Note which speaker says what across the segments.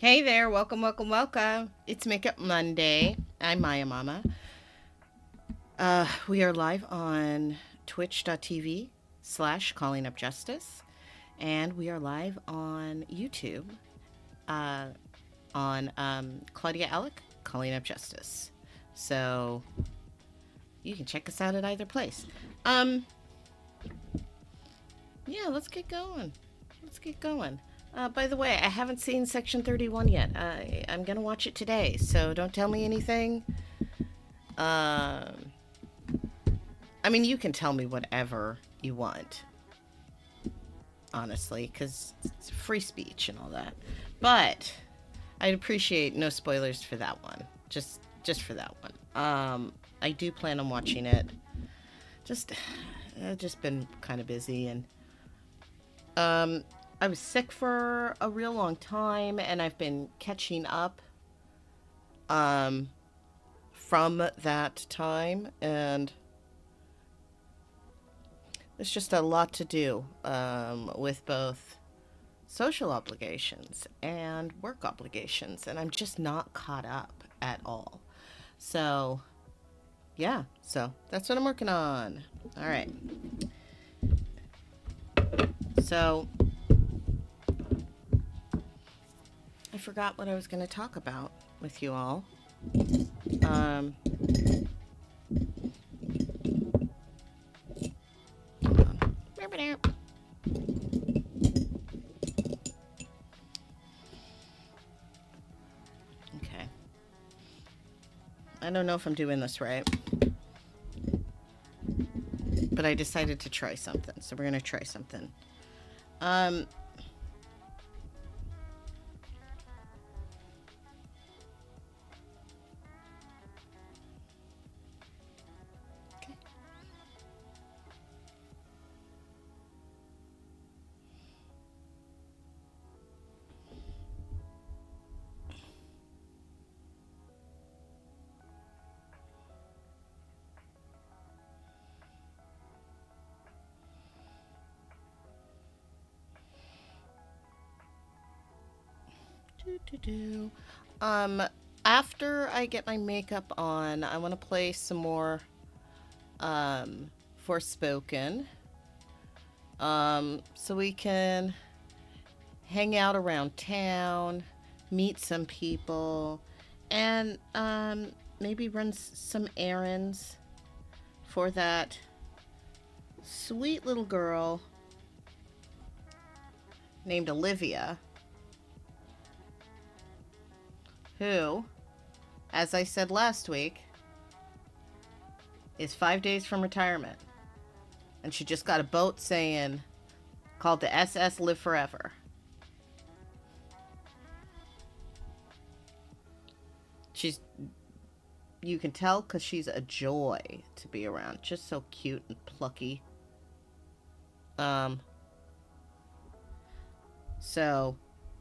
Speaker 1: Hey there, welcome, welcome, welcome. It's Makeup Monday. I'm Maiamama. We are live on twitch.tv/callingupjustice, and we are live on YouTube uh, on Claudia Alick, Calling Up Justice. So you can check us out at either place. Yeah, let's get going. By the way, I haven't seen Section 31 yet. I'm going to watch it today, so don't tell me anything. I mean, you can tell me whatever you want, honestly, because it's free speech and all that. But I'd appreciate no spoilers for that one. Just for that one. I do plan on watching it. I've just been kind of busy, and I was sick for a real long time, and I've been catching up from that time, and there's just a lot to do with both social obligations and work obligations, and I'm just not caught up at all. So, yeah, so that's what I'm working on. All right. So, I forgot what I was going to talk about with you all. Okay. I don't know if I'm doing this right, but I decided to try something, so we're going to try something. After I get my makeup on, I want to play some more Forspoken, so we can hang out around town, meet some people, and maybe run some errands for that sweet little girl named Olivia, who, as I said last week, is 5 days from retirement. And she just got a boat called the SS Live Forever. You can tell because she's a joy to be around. Just so cute and plucky. So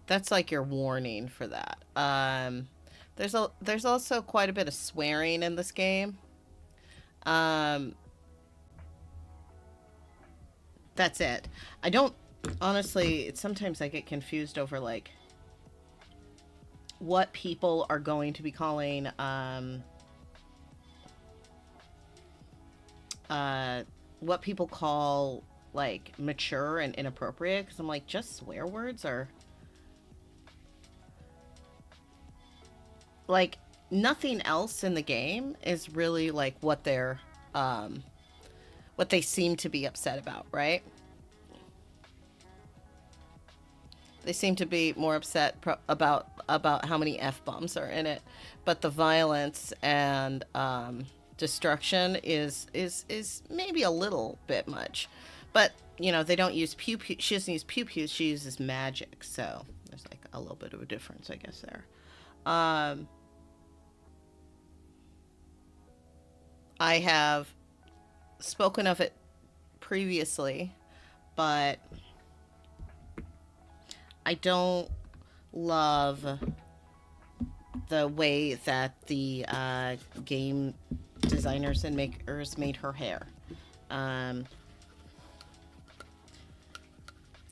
Speaker 1: that's like your warning for that. There's also quite a bit of swearing in this game. That's it. I don't, honestly, sometimes I get confused over like what people are going to be calling what people call like mature and inappropriate, because I'm like, just swear words are like nothing else in the game is really like what they seem to be upset about, right? They seem to be more upset about how many F-bombs are in it, but the violence and destruction is maybe a little bit much. But, you know, they don't use pew-pew. She doesn't use pew-pew. She uses magic. So there's like a little bit of a difference, I guess, there. I have spoken of it previously, but I don't love the way that the game designers and makers made her hair.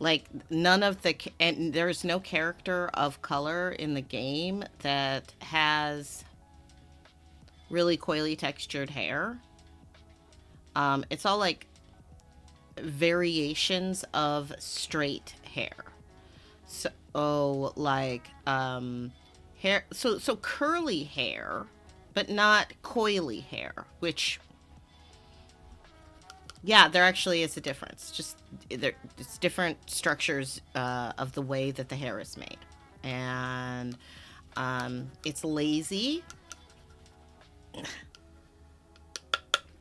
Speaker 1: Like none of the and there's no character of color in the game that has really coily textured hair. It's all like variations of straight hair. So like hair, so curly hair, but not coily hair, which yeah, there actually is a difference. Just it's different structures of the way that the hair is made, and it's lazy.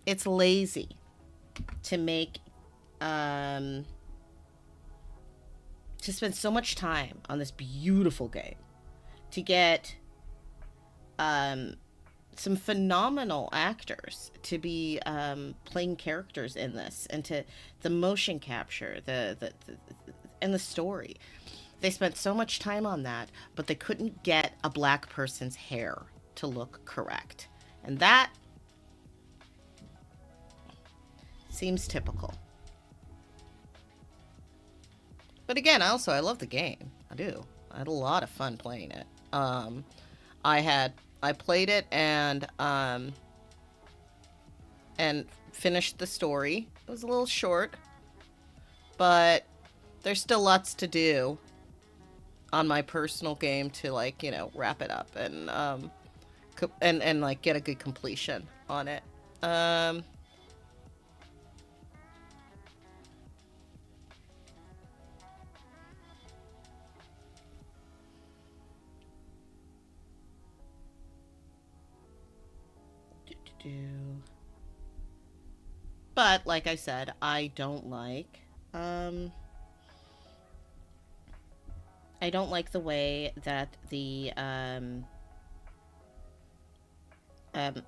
Speaker 1: It's lazy to make to spend so much time on this beautiful game to get some phenomenal actors to be playing characters in this, and to the motion capture, the and the story. They spent so much time on that, but they couldn't get a black person's hair to look correct. And that seems typical. But again, I love the game. I do. I had a lot of fun playing it. I played it and finished the story. It was a little short, but there's still lots to do on my personal game to, like, you know, wrap it up and like get a good completion on it. But like I said, I don't like the way that the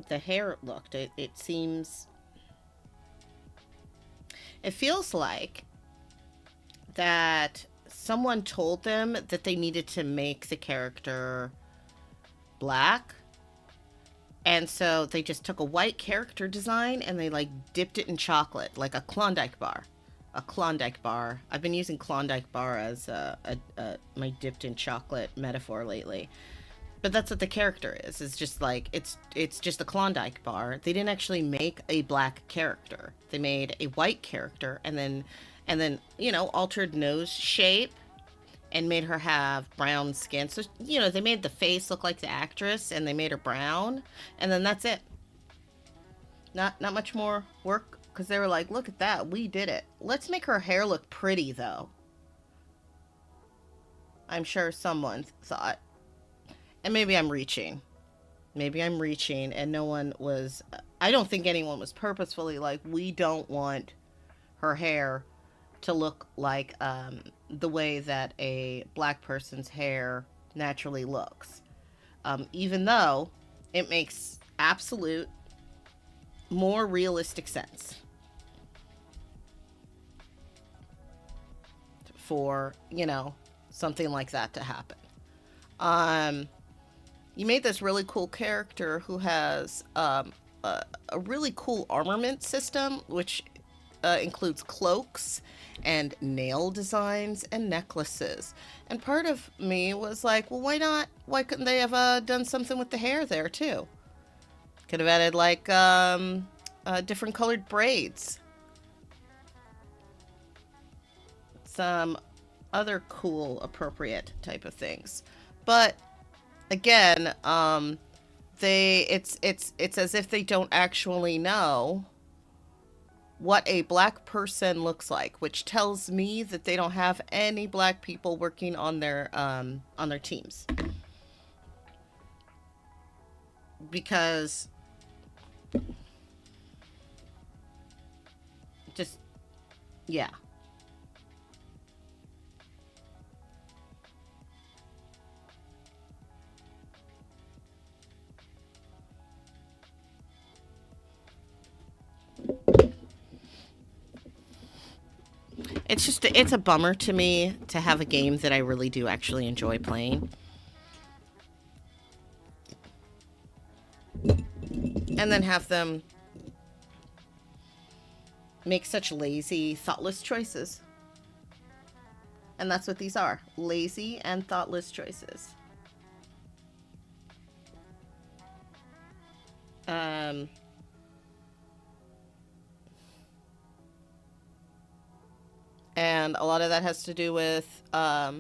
Speaker 1: hair looked. It seems, it feels like that someone told them that they needed to make the character black, and so they just took a white character design and they like dipped it in chocolate, like a Klondike bar. A Klondike bar. I've been using Klondike bar as my dipped in chocolate metaphor lately. But that's what the character is. It's just like, it's just a Klondike bar. They didn't actually make a black character. They made a white character and then, you know, altered nose shape and made her have brown skin. So, you know, they made the face look like the actress and they made her brown, and then that's it. Not much more work, because they were like, look at that, we did it. Let's make her hair look pretty, though. I'm sure someone thought. And maybe I'm reaching. And no one was, I don't think anyone was purposefully like, we don't want her hair to look like the way that a black person's hair naturally looks. Even though it makes absolute more realistic sense for, you know, something like that to happen. You made this really cool character who has a really cool armament system, which includes cloaks and nail designs and necklaces. And part of me was like, well, why not? Why couldn't they have done something with the hair there too? Could have added like different colored braids. Some other cool, appropriate type of things. But again, it's as if they don't actually know what a black person looks like, which tells me that they don't have any black people working on their teams. Because just, yeah. It's a bummer to me to have a game that I really do actually enjoy playing, and then have them make such lazy, thoughtless choices. And that's what these are. Lazy and thoughtless choices. And a lot of that has to do with uh,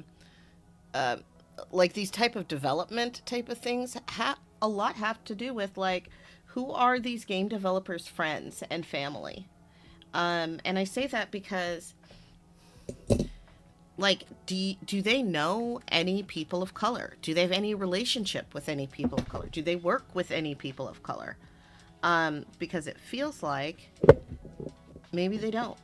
Speaker 1: like these type of development type of things. A lot have to do with like who are these game developers' friends and family. And I say that because like do they know any people of color? Do they have any relationship with any people of color? Do they work with any people of color? Because it feels like maybe they don't.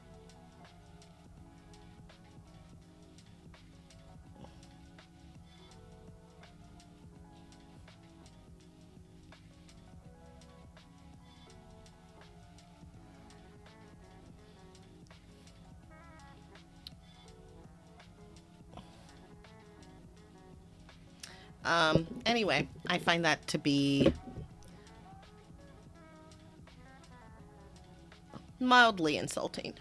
Speaker 1: Anyway, I find that to be mildly insulting.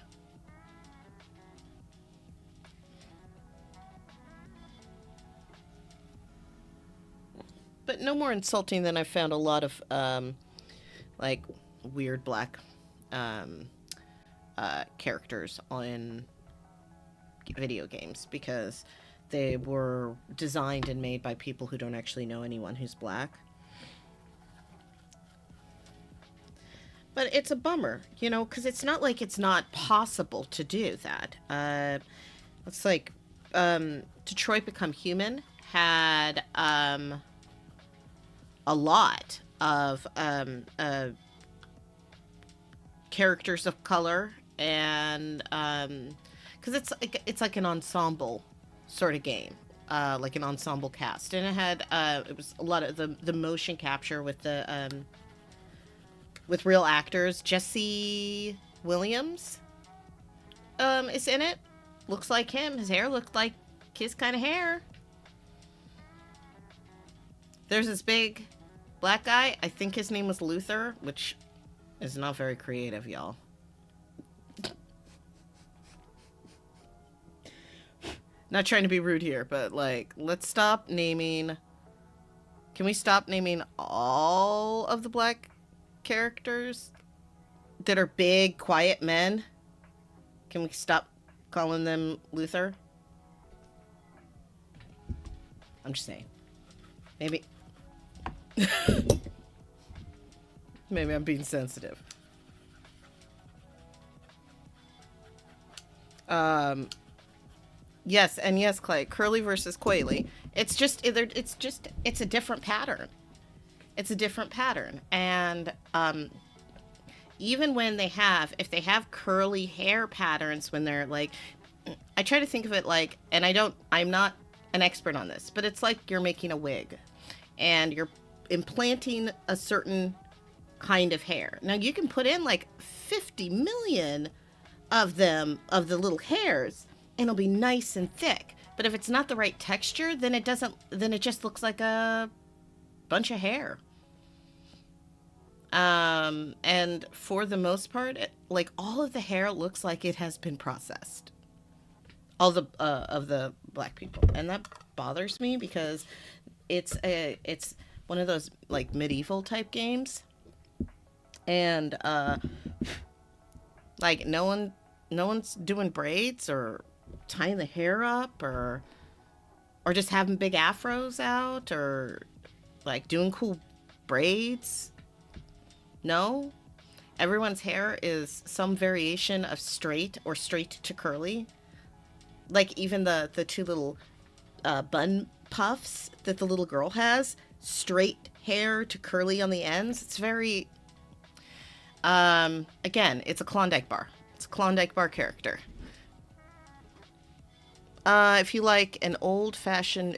Speaker 1: But no more insulting than I found a lot of like weird black um, characters on video games because they were designed and made by people who don't actually know anyone who's black. But it's a bummer, you know, because it's not like it's not possible to do that. It's like Detroit Become Human had a lot of characters of color, and because it's like an ensemble sort of game, like an ensemble cast, and it was a lot of the motion capture with real actors. Jesse Williams is in it. Looks like him. His hair looked like his kind of hair. There's this big black guy. I think his name was Luther, which is not very creative, y'all. Not trying to be rude here, but like, let's stop naming. Can we stop naming all of the black characters that are big, quiet men? Can we stop calling them Luther? I'm just saying. Maybe. Maybe I'm being sensitive. Yes, and yes, Clay. Curly versus Quayle. It's a different pattern. It's a different pattern, and even when if they have curly hair patterns when they're like, I try to think of it like, and I'm not an expert on this, but it's like you're making a wig, and you're implanting a certain kind of hair. Now you can put in like 50 million of them, of the little hairs, and it'll be nice and thick. But if it's not the right texture, then it just looks like a bunch of hair. And for the most part, like all of the hair looks like it has been processed. All the of the black people, and that bothers me because it's one of those like medieval type games, and like no one's doing braids or tying the hair up or just having big afros out or like doing cool braids. No, everyone's hair is some variation of straight or straight to curly. Like even the two little bun puffs that the little girl has, straight hair to curly on the ends. It's very again, it's a Klondike bar. It's a Klondike bar character. If you like an old-fashioned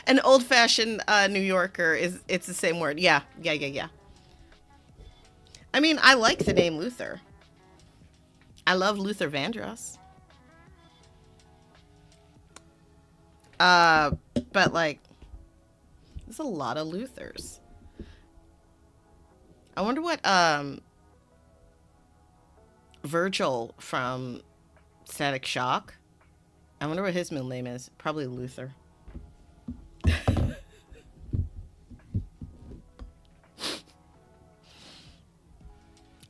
Speaker 1: an old-fashioned New Yorker it's the same word. Yeah. I mean, I like the name Luther. I love Luther Vandross. But like, there's a lot of Luthers. I wonder Virgil from Static Shock. I wonder what his middle name is. Probably Luther.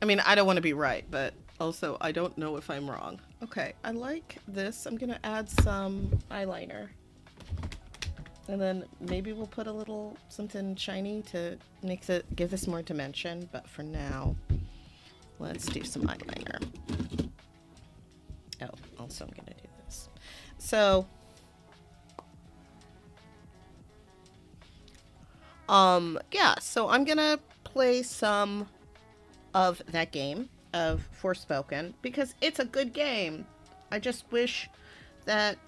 Speaker 1: I mean, I don't want to be right, but also I don't know if I'm wrong. Okay, I like this. I'm gonna add some eyeliner. And then maybe we'll put a little something shiny to give this more dimension. But for now, let's do some eyeliner. Oh, also I'm gonna do this. So, yeah, so I'm gonna play some of that game of Forspoken because it's a good game. I just wish that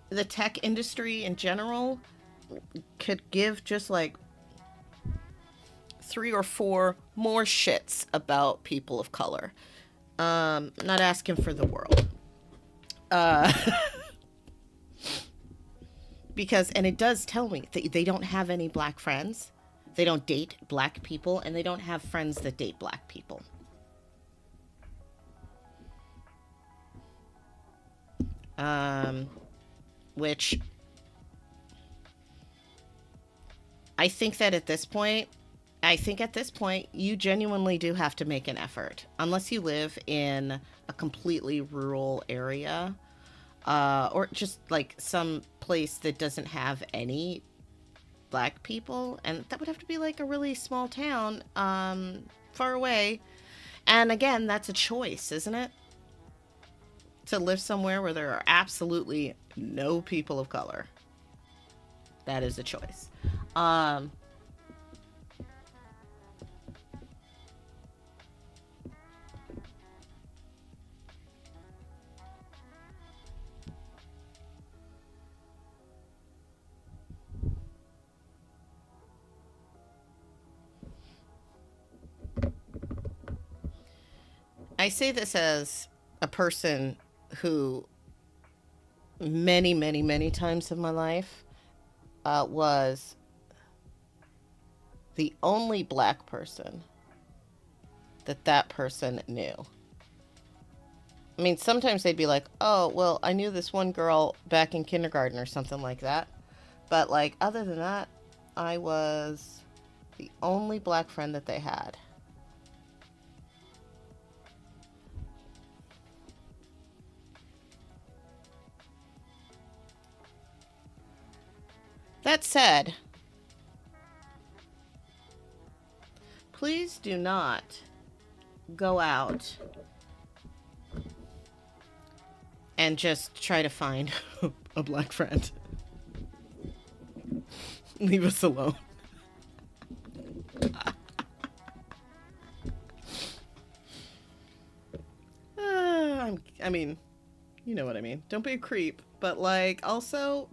Speaker 1: the tech industry in general could give just like 3 or 4 more shits about people of color. Not asking for the world. Because, and it does tell me that they don't have any black friends. They don't date black people, and they don't have friends that date black people. Which I think that at this point, you genuinely do have to make an effort. Unless you live in a completely rural area, or just like some place that doesn't have any black people. And that would have to be like a really small town, far away. And again, that's a choice, isn't it? To live somewhere where there are absolutely no people of color. That is a choice. I say this as a person who many, many, many times in my life was the only black person that person knew. I mean, sometimes they'd be like, oh, well, I knew this one girl back in kindergarten or something like that. But, like, other than that, I was the only black friend that they had. That said, please do not go out and just try to find a black friend. Leave us alone. I mean, you know what I mean. Don't be a creep, but like also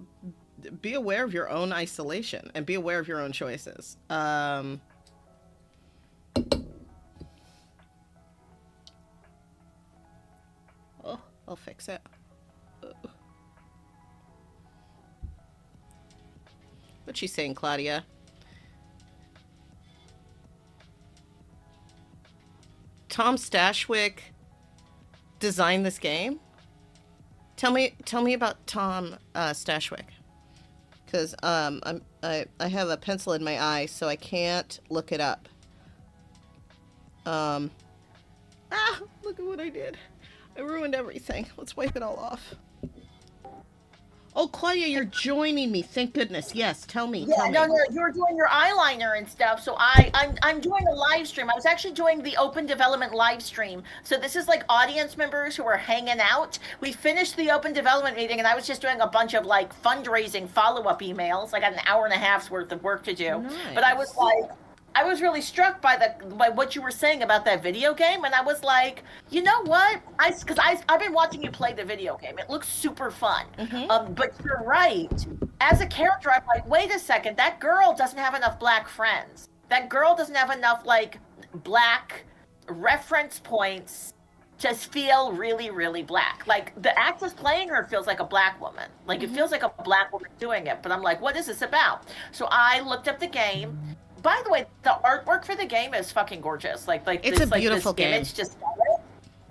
Speaker 1: be aware of your own isolation and be aware of your own choices. Oh, I'll fix it. What's she saying, Claudia? Tom Stashwick designed this game? Tell me about Tom Stashwick. Because I have a pencil in my eye, so I can't look it up. Look at what I did. I ruined everything. Let's wipe it all off. Oh, Claudia, you're joining me. Thank goodness. Yes, tell me.
Speaker 2: Yeah, no, you're doing your eyeliner and stuff. So I'm doing a live stream. I was actually doing the open development live stream. So this is like audience members who are hanging out. We finished the open development meeting, and I was just doing a bunch of like fundraising follow-up emails. I got an hour and a half's worth of work to do. Nice. But I was like, I was really struck by what you were saying about that video game, and I was like, you know what? Because I've been watching you play the video game. It looks super fun. Mm-hmm. But you're right. As a character, I'm like, wait a second. That girl doesn't have enough black friends. That girl doesn't have enough like black reference points to feel really, really black. Like the actress playing her feels like a black woman. Like it feels like a black woman doing it. But I'm like, what is this about? So I looked up the game. by the way, the artwork for the game is fucking gorgeous.
Speaker 1: It's
Speaker 2: this
Speaker 1: a beautiful
Speaker 2: this
Speaker 1: game.
Speaker 2: image just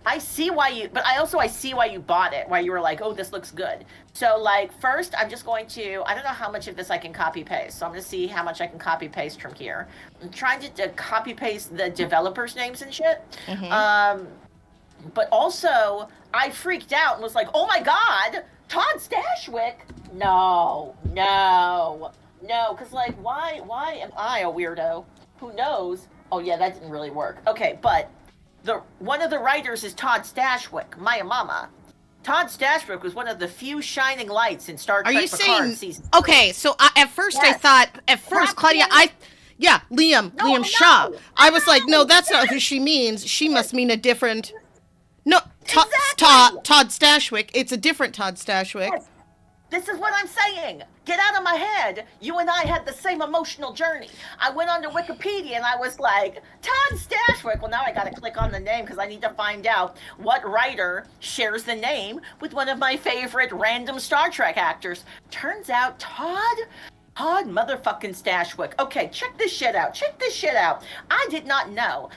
Speaker 2: I see why you, but I see why you bought it. Why you were like, oh, this looks good. So like, first, I'm just going to. I don't know how much of this I can copy paste. So I'm going to see how much I can copy paste from here. I'm trying to copy paste the developers' names and shit.
Speaker 1: Mm-hmm.
Speaker 2: But also, I freaked out and was like, oh my god, Todd Stashwick? No, because like, why am I a weirdo? Who knows? Oh yeah, that didn't really work. Okay, but one of the writers is Todd Stashwick, Maiamama. Todd Stashwick was one of the few shining lights in Star Trek Picard season 3.
Speaker 1: Okay, so at first I thought, Claudia, Liam Shaw.
Speaker 2: No.
Speaker 1: I was like, no, that's not who she means. She must mean a different. No,
Speaker 2: Exactly.
Speaker 1: Todd Stashwick. It's a different Todd Stashwick.
Speaker 2: Yes. This is what I'm saying. Get out of my head. You and I had the same emotional journey. I went onto Wikipedia and I was like, Todd Stashwick. Well, now I got to click on the name because I need to find out what writer shares the name with one of my favorite random Star Trek actors. Turns out Todd motherfucking Stashwick. Okay, check this shit out. I did not know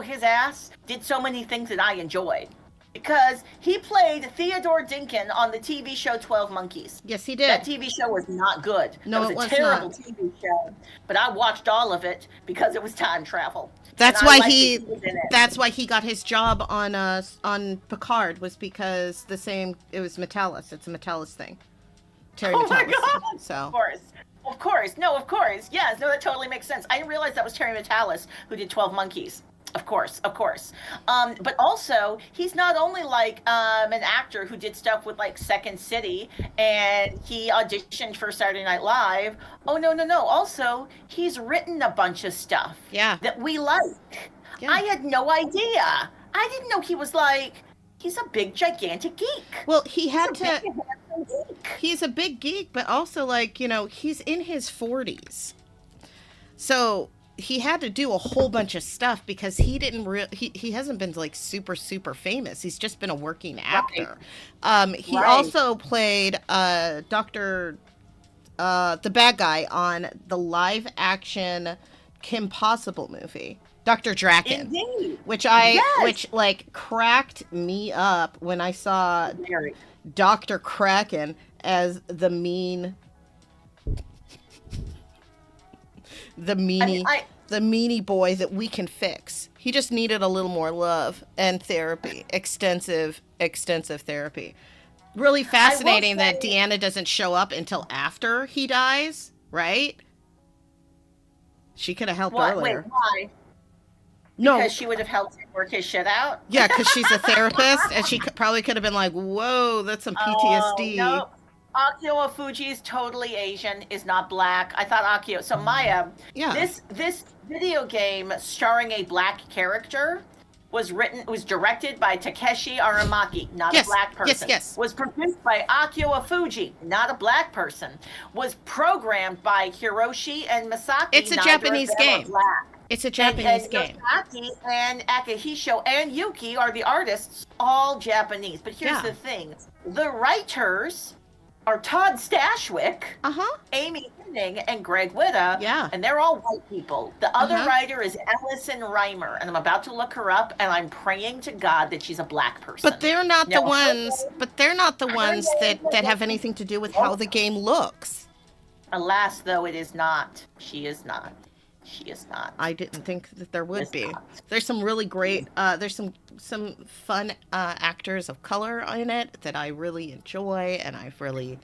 Speaker 2: his ass did so many things that I enjoyed. Because he played Theodore Dinkin on the TV show 12 Monkeys.
Speaker 1: Yes, he did.
Speaker 2: That TV show was not good.
Speaker 1: No,
Speaker 2: it was a terrible TV show. But I watched all of it because it was time travel.
Speaker 1: That's
Speaker 2: And
Speaker 1: why
Speaker 2: I liked
Speaker 1: he.
Speaker 2: that was in it.
Speaker 1: That's why he got his job on Picard, was because it was Metalis. It's a Metalis thing. Terry
Speaker 2: Oh
Speaker 1: Metalis.
Speaker 2: my god!
Speaker 1: So.
Speaker 2: Of course. No, of course. Yes, no, that totally makes sense. I didn't realize that was Terry Metalis who did 12 Monkeys. Of course. But also, he's not only like an actor who did stuff with like Second City, and he auditioned for Saturday Night Live. Oh no! Also, he's written a bunch of stuff.
Speaker 1: Yeah.
Speaker 2: That we like.
Speaker 1: Yeah.
Speaker 2: I had no idea. I didn't know he was like. He's a big gigantic geek.
Speaker 1: Well, he had
Speaker 2: He's a
Speaker 1: to.
Speaker 2: big, handsome geek.
Speaker 1: He's a big geek, but also like, he's in his 40s. So he had to do a whole bunch of stuff because he didn't he hasn't been like super famous. He's just been a working actor. He also played Dr. The bad guy on the live action Kim Possible movie, Dr. Draken.
Speaker 2: Indeed.
Speaker 1: Which like cracked me up when I saw Dr. Kraken as the meanie boy that we can fix. He just needed a little more love and therapy, extensive therapy. Really fascinating that Deanna doesn't show up until after he dies, right? She could have helped earlier.
Speaker 2: Wait, why?
Speaker 1: No,
Speaker 2: because she would have helped him work his shit out.
Speaker 1: Yeah, because she's a therapist, and she probably could have been like, "Whoa, that's some PTSD."
Speaker 2: Oh, no. Akio Fuji is totally Asian, is not black. I thought Akio. So Maya, this video game starring a black character was directed by Takeshi Aramaki, not a black person.
Speaker 1: Yes.
Speaker 2: Was produced by Akio Fuji, not a black person. Was programmed by Hiroshi and Masaki.
Speaker 1: It's a Japanese game. It's a Japanese game.
Speaker 2: Yoshiaki and Akahisho and Yuki are the artists, all Japanese. But here's the thing. The writers are Todd Stashwick, Amy Henning, and Greg Witta.
Speaker 1: Yeah.
Speaker 2: And they're all white people. The other writer is Ellison Reimer, and I'm about to look her up, and I'm praying to God that she's a black person.
Speaker 1: But they're not the ones. But they're not the ones that have anything to do with how the game looks.
Speaker 2: Alas, though, it is not. She is not. She is not.
Speaker 1: I didn't think that there would be. There's some really great. There's some fun actors of color in it that I really enjoy, and I really.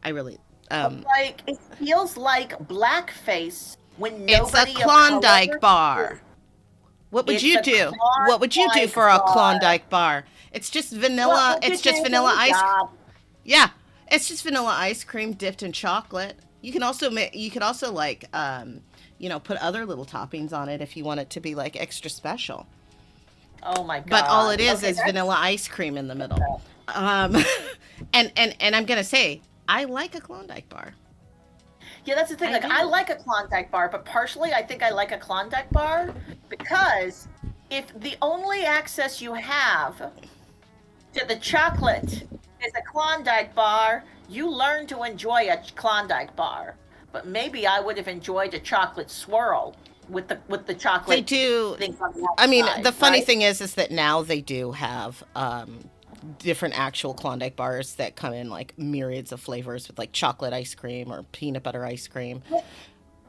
Speaker 2: Like it feels like blackface when nobody.
Speaker 1: It's a Klondike bar. What would you do? What would you do for a Klondike bar? It's just vanilla. It's just vanilla ice. Yeah, it's just vanilla ice cream dipped in chocolate. You can also like put other little toppings on it if you want it to be like extra special.
Speaker 2: Oh my god!
Speaker 1: But all it is vanilla ice cream in the middle. And I'm gonna say I like a Klondike bar.
Speaker 2: Yeah, that's the thing. I like a Klondike bar, but partially I think I like a Klondike bar because if the only access you have to the chocolate is a Klondike bar, you learn to enjoy a Klondike bar. but maybe I would have enjoyed a chocolate swirl with the
Speaker 1: They
Speaker 2: chocolate
Speaker 1: do.
Speaker 2: things on the
Speaker 1: I mean,
Speaker 2: outside,
Speaker 1: the funny
Speaker 2: right?
Speaker 1: thing is that now they do have different actual Klondike bars that come in like myriads of flavors with like chocolate ice cream or peanut butter ice cream.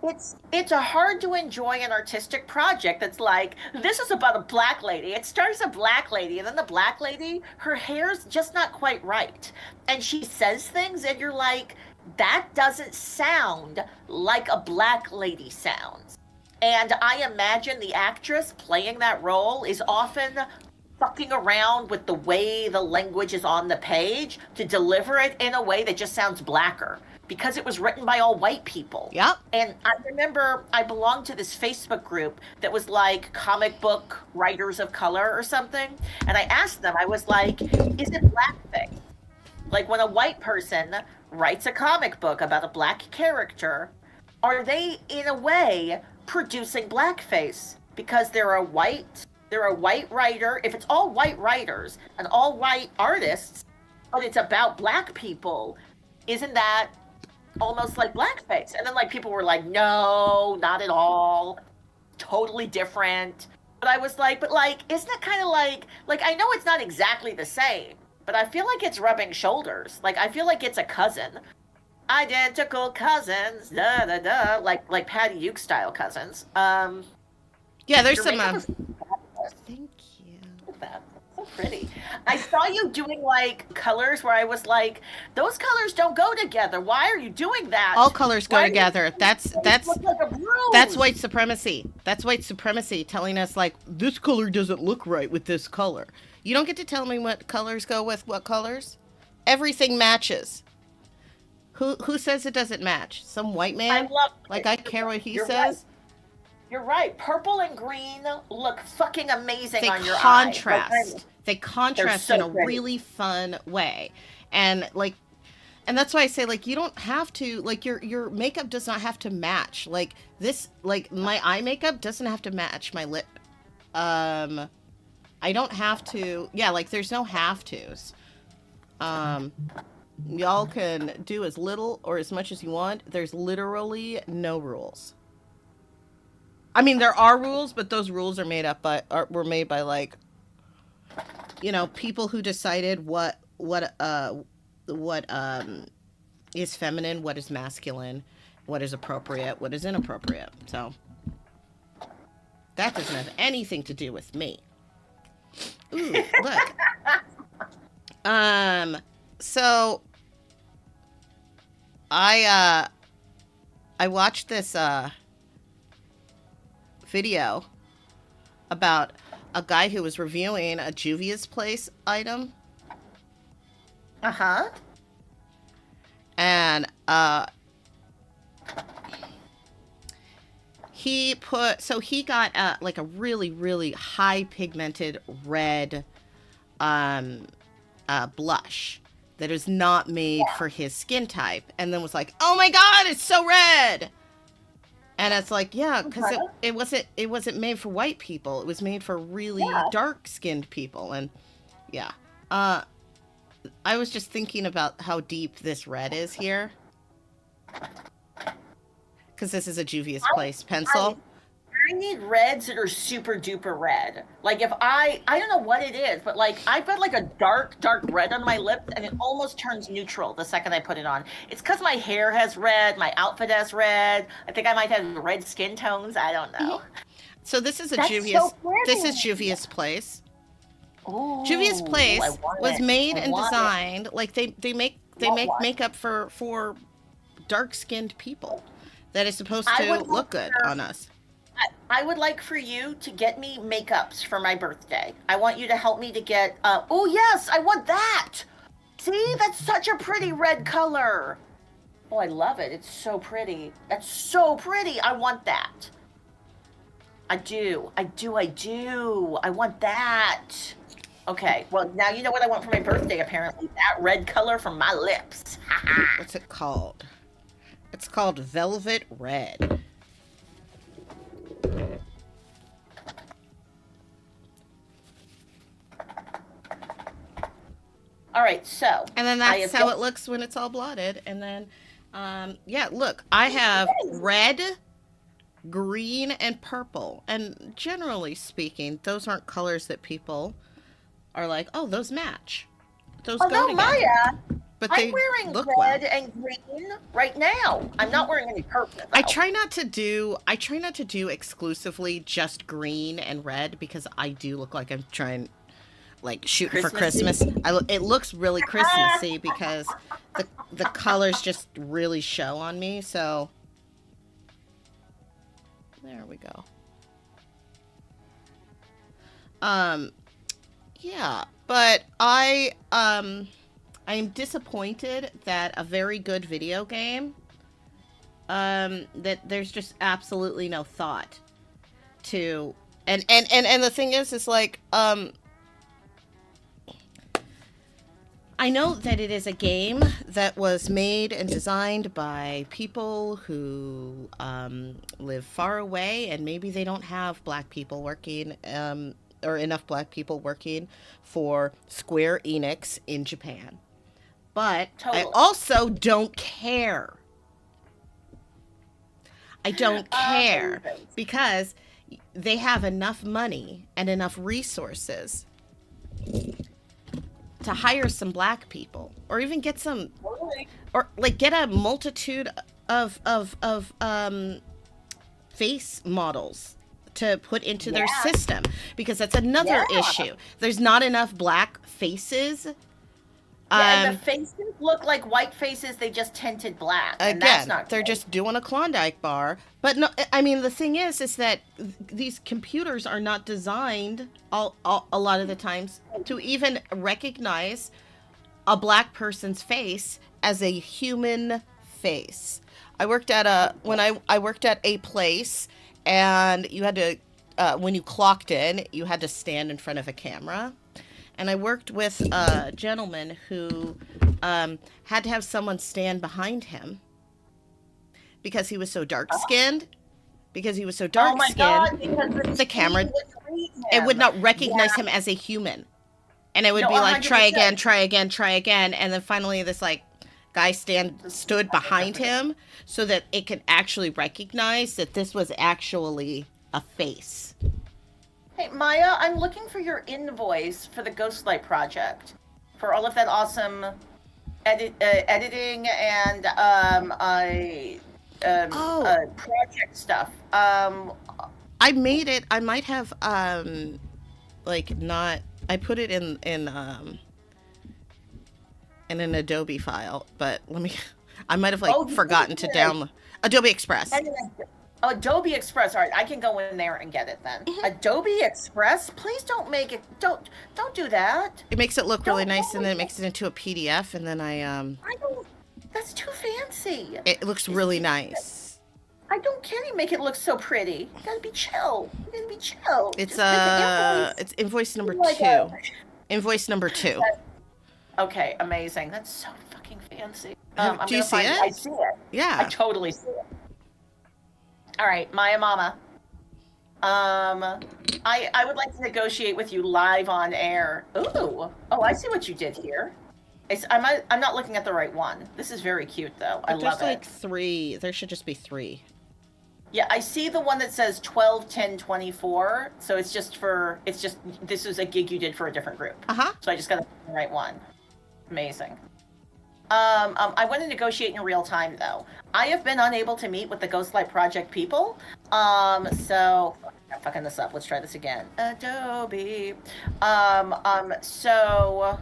Speaker 2: It's a hard to enjoy an artistic project that's like, this is about a black lady. It starts a black lady, and then the black lady, her hair's just not quite right. And she says things, and you're like, that doesn't sound like a black lady sounds. And I imagine the actress playing that role is often fucking around with the way the language is on the page to deliver it in a way that just sounds blacker because it was written by all white people.
Speaker 1: Yep.
Speaker 2: And I remember I belonged to this Facebook group that was like comic book writers of color or something. And I asked them, I was like, is it blackface? Like when a white person writes a comic book about a black character, are they in a way producing blackface because they're a white writer. If it's all white writers and all white artists, but it's about black people, isn't that almost like blackface? And then like people were like, no, not at all, totally different. But I was like, but like, isn't it kind of like I know it's not exactly the same, but I feel like it's rubbing shoulders. Like I feel like it's a cousin. Identical cousins, da da da, like Patty Uke style cousins.
Speaker 1: Yeah, there's
Speaker 2: Your
Speaker 1: some.
Speaker 2: makeup is fabulous.
Speaker 1: Thank you.
Speaker 2: Look at that. So pretty. I saw you doing like colors where I was like, those colors don't go together. Why are you doing that?
Speaker 1: All colors go
Speaker 2: Why are you
Speaker 1: together.
Speaker 2: making
Speaker 1: That's
Speaker 2: your face
Speaker 1: that's
Speaker 2: look like a
Speaker 1: that's
Speaker 2: bruise?
Speaker 1: white supremacy. That's white supremacy telling us like this color doesn't look right with this color. You don't get to tell me what colors go with what colors. Everything matches. Who says it doesn't match? Some white
Speaker 2: I
Speaker 1: man?
Speaker 2: love
Speaker 1: Like
Speaker 2: it.
Speaker 1: I care what he
Speaker 2: You're right.
Speaker 1: says?
Speaker 2: You're right. Purple and green look fucking amazing
Speaker 1: They
Speaker 2: on your eye.
Speaker 1: contrast. They
Speaker 2: They're
Speaker 1: contrast in
Speaker 2: so
Speaker 1: a
Speaker 2: pretty.
Speaker 1: really fun way. And like and that's why I say like you don't have to like your makeup does not have to match. Like this like my eye makeup doesn't have to match my lip. Um I don't have to. Yeah, like there's no have tos. Um Y'all can do as little or as much as you want. There's literally no rules. I mean, there are rules, but those rules are made up by were made by like people who decided what is feminine, what is masculine, what is appropriate, what is inappropriate. So that doesn't have anything to do with me. Ooh, look. So I watched this video about a guy who was reviewing a Juvia's Place item,
Speaker 2: Uh-huh.
Speaker 1: and he got like a really really high pigmented red blush that is not made for his skin type, and then was like, oh my god, it's so red. And it's like, yeah, because
Speaker 2: Okay.
Speaker 1: it wasn't made for white people. It was made for really
Speaker 2: Yeah.
Speaker 1: dark skinned people. And yeah. I was just thinking about how deep this red is here. Because this is a Juvia's Place pencil.
Speaker 2: I need reds that are super duper red. Like if I don't know what it is, but like I've got like a dark red on my lips and it almost turns neutral the second I put it on. It's because my hair has red, my outfit has red. I think I might have red skin tones. I don't know.
Speaker 1: So this is a
Speaker 2: That's
Speaker 1: Juvia's.
Speaker 2: so pretty.
Speaker 1: This is Juvia's Place.
Speaker 2: Ooh,
Speaker 1: Juvia's Place
Speaker 2: I want
Speaker 1: was
Speaker 2: it.
Speaker 1: made
Speaker 2: I
Speaker 1: and
Speaker 2: want it.
Speaker 1: designed like they make
Speaker 2: Want one.
Speaker 1: makeup for dark skinned people that is supposed
Speaker 2: I
Speaker 1: to
Speaker 2: would
Speaker 1: look
Speaker 2: love
Speaker 1: good
Speaker 2: for-
Speaker 1: on us.
Speaker 2: I would like for you to get me makeups for my birthday. I want you to help me to get. Oh yes, I want that. See, that's such a pretty red color. Oh, I love it. It's so pretty. That's so pretty. I want that. I do. I do. I do. I want that. Okay. Well, now you know what I want for my birthday. Apparently, that red color from my lips.
Speaker 1: What's it called? It's called Velvet Red.
Speaker 2: All right. So.
Speaker 1: And then
Speaker 2: I
Speaker 1: that's
Speaker 2: have
Speaker 1: how
Speaker 2: just-
Speaker 1: it looks when it's all blotted. And then Yeah, look, I have red, green, and purple. And generally speaking, those aren't colors that people are like, oh, those match. Those go
Speaker 2: Although
Speaker 1: together.
Speaker 2: Maya,
Speaker 1: But
Speaker 2: I'm
Speaker 1: they
Speaker 2: wearing
Speaker 1: look
Speaker 2: red
Speaker 1: well.
Speaker 2: and green right now. I'm not wearing any purple though.
Speaker 1: I try not to do exclusively just green and red because I do look like I'm trying like shooting for
Speaker 2: Christmassy.
Speaker 1: Christmas. It looks really Christmassy because the colors just really show on me. So there we go. Um, yeah, but I'm disappointed that a very good video game that there's just absolutely no thought to and the thing is like I know that it is a game that was made and designed by people who live far away, and maybe they don't have black people working, or enough black people working for Square Enix in Japan. But I
Speaker 2: Totally.
Speaker 1: also don't care. I don't care
Speaker 2: Amazing.
Speaker 1: because they have enough money and enough resources to hire some black people or even get some
Speaker 2: Totally.
Speaker 1: or like get a multitude of face models to put into their
Speaker 2: Yeah.
Speaker 1: system because that's another
Speaker 2: Yeah.
Speaker 1: issue. There's not enough black faces.
Speaker 2: Yeah, and the faces look like white faces. They just tinted black, and that's
Speaker 1: Again,
Speaker 2: not
Speaker 1: they're
Speaker 2: great.
Speaker 1: just doing a Klondike bar. But no, I mean the thing is that these computers are not designed a lot of the times to even recognize a black person's face as a human face. I worked at I worked at a place, and you had to when you clocked in, you had to stand in front of a camera. And I worked with a gentleman who had to have someone stand behind him because he was so dark skinned. Because he was so
Speaker 2: Oh
Speaker 1: dark
Speaker 2: my God!
Speaker 1: skinned,
Speaker 2: Because
Speaker 1: the camera
Speaker 2: would read
Speaker 1: it would
Speaker 2: him.
Speaker 1: not recognize
Speaker 2: Yeah.
Speaker 1: him as a human, and it would
Speaker 2: No,
Speaker 1: be like try again,
Speaker 2: 100%.
Speaker 1: try again, try again, and then finally this like guy stood behind him so that it could actually recognize that this was actually a face.
Speaker 2: Hey Maya, I'm looking for your invoice for the Ghostlight project, for all of that awesome editing and
Speaker 1: Oh,
Speaker 2: project stuff.
Speaker 1: I made it. I might have like not. I put it in an Adobe file, but let me. I might have like
Speaker 2: Oh, you put
Speaker 1: forgotten
Speaker 2: it
Speaker 1: to
Speaker 2: in
Speaker 1: download Adobe Express.
Speaker 2: Adobe Express. All right, I can go in there and get it then.
Speaker 1: Mhm.
Speaker 2: Adobe Express, please don't make it. Don't do that.
Speaker 1: It makes it look really nice, and
Speaker 2: Don't
Speaker 1: then it makes it into a PDF, and then
Speaker 2: I don't. That's too fancy.
Speaker 1: it looks really nice.
Speaker 2: I don't care. You make it look so pretty. You gotta be chill. You gotta be chill.
Speaker 1: It's
Speaker 2: Just make an invoice.
Speaker 1: it's invoice number
Speaker 2: Like
Speaker 1: 2. Invoice number 2.
Speaker 2: Okay, amazing. That's so fucking fancy. I'm
Speaker 1: Do you
Speaker 2: gonna
Speaker 1: see
Speaker 2: find
Speaker 1: it?
Speaker 2: I see it. I
Speaker 1: Yeah.
Speaker 2: totally see it. All right, Maiamama. I would like to negotiate with you live on air. Ooh. Oh, I see what you did here. I'm not looking at the right one. This is very cute though. I
Speaker 1: But
Speaker 2: love
Speaker 1: there's like
Speaker 2: it.
Speaker 1: 3. There should just be 3.
Speaker 2: Yeah, I see the one that says 12, 10, 24. So it's just this is a gig you did for a different group.
Speaker 1: Uh-huh.
Speaker 2: So I just got the right one. Amazing. I want to negotiate in real time though. I have been unable to meet with the Ghostlight Project people. So I'm fucking this up. Let's try this again. Adobe. So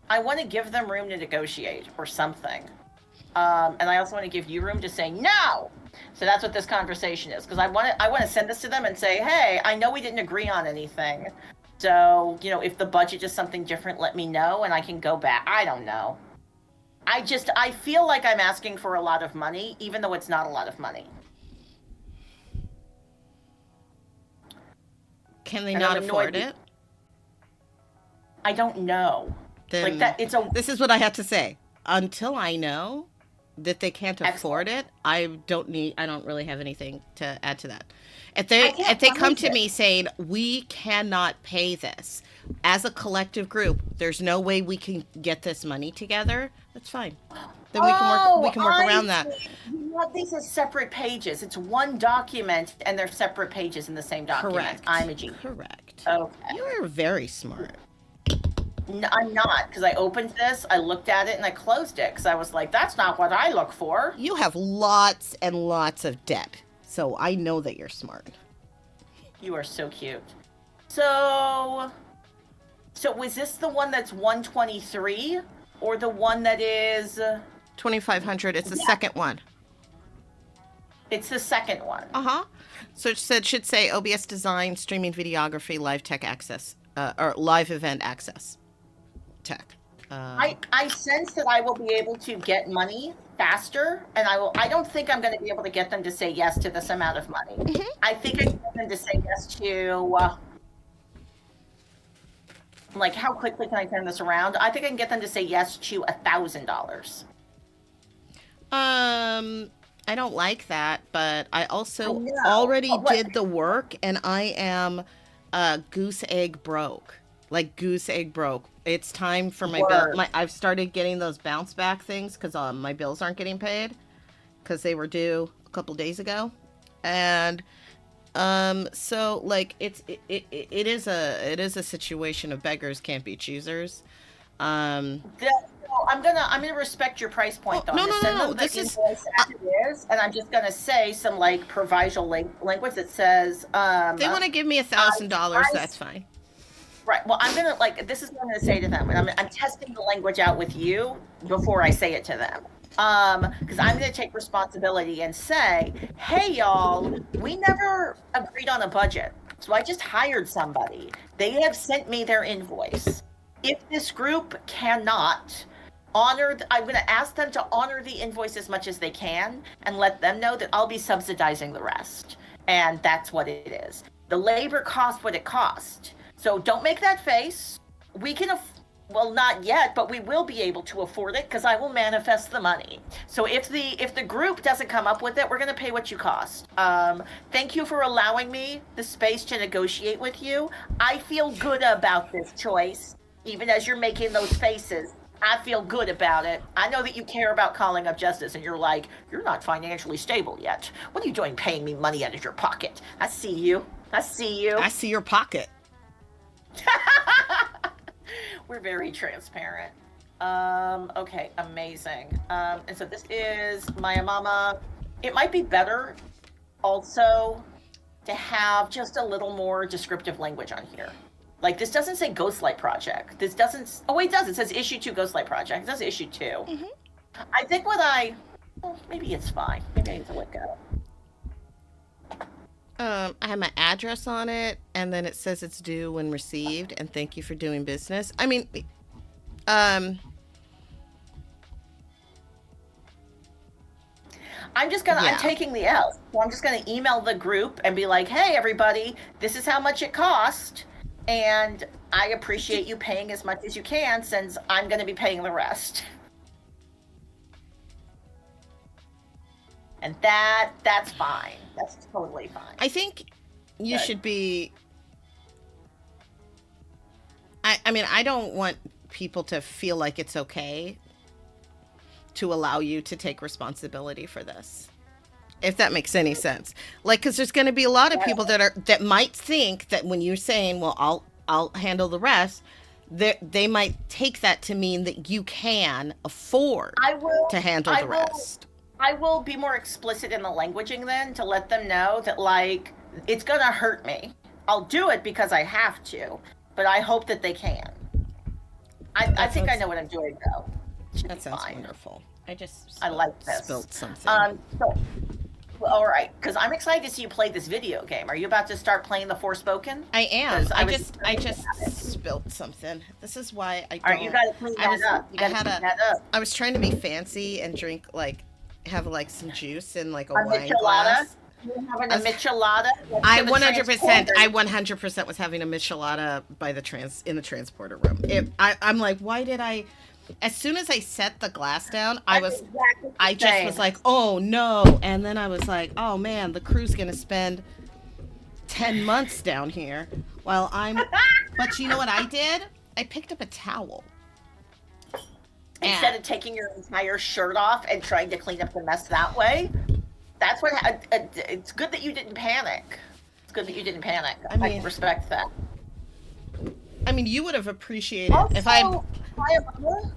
Speaker 2: I want to give them room to negotiate or something. And I also want to give you room to say no. So that's what this conversation is. Because I want to send this to them and say, hey, I know we didn't agree on anything. So, if the budget is something different, let me know and I can go back. I don't know. I feel like I'm asking for a lot of money, even though it's not a lot of money.
Speaker 1: Can they
Speaker 2: And I
Speaker 1: not
Speaker 2: have no
Speaker 1: afford
Speaker 2: idea.
Speaker 1: it?
Speaker 2: I don't know.
Speaker 1: Then
Speaker 2: Like that, it's a
Speaker 1: this is what I have to say. Until I know, that they can't afford it, I don't really have anything to add to that. If
Speaker 2: I
Speaker 1: they
Speaker 2: can't
Speaker 1: come
Speaker 2: find
Speaker 1: to
Speaker 2: it.
Speaker 1: me saying we cannot pay this as a collective group, there's no way we can get this money together, that's fine. Then we
Speaker 2: Oh,
Speaker 1: can work
Speaker 2: I
Speaker 1: around that.
Speaker 2: see. You have these as separate pages. It's one document and they're separate pages in the same document. I'm
Speaker 1: Correct.
Speaker 2: a genius.
Speaker 1: Correct.
Speaker 2: Okay.
Speaker 1: You are very smart.
Speaker 2: No, I'm not, because I opened this, I looked at it, and I closed it because I was like, that's not what I look for.
Speaker 1: You have lots and lots of debt, so I know that you're smart.
Speaker 2: You are so cute. So was this the one that's 123 or the one that is
Speaker 1: 2,500. It's the
Speaker 2: yeah,
Speaker 1: second one.
Speaker 2: it's the second one.
Speaker 1: So it should say OBS design, streaming videography, live tech access, or live event access tech.
Speaker 2: I sense that I will be able to get money faster, and I don't think I'm going to be able to get them to say yes to this amount of money. I think I can get them to say yes to like, how quickly can I turn this around? I think I can get them to say yes to $1,000.
Speaker 1: I don't like that, but I also
Speaker 2: know.
Speaker 1: already
Speaker 2: But what?
Speaker 1: did the work, and I am goose egg broke. Like goose egg broke. It's time for my bill.
Speaker 2: Word.
Speaker 1: I've started getting those bounce back things because my bills aren't getting paid because they were due a couple days ago, and so like it is a situation of beggars can't be choosers.
Speaker 2: No, I'm gonna respect your price point though.
Speaker 1: No,
Speaker 2: I'm
Speaker 1: no,
Speaker 2: gonna
Speaker 1: no,
Speaker 2: send
Speaker 1: no.
Speaker 2: them the
Speaker 1: This is
Speaker 2: invoice as it is, and I'm just gonna say some like provisional language that says
Speaker 1: they want to give me $1,000. That's fine.
Speaker 2: right. Well, I'm gonna like this is what I'm gonna say to them, and I'm testing the language out with you before I say it to them. Because I'm gonna take responsibility and say, hey y'all, we never agreed on a budget, so I just hired somebody. They have sent me their invoice. If this group cannot honor, I'm going to ask them to honor the invoice as much as they can and let them know that I'll be subsidizing the rest. And that's what it is. The labor cost what it cost. So don't make that face. We can, well, not yet, but we will be able to afford it because I will manifest the money. So if the group doesn't come up with it, we're going to pay what you cost. Thank you for allowing me the space to negotiate with you. I feel good about this choice. Even as you're making those faces, I feel good about it. I know that you care about calling up justice, and you're like, you're not financially stable yet. What are you doing paying me money out of your pocket? I see you. I see you.
Speaker 1: I see your pocket.
Speaker 2: We're very transparent. Okay, amazing. And so this is Maiamama. It might be better also to have just a little more descriptive language on here. Like, this doesn't say Ghostlight Project. This doesn't... Oh, wait, it does. It says Issue 2 Ghostlight Project. It does Issue 2.
Speaker 1: Mm-hmm.
Speaker 2: I think well, maybe it's fine. Maybe I need to look at it.
Speaker 1: I have my address on it, and then it says it's due when received, and thank you for doing business. I mean,
Speaker 2: I'm taking the L. So I'm just gonna email the group and be like, hey, everybody, this is how much it cost. And I appreciate you paying as much as you can since I'm going to be paying the rest. And that's fine. That's totally fine.
Speaker 1: I think you should be... I mean, I don't want people to feel like it's okay to allow you to take responsibility for this. If that makes any sense. Like, because there's going to be a lot of people that might think that when you're saying, well, I'll handle the rest, they might take that to mean that you can afford to handle the rest.
Speaker 2: I will be more explicit in the languaging then to let them know that, like, it's going to hurt me. I'll do it because I have to, but I hope that they can. I think I know what I'm doing, though.
Speaker 1: That sounds wonderful. I
Speaker 2: like this.
Speaker 1: Spilled something.
Speaker 2: All right, because I'm excited to see you play this video game. Are you about to start playing the Forspoken?
Speaker 1: I am. I just spilled something. This is why I don't.
Speaker 2: All right, you got to clean that up. You got to clean that up.
Speaker 1: I was trying to be fancy and drink have some juice in like a wine
Speaker 2: michelada.
Speaker 1: glass.
Speaker 2: You're having a michelada.
Speaker 1: I 100% was having a michelada by in the transporter room. I'm like, why did I as soon as I set the glass down,
Speaker 2: I'm exactly the
Speaker 1: I just was
Speaker 2: same.
Speaker 1: like, oh no. And then I was like, oh man, the crew's gonna spend 10 months down here while I'm. But you know what I did? I picked up a towel.
Speaker 2: Instead
Speaker 1: And
Speaker 2: of taking your entire shirt off and trying to clean up the mess that way, that's what. It's good that you didn't panic. It's good that you didn't panic.
Speaker 1: I
Speaker 2: I
Speaker 1: mean,
Speaker 2: respect that.
Speaker 1: you would have appreciated if I.
Speaker 2: Also, Maiamama,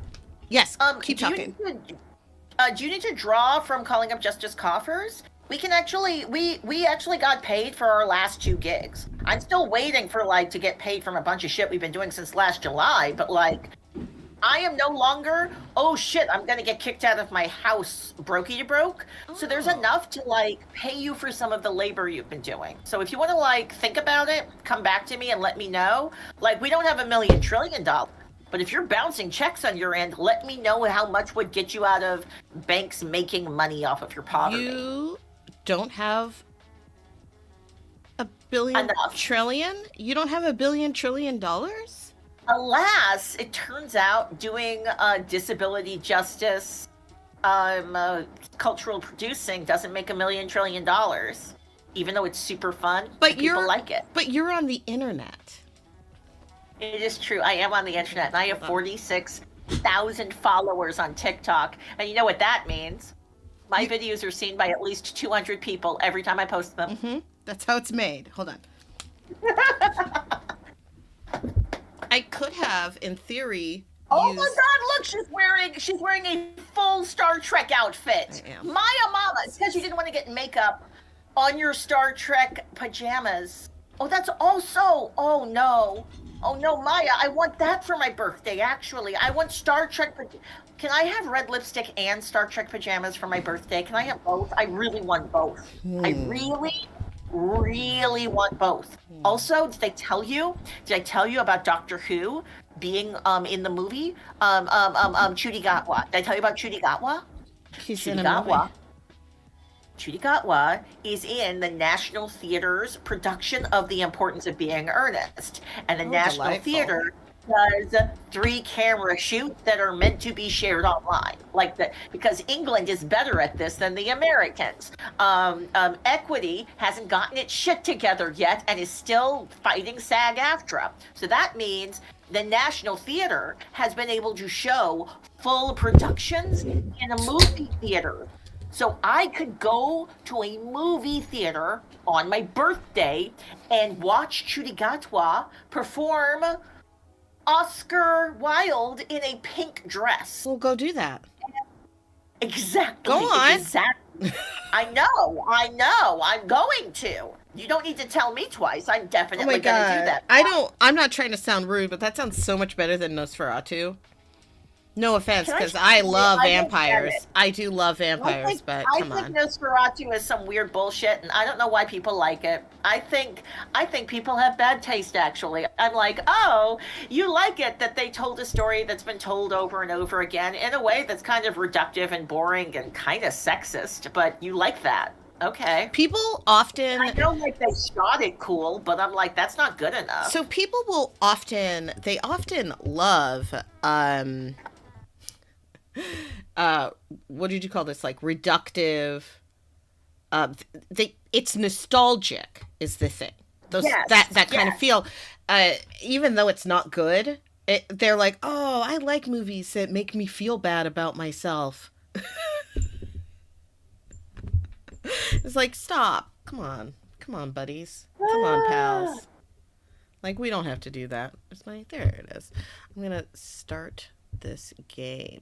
Speaker 1: Yes,
Speaker 2: um,
Speaker 1: keep
Speaker 2: do you
Speaker 1: talking.
Speaker 2: need to do you need to draw from calling up Justice coffers? We can actually we actually got paid for our last 2 gigs. I'm still waiting for like to get paid from a bunch of shit we've been doing since last July, but like I am no longer, oh shit, I'm gonna get kicked out of my house brokey to broke. So there's
Speaker 1: Oh,
Speaker 2: enough to like pay you for some of the labor you've been doing. So if you wanna like think about it, come back to me and let me know. Like we don't have $1 million trillion, but if you're bouncing checks on your end, let me know how much would get you out of banks making money off of your poverty.
Speaker 1: you don't have a billion
Speaker 2: Enough.
Speaker 1: trillion? You don't have $1 billion trillion?
Speaker 2: Alas, it turns out doing disability justice, cultural producing doesn't make $1 million trillion, even though it's super fun and
Speaker 1: But
Speaker 2: people
Speaker 1: you're
Speaker 2: like it.
Speaker 1: but you're on the internet.
Speaker 2: It is true. I am on the internet and I have
Speaker 1: Hold on.
Speaker 2: 46,000 followers on TikTok. And you know what that means? My
Speaker 1: You,
Speaker 2: videos are seen by at least 200 people every time I post them.
Speaker 1: that's how it's made. Hold on. I could have, in theory,
Speaker 2: Oh my
Speaker 1: used.
Speaker 2: God! Look, she's wearing a full Star Trek outfit.
Speaker 1: I am.
Speaker 2: Maiamama, it says you didn't want to get makeup on your Star Trek pajamas. Oh, that's also. Oh no. Oh no, Maya, I want that for my birthday. Actually, I want Star Trek. Can I have red lipstick and Star Trek pajamas for my birthday? Can I have both? I really want both. I
Speaker 1: Hmm.
Speaker 2: really want both. Also, did I tell you about Doctor Who being in the movie? Chudi Gatwa. Did I tell you about Chudi Gatwa?
Speaker 1: He's in
Speaker 2: Chudi
Speaker 1: a movie.
Speaker 2: Gatwa. Chudi Gatwa is in the National Theatre's production of The Importance of Being Earnest. And the
Speaker 1: Oh,
Speaker 2: National
Speaker 1: delightful.
Speaker 2: Theatre does 3 camera shoots that are meant to be shared online, like the because England is better at this than the Americans. Equity hasn't gotten its shit together yet and is still fighting SAG-AFTRA. So that means the National Theatre has been able to show full productions in a movie theater. So I could go to a movie theater on my birthday and watch Chudi Gatwa perform Oscar Wilde in a pink dress.
Speaker 1: We'll go do that.
Speaker 2: Exactly.
Speaker 1: Go on.
Speaker 2: Exactly. I know. I'm going to. You don't need to tell me twice. I'm
Speaker 1: Oh
Speaker 2: definitely
Speaker 1: my
Speaker 2: going to do
Speaker 1: god.
Speaker 2: that.
Speaker 1: I'm not trying to sound rude, but that sounds so much better than Nosferatu. No offense,
Speaker 2: Can I
Speaker 1: because
Speaker 2: just
Speaker 1: I
Speaker 2: say,
Speaker 1: love
Speaker 2: I don't get
Speaker 1: vampires.
Speaker 2: it.
Speaker 1: I do love
Speaker 2: I
Speaker 1: vampires,
Speaker 2: think
Speaker 1: but
Speaker 2: I
Speaker 1: come
Speaker 2: think
Speaker 1: on.
Speaker 2: Nosferatu is some weird bullshit, and I don't know why people like it. I think people have bad taste. Actually, I'm like, oh, you like it that they told a story that's been told over and over again in a way that's kind of reductive and boring and kind of sexist, but you like that. Okay.
Speaker 1: People
Speaker 2: I
Speaker 1: often.
Speaker 2: know, like they shot it cool, but I'm like, that's not good
Speaker 1: So
Speaker 2: enough.
Speaker 1: people will often. They often love. Uh, what did you call this? Like reductive. They. It's nostalgic, is the thing. Those that
Speaker 2: Yes,
Speaker 1: that kind of
Speaker 2: yes.
Speaker 1: feel. Even though it's not good, they're like, oh, I like movies that make me feel bad about myself. It's like, stop. Come on, buddies. Come on,
Speaker 2: Ah,
Speaker 1: pals. Like, we don't have to do that. It's like, there it is. I'm gonna start this game.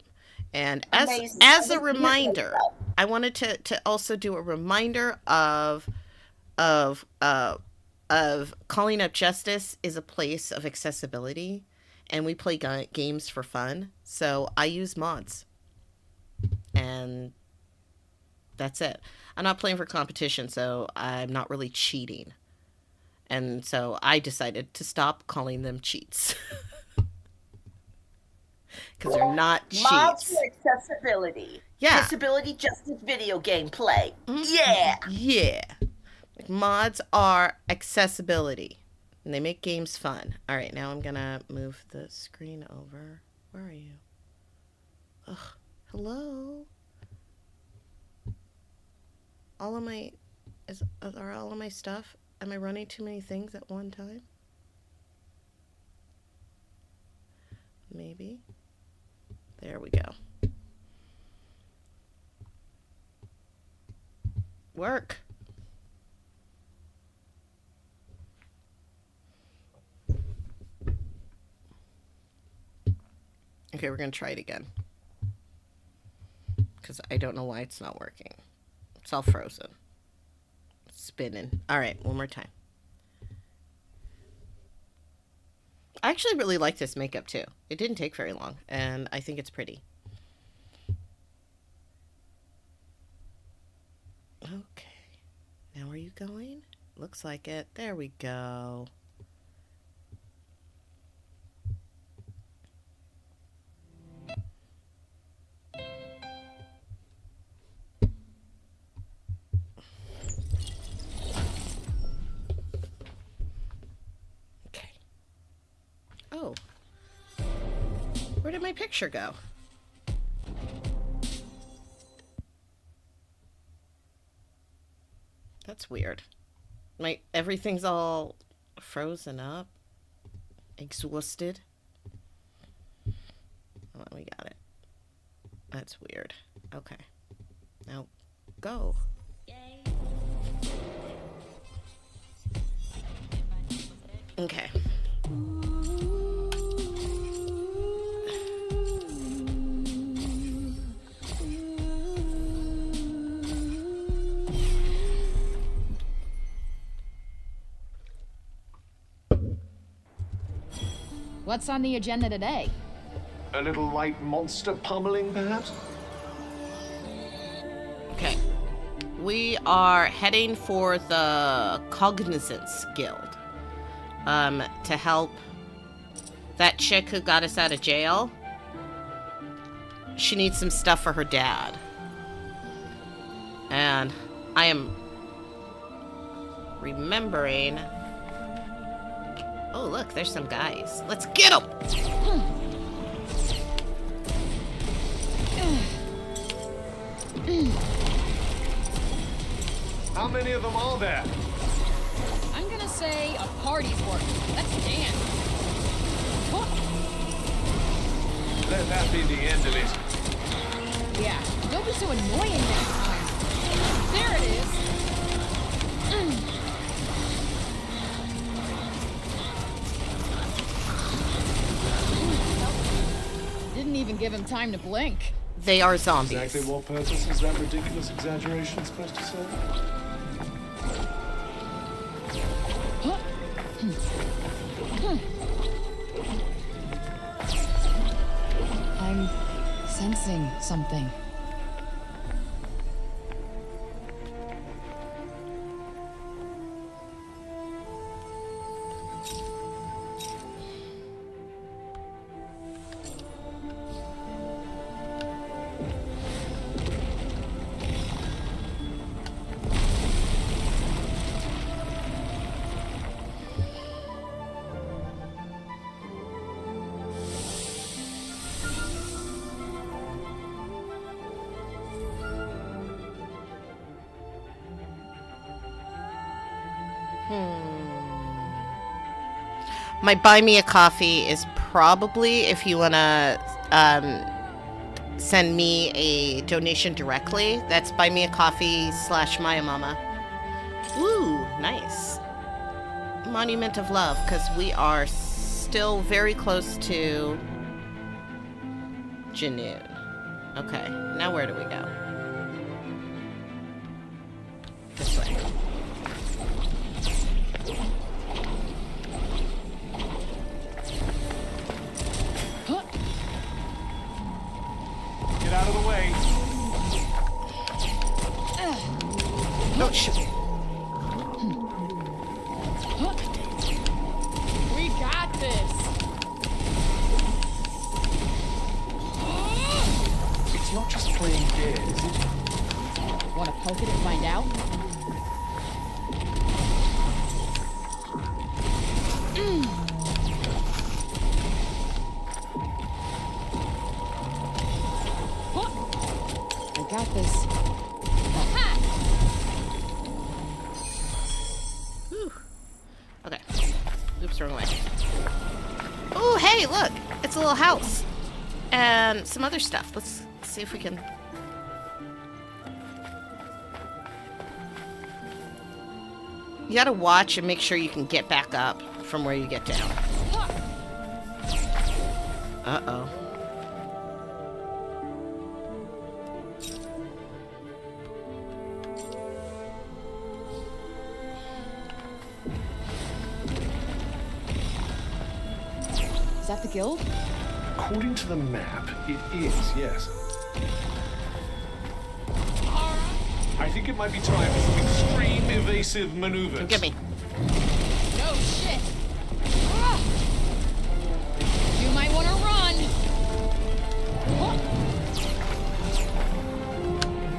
Speaker 1: And
Speaker 2: amazing.
Speaker 1: as
Speaker 2: I
Speaker 1: a
Speaker 2: didn't hear
Speaker 1: reminder,
Speaker 2: myself.
Speaker 1: I wanted to also do a reminder of of calling up justice is a place of accessibility, and we play games for fun. So I use mods, and that's it. I'm not playing for competition, so I'm not really cheating. And so I decided to stop calling them cheats because they're not
Speaker 2: Mods for
Speaker 1: cheats.
Speaker 2: accessibility.
Speaker 1: Yeah.
Speaker 2: Disability justice video game play.
Speaker 1: Mhm.
Speaker 2: Yeah.
Speaker 1: Yeah. Like mods are accessibility and they make games fun. All right, now I'm going to move the screen over. Where are you? Ugh. Hello? All of my... Are all of my stuff... Am I running too many things at one time? Maybe. There we go. Work. Okay, we're going to try it again. Because I don't know why it's not working. It's all frozen. It's spinning. All right, one more time. I actually really like this makeup too. It didn't take very long, and I think it's pretty. Okay. Now are you going? Looks like it. There we go. Okay. Oh. Where did my picture go? That's weird. Everything's all frozen up. Exhausted. Oh, we got it. That's weird. Okay. Now, go. Okay.
Speaker 3: What's on the agenda today?
Speaker 4: A little light monster pummeling, perhaps?
Speaker 1: Okay. We are heading for the Cognizance Guild. To help that chick who got us out of jail. She needs some stuff for her dad. And I am remembering... Oh, look, there's some guys. Let's get them!
Speaker 4: How many of them are there?
Speaker 3: I'm gonna say a party's working. Let's dance.
Speaker 4: Let that be the end of it.
Speaker 3: Yeah, don't be so annoying next time. There it is. Didn't even give him time to blink.
Speaker 1: They are zombies.
Speaker 4: Exactly what purpose is that ridiculous exaggeration supposed to serve?
Speaker 3: I'm sensing something.
Speaker 1: My buy me a coffee is probably if you want to send me a donation directly. That's buy me a coffee / Maiamama. Woo, nice. Monument of Love, because we are still very close to Janoon. Okay, now where do we go? This way.
Speaker 4: Get out of the way.
Speaker 1: No, shit.
Speaker 3: We got this.
Speaker 4: It's not just playing dead, is it?
Speaker 3: Want to poke it and find out?
Speaker 1: Hey, look! It's a little house. And some other stuff. Let's see if we can... You gotta watch and make sure you can get back up from where you get down. Uh-oh.
Speaker 3: Is that the guild?
Speaker 4: According to the map, it is, yes. I think it might be time for some extreme evasive maneuvers.
Speaker 1: Give me.
Speaker 3: No shit. Ah! You might want to run. Huh.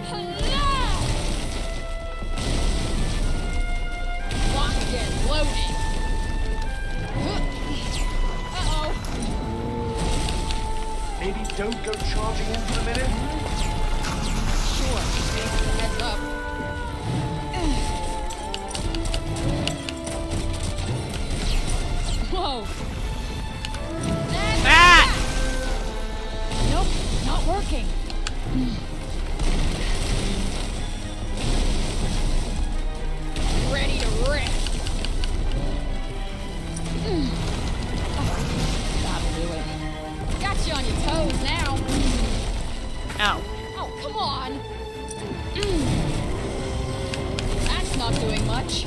Speaker 3: Hello! Lock again, loading. Uh-oh.
Speaker 4: Maybe don't go charging in for a minute?
Speaker 3: Sure, thanks for the heads up. Whoa.
Speaker 1: Ah!
Speaker 3: Nope, not working. Ready to rip. That'll do it. Got you on your toes now.
Speaker 1: Ow.
Speaker 3: Oh, come on. That's not doing much.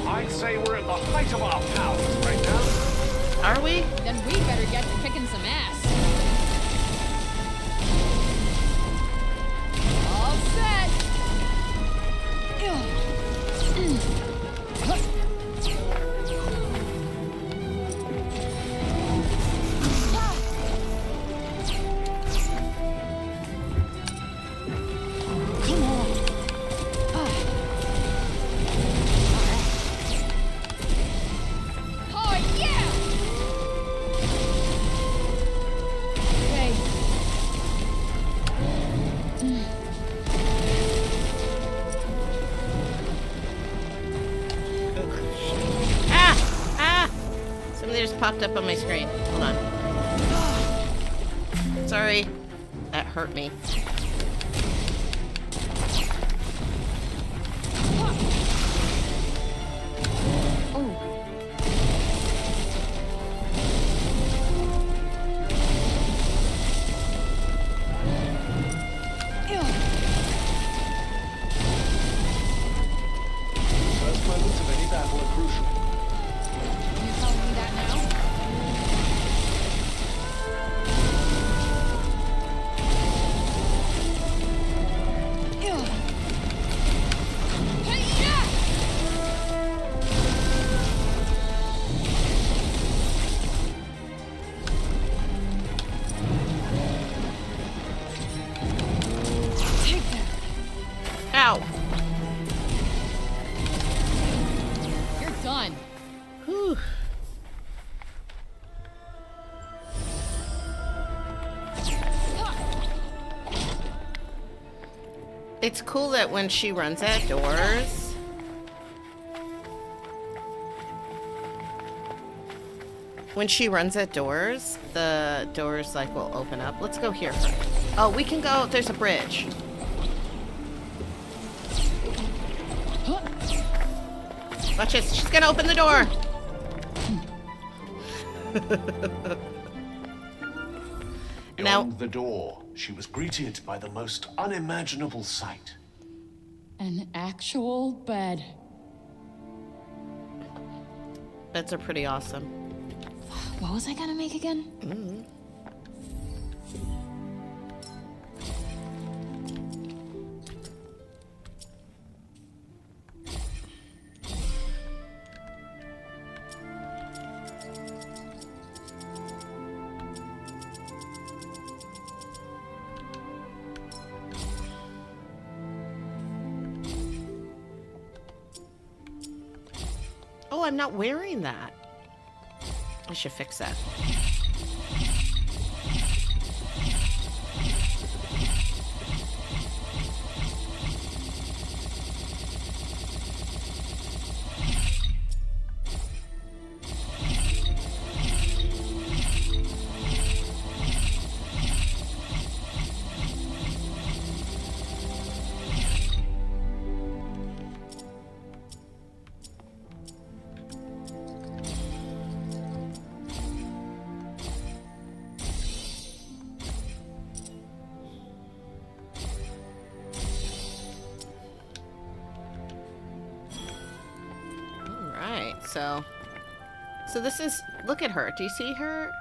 Speaker 4: I'd say we're at the height of our powers right now.
Speaker 1: Are we?
Speaker 3: Then we better get to kicking some ass. All set. Come on. Oh yeah! Okay.
Speaker 1: Ah! Ah! Something just popped up on my screen. Hold on. Sorry. That hurt me.
Speaker 4: First moments of any battle are crucial.
Speaker 3: You telling me that now? Take that.
Speaker 1: Ow!
Speaker 3: You're done.
Speaker 1: Whew. It's cool that when she runs at doors... When she runs at doors, the doors, like, will open up. Let's go here first. Oh, we can go... There's a bridge. Watch this. She's gonna open the door. Now-
Speaker 4: Beyond the door, she was greeted by the most unimaginable sight.
Speaker 3: An actual bed.
Speaker 1: Beds are pretty awesome.
Speaker 3: What was I gonna make again?
Speaker 1: Oh, I'm not wearing that. I should fix that. So this is, look at her. Do you see her?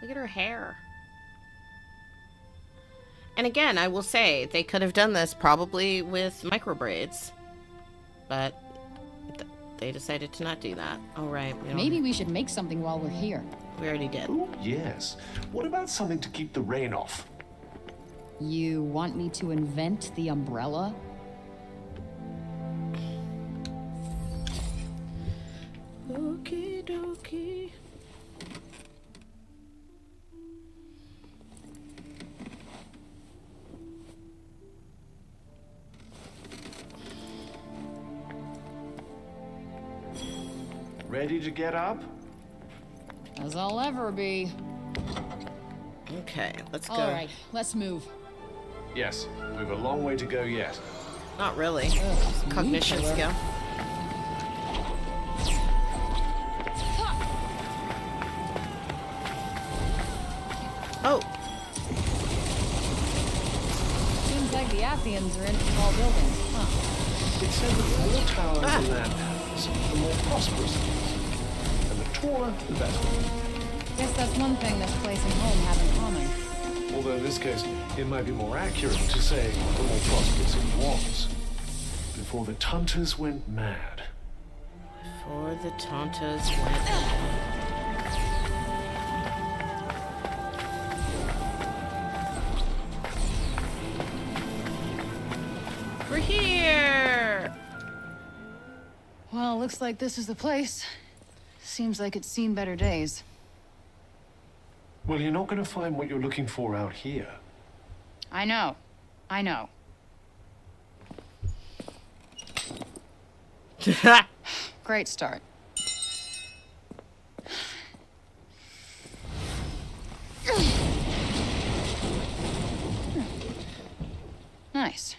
Speaker 1: Look at her hair. And again, I will say, they could have done this probably with micro braids. But they decided to not do that. All right.
Speaker 3: Maybe we should make something while we're here.
Speaker 1: We already did.
Speaker 5: Oh, yes. What about something to keep the rain off?
Speaker 3: You want me to invent the umbrella?
Speaker 1: Okie dokie.
Speaker 5: Ready to get up?
Speaker 3: As I'll ever be.
Speaker 1: Okay, let's go.
Speaker 3: All right, let's move.
Speaker 5: Yes, we've a long way to go yet.
Speaker 1: Not really.
Speaker 3: Ugh,
Speaker 1: Cognition
Speaker 3: nuclear.
Speaker 1: skill. Oh,
Speaker 3: Seems like the Appians are into tall buildings, huh?
Speaker 5: It said that the more towers a land has, the more prosperous it is. And the taller, the better.
Speaker 3: Guess that's one thing this place and home have in common.
Speaker 5: Although in this case, it might be more accurate to say the more prosperous it was. Before the Tunters went mad.
Speaker 1: before the Tontas went. We're here!
Speaker 6: Well, looks like this is the place. Seems like it's seen better days.
Speaker 5: Well, you're not going to find what you're looking for out here.
Speaker 6: I know. I know. Great start. Nice.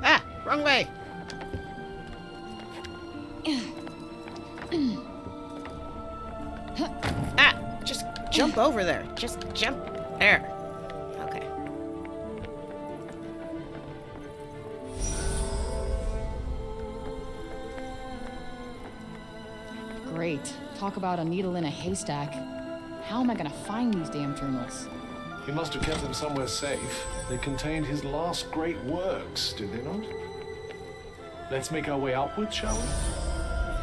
Speaker 1: Ah! Wrong way! Ah! Just jump over there. Just jump there. Okay.
Speaker 3: Great. Talk about a needle in a haystack. How am I gonna find these damn journals?
Speaker 5: He must have kept them somewhere safe. They contained his last great works, did they not? Let's make our way upwards, shall we?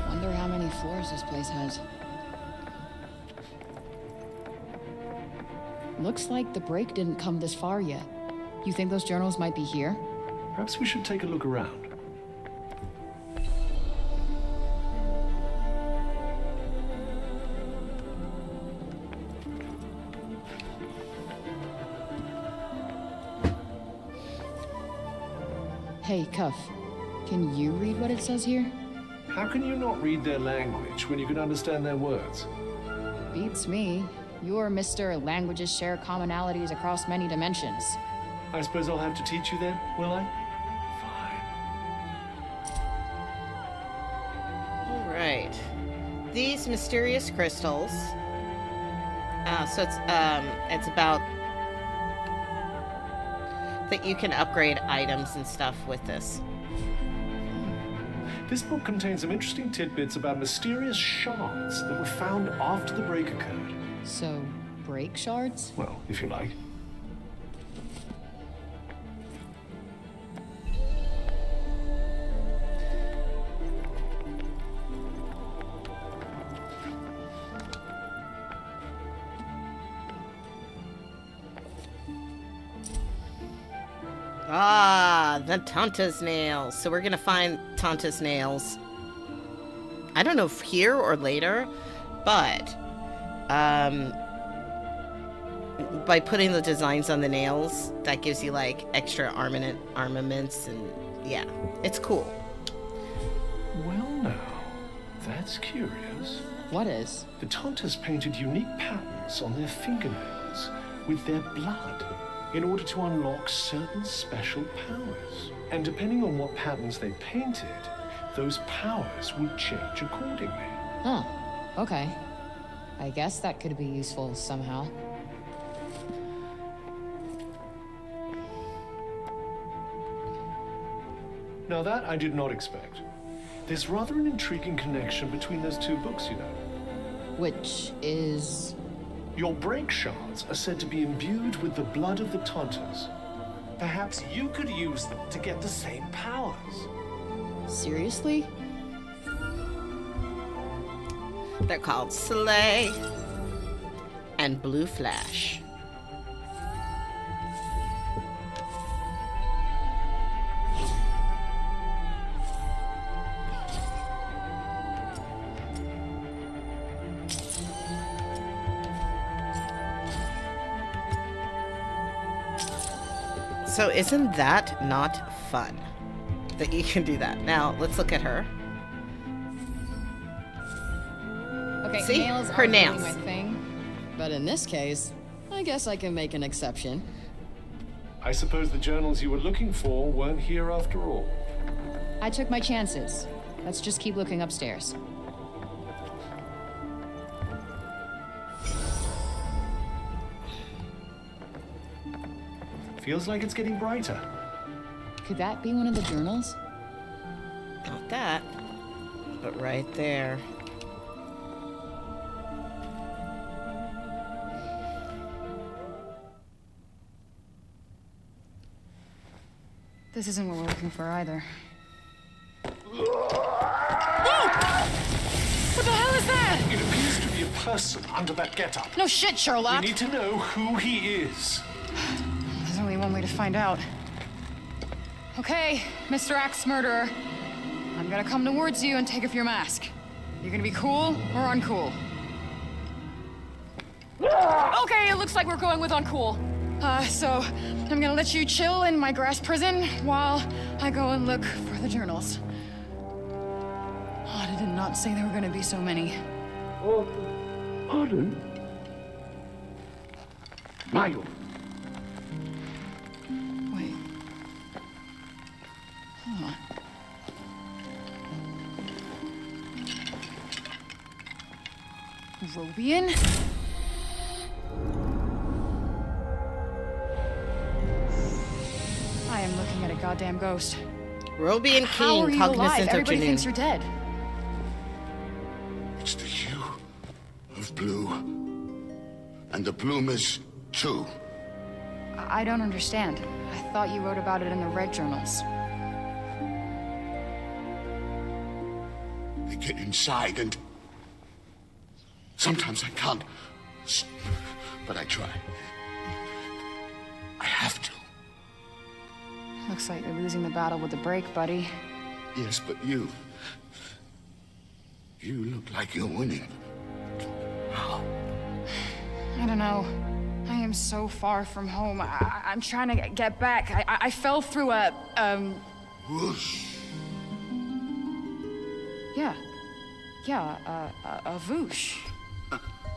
Speaker 3: Wonder how many floors this place has. Looks like the break didn't come this far yet. You think those journals might be here?
Speaker 5: Perhaps we should take a look around.
Speaker 3: Hey, Cuff. Can you read what it says here?
Speaker 5: How can you not read their language when you can understand their words?
Speaker 3: Beats me. You're Mr. Languages share commonalities across many dimensions.
Speaker 5: I suppose I'll have to teach you then, will I? Fine.
Speaker 1: All right. These mysterious crystals. So it's about that you can upgrade items and stuff with this.
Speaker 5: This book contains some interesting tidbits about mysterious shards that were found after the break occurred.
Speaker 3: So, break shards?
Speaker 5: Well, if you like.
Speaker 1: Ah, the Tanta's nails. So we're gonna find Tanta's nails. I don't know if here or later, but by putting the designs on the nails, that gives you like extra armaments, and yeah, it's cool.
Speaker 5: Well, now. That's curious.
Speaker 3: What is?
Speaker 5: The Tontas painted unique patterns on their fingernails with their blood in order to unlock certain special powers. And depending on what patterns they painted, those powers would change accordingly.
Speaker 3: Huh. Okay. I guess that could be useful somehow.
Speaker 5: Now that I did not expect. There's rather an intriguing connection between those two books, you know.
Speaker 3: Which is...
Speaker 5: Your break shards are said to be imbued with the blood of the Tontas. Perhaps you could use them to get the same powers.
Speaker 3: seriously?
Speaker 1: They're called Slay and Blue Flash. So isn't that not fun that you can do that? Now let's look at her.
Speaker 3: Okay,
Speaker 1: See?
Speaker 3: nails
Speaker 1: Her
Speaker 3: aren't really
Speaker 1: nails.
Speaker 3: my thing, but in this case, I guess I can make an exception.
Speaker 5: I suppose the journals you were looking for weren't here after all.
Speaker 3: I took my chances. Let's just keep looking upstairs.
Speaker 5: Feels like it's getting brighter.
Speaker 3: Could that be one of the journals?
Speaker 1: Not that, but right there.
Speaker 6: This isn't what we're looking for either. What the hell is that?
Speaker 5: It appears to be a person under that getup.
Speaker 6: No shit,
Speaker 5: We
Speaker 6: Sherlock!
Speaker 5: need to know who he is.
Speaker 6: There's only one way to find out. Okay, Mr. Axe Murderer. I'm gonna come towards you and take off your mask. You're gonna be cool or uncool? Okay, it looks like we're going with uncool. So I'm gonna let you chill in my grass prison while I go and look for the journals. Oh, I did not say there were gonna be so many.
Speaker 5: Oh, pardon? Michael.
Speaker 6: Wait. Hold on. Robian? I am looking at a goddamn ghost.
Speaker 1: Roby and
Speaker 6: How
Speaker 1: King,
Speaker 6: are you alive?
Speaker 1: cognizant of
Speaker 6: Everybody
Speaker 1: Janine.
Speaker 6: thinks you're dead.
Speaker 7: It's the hue of blue. And the bloomers, too.
Speaker 6: I don't understand. I thought you wrote about it in the red journals.
Speaker 7: They get inside and... Sometimes I can't. But I try. I have to.
Speaker 6: Looks like you're losing the battle with the break, buddy.
Speaker 7: Yes, but you... You look like you're winning. How?
Speaker 6: I don't know. I am so far from home. I'm trying to get back. I fell through a,
Speaker 7: Whoosh.
Speaker 6: Yeah. Yeah, a voosh.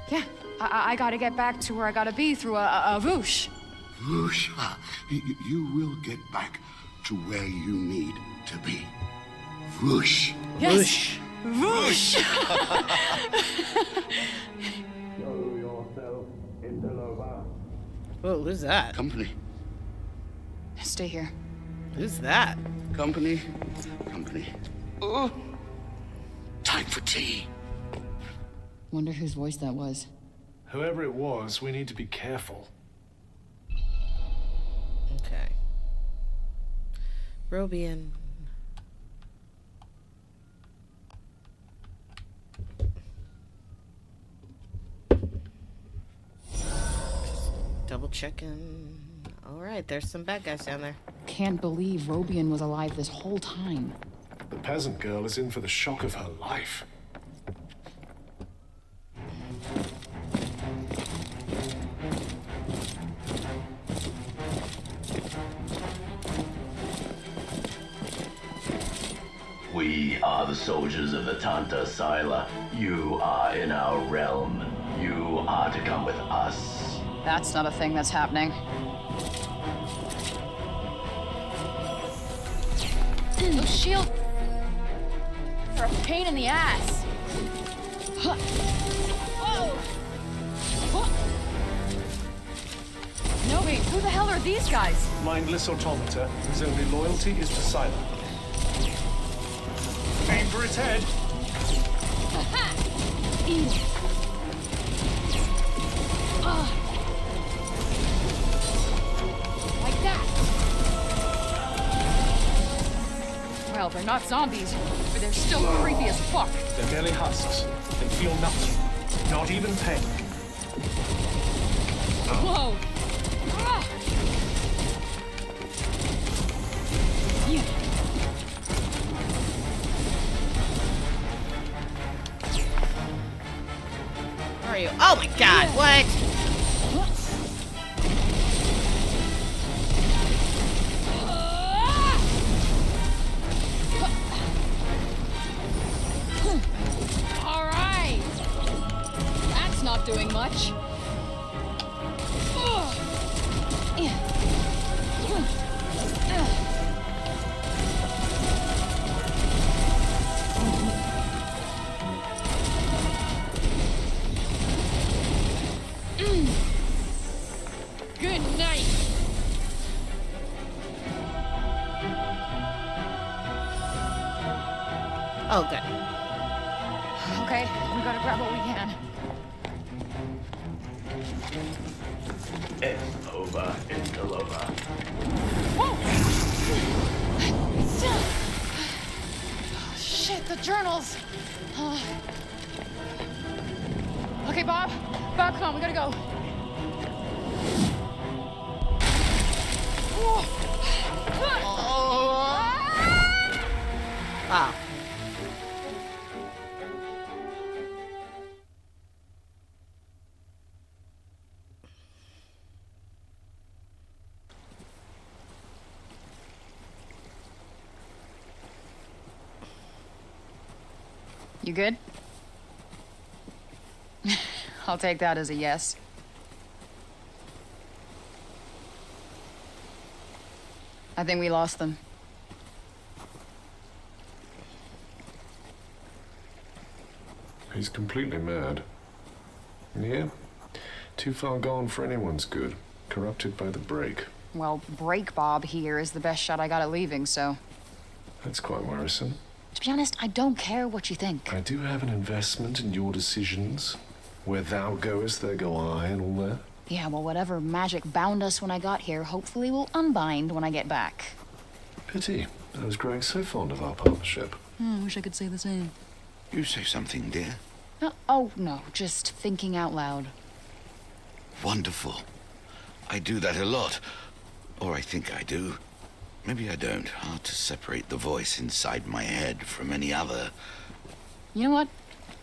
Speaker 6: Yeah, I gotta get back to where I gotta be through a voosh.
Speaker 7: Whoosh. You will get back to where you need to be. Whoosh.
Speaker 6: Yes. Voosh.
Speaker 5: Show yourself, Interloper.
Speaker 1: Whoa, who's that?
Speaker 7: Company.
Speaker 6: Stay here.
Speaker 1: Who's that?
Speaker 7: Company. Company. Oh. Time for tea.
Speaker 3: Wonder whose voice that was.
Speaker 5: Whoever it was, we need to be careful.
Speaker 1: Okay. Robian. Double checking. All right, there's some bad guys down there.
Speaker 3: Can't believe Robian was alive this whole time.
Speaker 5: The peasant girl is in for the shock of her life.
Speaker 8: We are the soldiers of the Tanta Sila. You are in our realm. You are to come with us.
Speaker 3: That's not a thing that's happening.
Speaker 6: Those shields are a pain in the ass. Huh. Whoa! No, wait, who the hell are these guys?
Speaker 5: Mindless automata whose only loyalty is to Sila. Aim for its head.
Speaker 6: Like that. Well, they're not zombies, but they're still creepy as fuck.
Speaker 5: They're merely husks. They feel nothing. Not even pain.
Speaker 6: Whoa! Ah! Yeah.
Speaker 1: Where are you? Oh my god, what?
Speaker 6: All right. That's not doing much. Good night.
Speaker 1: Oh, good.
Speaker 6: Okay, we gotta grab what we can.
Speaker 8: It's over. It's still over.
Speaker 6: Whoa! Shit, the journals. Okay, Bob. Bob, come on, we gotta go.
Speaker 1: Wow.
Speaker 3: You good? I'll take that as a yes. I think we lost them.
Speaker 5: He's completely mad. Yeah. Too far gone for anyone's good. Corrupted by the break.
Speaker 3: Well, Break Bob here is the best shot I got at leaving, so...
Speaker 5: That's quite worrisome.
Speaker 3: To be honest, I don't care what you think.
Speaker 5: I do have an investment in your decisions. Where thou goest, there go I, and all that.
Speaker 3: Yeah, well, whatever magic bound us when I got here, hopefully will unbind when I get back.
Speaker 5: Pity. I was growing so fond of our partnership.
Speaker 3: I wish I could say the same.
Speaker 7: You say something, dear.
Speaker 3: Oh, no, just thinking out loud.
Speaker 7: Wonderful. I do that a lot. Or I think I do. Maybe I don't. Hard to separate the voice inside my head from any other.
Speaker 3: You know what?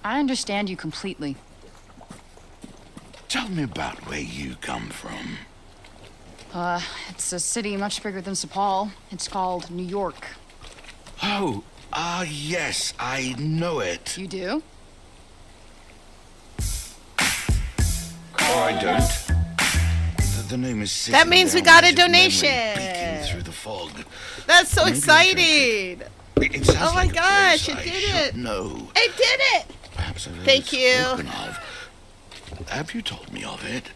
Speaker 3: I understand you completely.
Speaker 7: Tell me about where you come from.
Speaker 3: It's a city much bigger than Sepal. It's called New York.
Speaker 7: Oh, yes, I know it.
Speaker 3: You do?
Speaker 7: Or I don't. The name is
Speaker 1: That means we got a donation.
Speaker 7: Peeking through the fog.
Speaker 1: That's so
Speaker 7: Maybe I
Speaker 1: exciting.
Speaker 7: It sounds
Speaker 1: Oh my
Speaker 7: like a
Speaker 1: gosh,
Speaker 7: place
Speaker 1: it
Speaker 7: I
Speaker 1: did
Speaker 7: should
Speaker 1: it.
Speaker 7: know.
Speaker 1: I did it.
Speaker 7: Perhaps I've heard
Speaker 1: Thank
Speaker 7: it
Speaker 1: you.
Speaker 7: spoken of. Have you told me of it?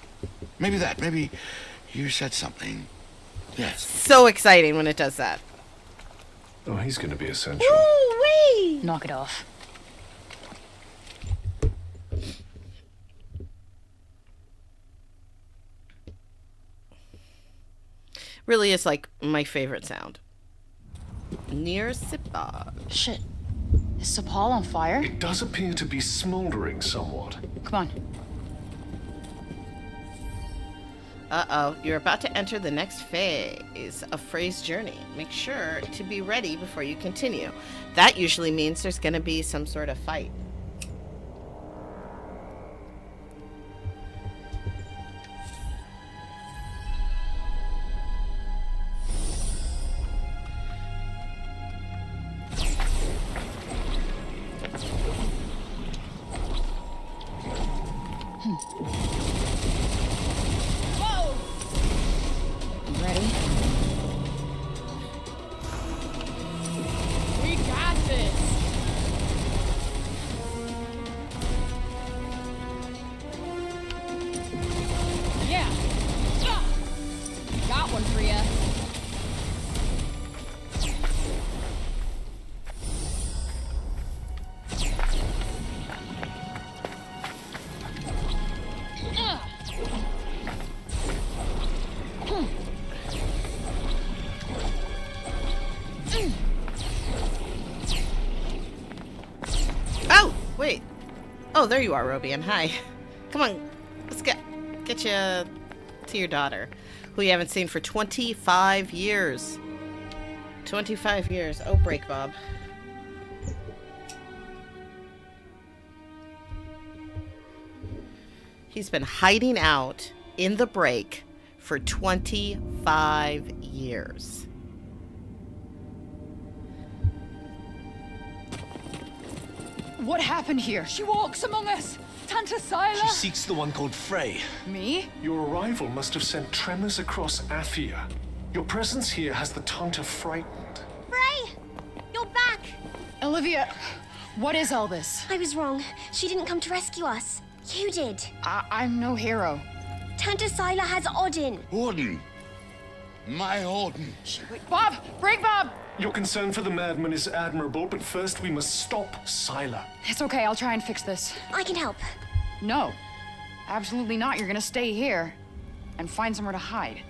Speaker 7: Maybe you said something. Yes.
Speaker 1: So exciting when it does that.
Speaker 5: Oh, he's going to be essential.
Speaker 1: Woo-wee.
Speaker 3: Knock it off.
Speaker 1: Really is like my favorite sound. Near Sipa.
Speaker 3: Shit. Is Sepal on fire?
Speaker 5: It does appear to be smoldering somewhat.
Speaker 3: Come on.
Speaker 1: Uh-oh, you're about to enter the next phase of Frey's journey. Make sure to be ready before you continue. That usually means there's going to be some sort of fight.
Speaker 6: Whoa!
Speaker 3: Ready?
Speaker 6: We got this! Yeah! Ah! Got one for ya.
Speaker 1: Oh, wait. Oh, there you are, Robian. Hi. Come on, let's get you to your daughter, who you haven't seen for 25 years. 25 years. Oh, break, Bob. He's been hiding out in the break for 25 years.
Speaker 6: What happened here? She walks among us! Tanta Sila!
Speaker 5: She seeks the one called Frey.
Speaker 6: Me?
Speaker 5: Your arrival must have sent tremors across Athia. Your presence here has the Tanta frightened.
Speaker 9: Frey! You're back!
Speaker 6: Olivia, what is all this?
Speaker 9: I was wrong. She didn't come to rescue us. You did.
Speaker 6: I'm no hero.
Speaker 9: Tanta Sila has Odin.
Speaker 7: Orden. My Orden.
Speaker 6: Wait, Bob! Break, Bob!
Speaker 5: Your concern for the madman is admirable, but first we must stop Sila.
Speaker 6: It's okay, I'll try and fix this.
Speaker 9: I can help.
Speaker 6: No. Absolutely not. You're gonna stay here and find somewhere to hide.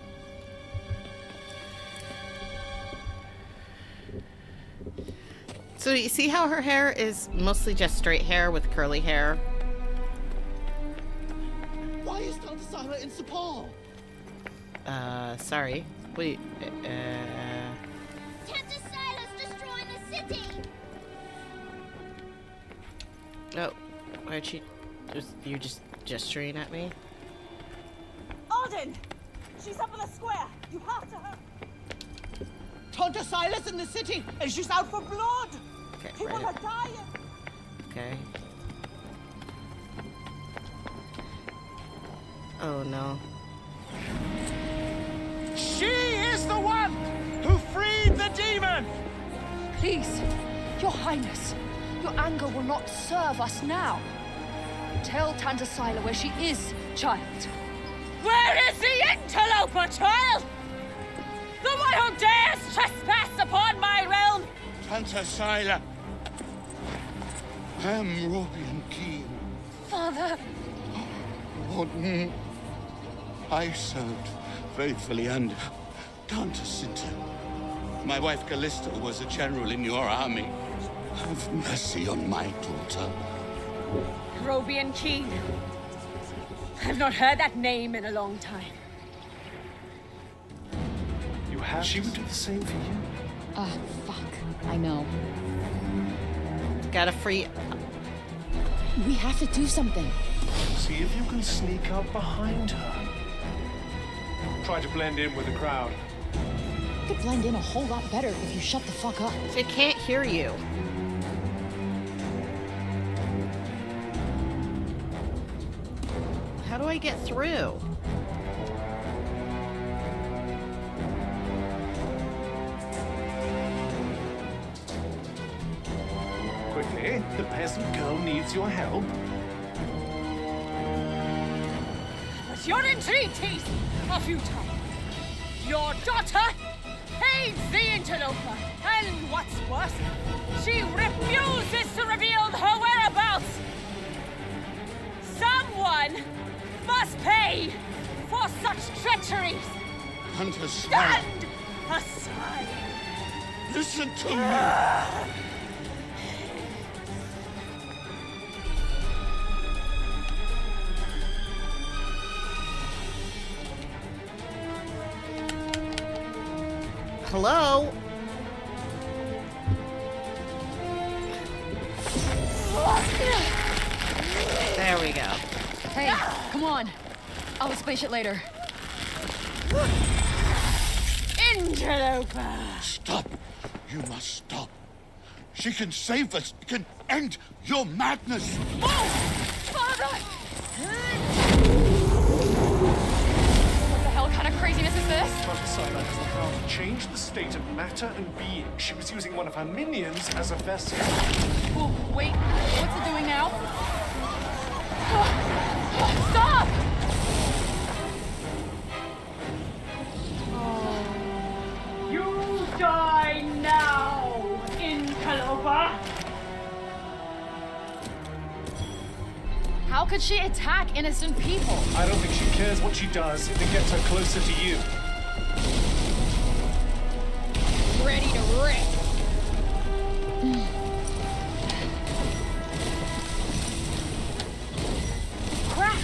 Speaker 1: So you see how her hair is mostly just straight hair with curly hair?
Speaker 10: Why is Tanta Sila in Sepal?
Speaker 1: Sorry. Wait,
Speaker 9: Tanta Sila's destroying the city!
Speaker 1: Oh, why'd she... You're just gesturing at me?
Speaker 11: Odin! She's up in the square! You have to hurry!
Speaker 10: Tanta Sila's in the city, and she's out for blood!
Speaker 1: Okay,
Speaker 11: People
Speaker 1: right.
Speaker 11: are dying!
Speaker 1: Okay. Oh no.
Speaker 10: She is the one who freed the demon!
Speaker 6: Please, Your Highness, your anger will not serve us now. Tell Tanta Sila where she is, child.
Speaker 11: Where is the interloper, child? The one who dares trespass upon my realm?
Speaker 7: Tanta Sila. I am Robian Keen.
Speaker 11: Father.
Speaker 7: Orden. I served faithfully under Tanta Sinta. My wife Callista was a general in your army. Have mercy on my daughter.
Speaker 11: Robian Keen. I've not heard that name in a long time.
Speaker 5: You have. She would do the same for you.
Speaker 3: Ah, fuck. I know.
Speaker 1: Got a free...
Speaker 3: We have to do something.
Speaker 5: See if you can sneak up behind her. Try to blend in with the crowd.
Speaker 3: You could blend in a whole lot better if you shut the fuck up.
Speaker 1: They can't hear you. How do I get through?
Speaker 5: Quickly, the peasant girl needs your help.
Speaker 11: But your entreaties are futile. Your daughter aids the interloper, and what's worse, she refuses to reveal her whereabouts. Someone must pay for such treacheries.
Speaker 7: Tanta Sila.
Speaker 11: Stand aside.
Speaker 7: Listen to me.
Speaker 1: Hello? There we go.
Speaker 6: Hey, come on. I'll explain shit later.
Speaker 11: Interloper.
Speaker 7: Stop. You must stop. She can save us. She can end your madness.
Speaker 11: Oh, Father!
Speaker 6: this?
Speaker 5: Tanta Sila has the power to change the state of matter and being. She was using one of her minions as a vessel.
Speaker 6: Oh, wait. What's it doing now? Stop!
Speaker 11: You die now, Interloper!
Speaker 6: How could she attack innocent people?
Speaker 5: I don't think she cares what she does if it gets her closer to you.
Speaker 6: Ready to rip. Crap!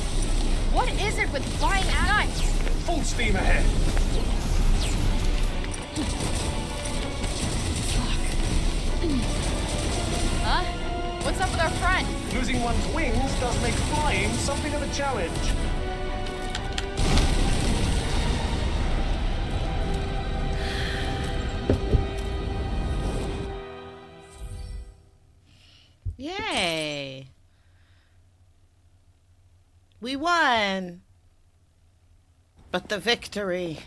Speaker 6: What is it with flying knives?
Speaker 5: Full steam ahead.
Speaker 6: Huh? What's up with our friend?
Speaker 5: Losing one's wings does make flying something of a challenge.
Speaker 1: Yay! We won! But the victory,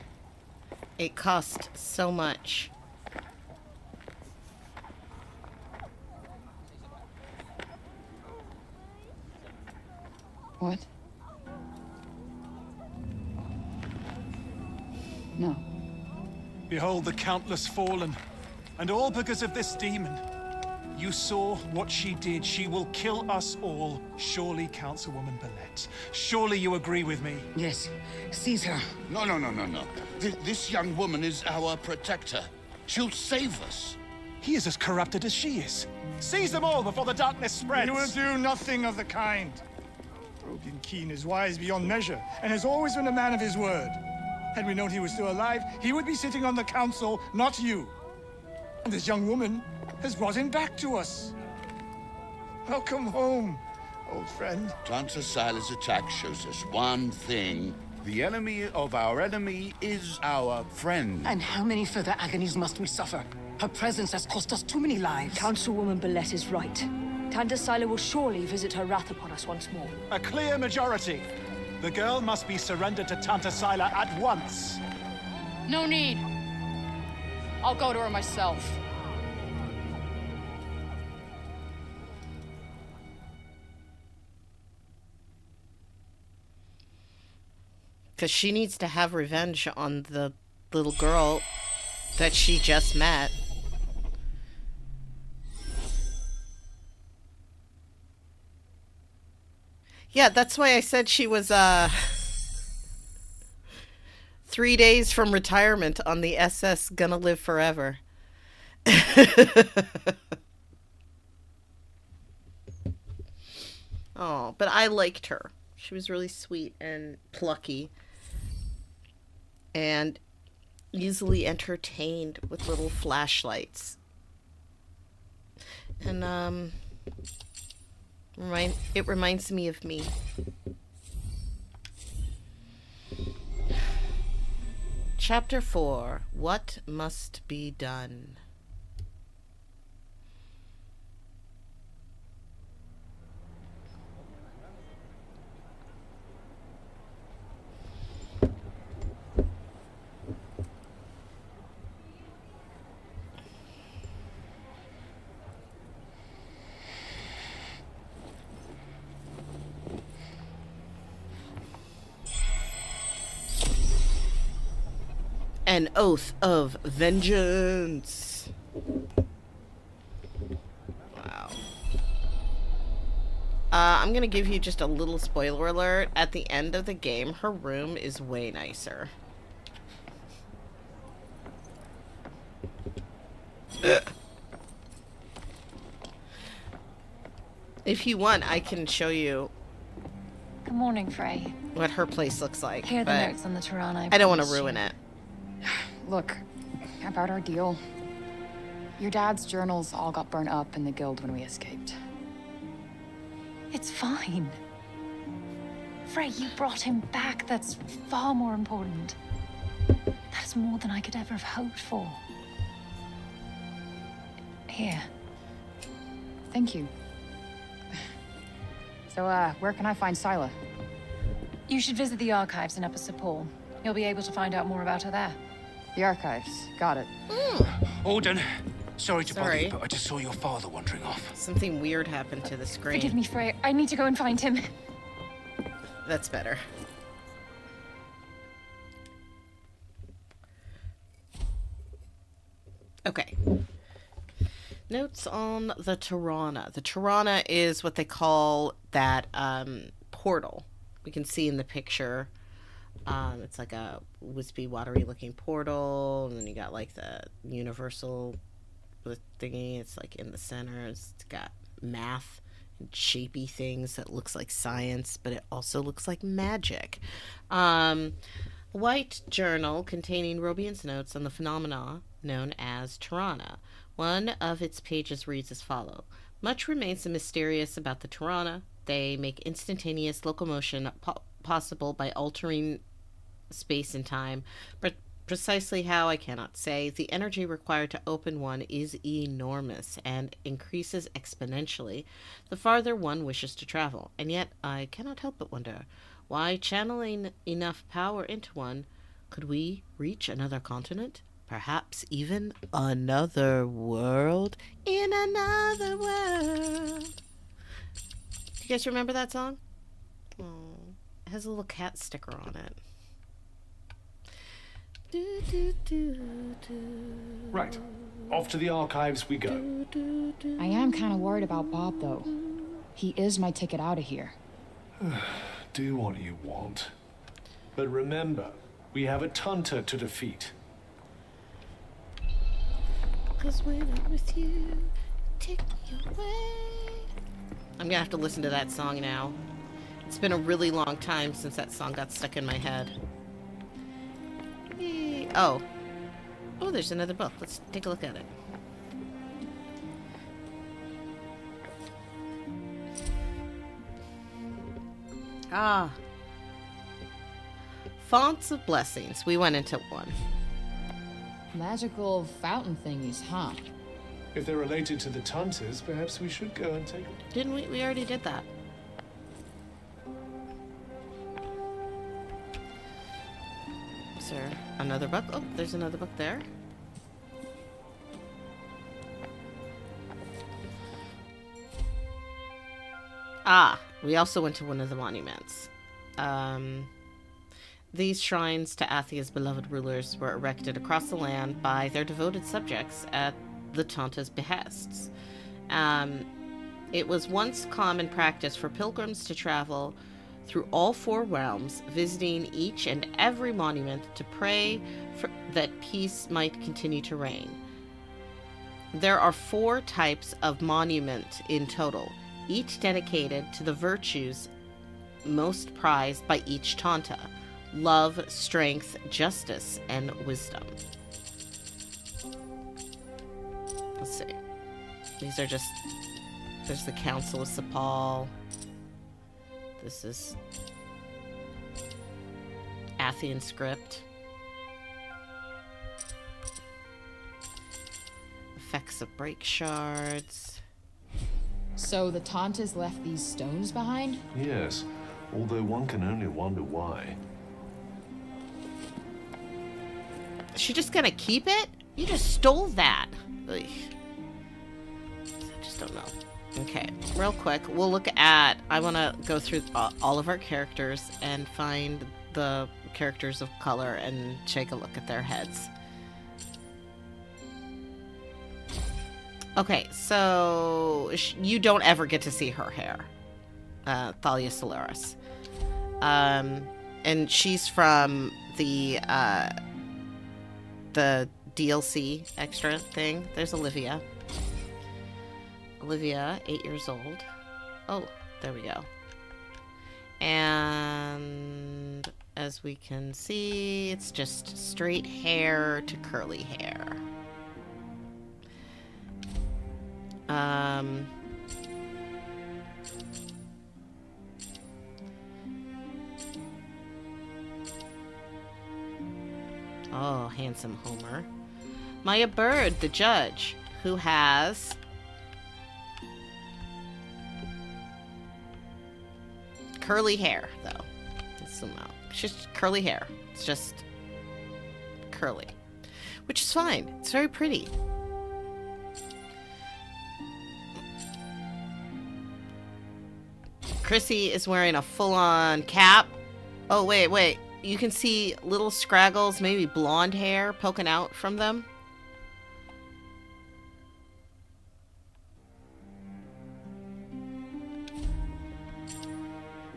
Speaker 1: it cost so much.
Speaker 3: What? No.
Speaker 12: Behold the countless fallen, and all because of this demon. You saw what she did. She will kill us all. Surely, Councilwoman Billette. Surely you agree with me?
Speaker 10: Yes. Seize her.
Speaker 7: No. This young woman is our protector. She'll save us.
Speaker 12: He is as corrupted as she is. Seize them all before the darkness spreads.
Speaker 13: You will do nothing of the kind. Rogan Keen is wise beyond measure, and has always been a man of his word. Had we known he was still alive, he would be sitting on the council, not you. And this young woman has brought him back to us. Welcome home, old friend.
Speaker 7: Tanta Sila's attack shows us one thing. The enemy of our enemy is our friend.
Speaker 10: And how many further agonies must we suffer? Her presence has cost us too many lives.
Speaker 14: Councilwoman Billette is right. Tanta Sila will surely visit her wrath upon us once more.
Speaker 12: A clear majority. The girl must be surrendered to Tanta Sila at once.
Speaker 6: No need. I'll go to her myself.
Speaker 1: Because she needs to have revenge on the little girl that she just met. Yeah, that's why I said she was 3 days from retirement on the SS Gonna Live Forever. Oh, but I liked her. She was really sweet and plucky and easily entertained with little flashlights. And it reminds me of me. Chapter 4, What Must Be Done? An oath of vengeance. Wow. I'm gonna give you just a little spoiler alert. At the end of the game, her room is way nicer. If you want, I can show you
Speaker 15: Good morning, Frey.
Speaker 1: what her place looks like.
Speaker 15: Here are the
Speaker 1: but
Speaker 15: notes on the Tirana.
Speaker 1: I don't want to ruin it.
Speaker 3: Look, about our deal. Your dad's journals all got burnt up in the guild when we escaped.
Speaker 15: It's fine. Frey, you brought him back. That's far more important. That is more than I could ever have hoped for. Here.
Speaker 3: Thank you. So, where can I find Sila?
Speaker 15: You should visit the archives in Upper Sepul. You'll be able to find out more about her there.
Speaker 3: The archives. Got it.
Speaker 7: Alden, sorry to bother
Speaker 1: Sorry.
Speaker 7: you, but I just saw your father wandering off.
Speaker 1: Something weird happened to the screen.
Speaker 15: Forgive me, Frey. I need to go and find him.
Speaker 1: That's better. Okay. Notes on the Tirana. The Tirana is what they call that portal. We can see in the picture. It's like a wispy, watery looking portal, and then you got like the universal thingy. It's like in the center. It's got math and shapy things that looks like science, but it also looks like magic. White journal containing Robian's notes on the phenomena known as Tirana. One of its pages reads as follows. Much remains mysterious about the Tirana. They make instantaneous locomotion possible by altering space and time, but precisely how I cannot say. The energy required to open one is enormous and increases exponentially the farther one wishes to travel. And yet I cannot help but wonder why, channeling enough power into one, could we reach another continent? Perhaps even another world? In another world. Do you guys remember that song? Oh, it has a little cat sticker on it.
Speaker 5: Right. Off to the archives we go.
Speaker 3: I am kind of worried about Bob, though. He is my ticket out of here.
Speaker 5: Do what you want. But remember, we have a Tanta to defeat.
Speaker 1: 'Cause when I'm with you, take me away. I'm gonna have to listen to that song now. It's been a really long time since that song got stuck in my head. Yay. Oh, there's another book. Let's take a look at it. Fonts of Blessings. We went into one.
Speaker 3: Magical fountain thingies, huh?
Speaker 5: If they're related to the Tantas, perhaps we should go and take them.
Speaker 1: Didn't we? We already did that. Is there another book? Oh, there's another book there. We also went to one of the monuments. These shrines to Athia's beloved rulers were erected across the land by their devoted subjects at the Tanta's behests. It was once common practice for pilgrims to travel through all four realms, visiting each and every monument to pray that peace might continue to reign. There are 4 types of monument in total, each dedicated to the virtues most prized by each Tanta: love, strength, justice, and wisdom. Let's see. These are just... There's the Council of Sepal. This is Athian script. Effects of break shards.
Speaker 3: So the Tantas left these stones behind?
Speaker 5: Yes, although one can only wonder why.
Speaker 1: Is she just gonna keep it? You just stole that. Ugh. I just don't know. Okay, real quick, we'll look at... I want to go through all of our characters and find the characters of color and take a look at their heads. Okay, so you don't ever get to see her hair. Thalia Solaris. And she's from the DLC extra thing. There's Olivia. Olivia, 8 years old. Oh, there we go. And as we can see, it's just straight hair to curly hair. Oh, handsome Homer. Maya Bird, the judge, who has curly hair, though. Let's zoom out. She's just curly hair. It's just curly, which is fine. It's very pretty. Chrissy is wearing a full-on cap. Oh, wait. You can see little scraggles, maybe blonde hair poking out from them.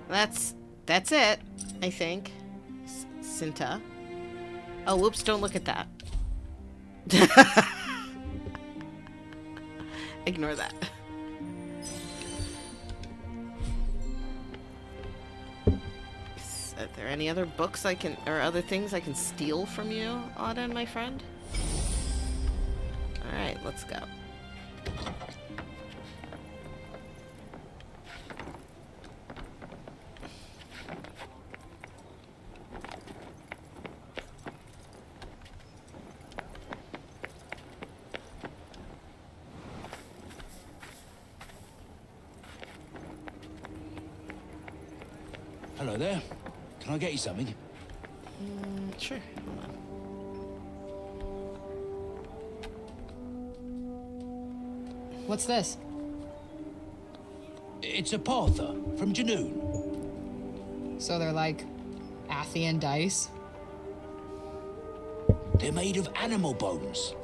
Speaker 1: That's it, I think. Cinta. Oh, whoops, don't look at that. Ignore that. Are there any other books I can, or other things I can steal from you, Auden, my friend? Alright, let's go.
Speaker 16: Hello there. Can I get you something?
Speaker 1: Sure. Hold on.
Speaker 6: What's this?
Speaker 16: It's a Partha from Janoon.
Speaker 6: So they're like Athian dice?
Speaker 16: They're made of animal bones.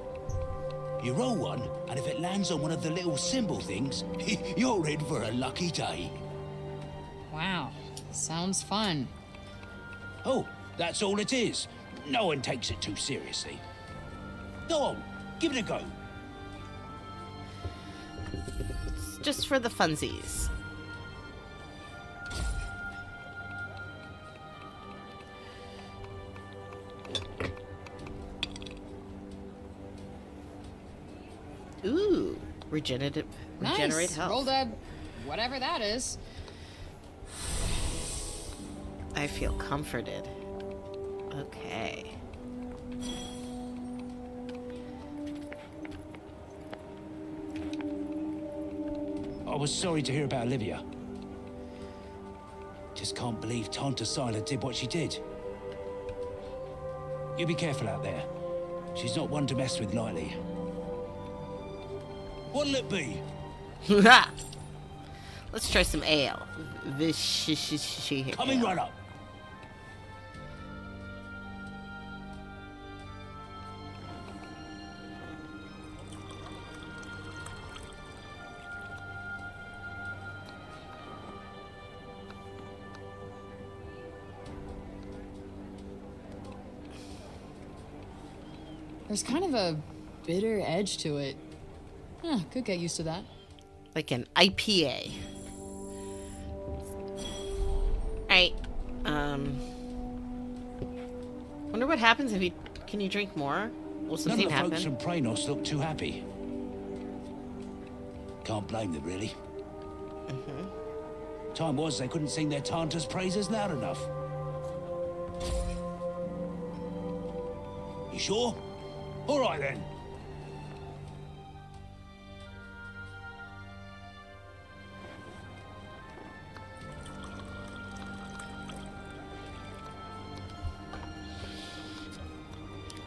Speaker 16: You roll one, and if it lands on one of the little symbol things, you're in for a lucky day.
Speaker 6: Wow. Sounds fun.
Speaker 16: Oh, that's all it is. No one takes it too seriously. Go on, give it a go.
Speaker 1: It's just for the funsies. Ooh, regenerate
Speaker 6: Nice.
Speaker 1: health.
Speaker 6: Rolled a whatever that is.
Speaker 1: I feel comforted. Okay.
Speaker 16: I was sorry to hear about Olivia. Just can't believe Tanta Sila did what she did. You be careful out there. She's not one to mess with lightly. What'll it be?
Speaker 1: Let's try some ale.
Speaker 16: Coming right up.
Speaker 6: There's kind of a bitter edge to it. Huh, could get used to that.
Speaker 1: Like an IPA. Alright. Wonder what happens if you... Can you drink more? Will something
Speaker 16: None of the
Speaker 1: happen?
Speaker 16: folks from Praenos look too happy. Can't blame them, really. Time was they couldn't sing their Tanta's praises loud enough. You sure? All right, then.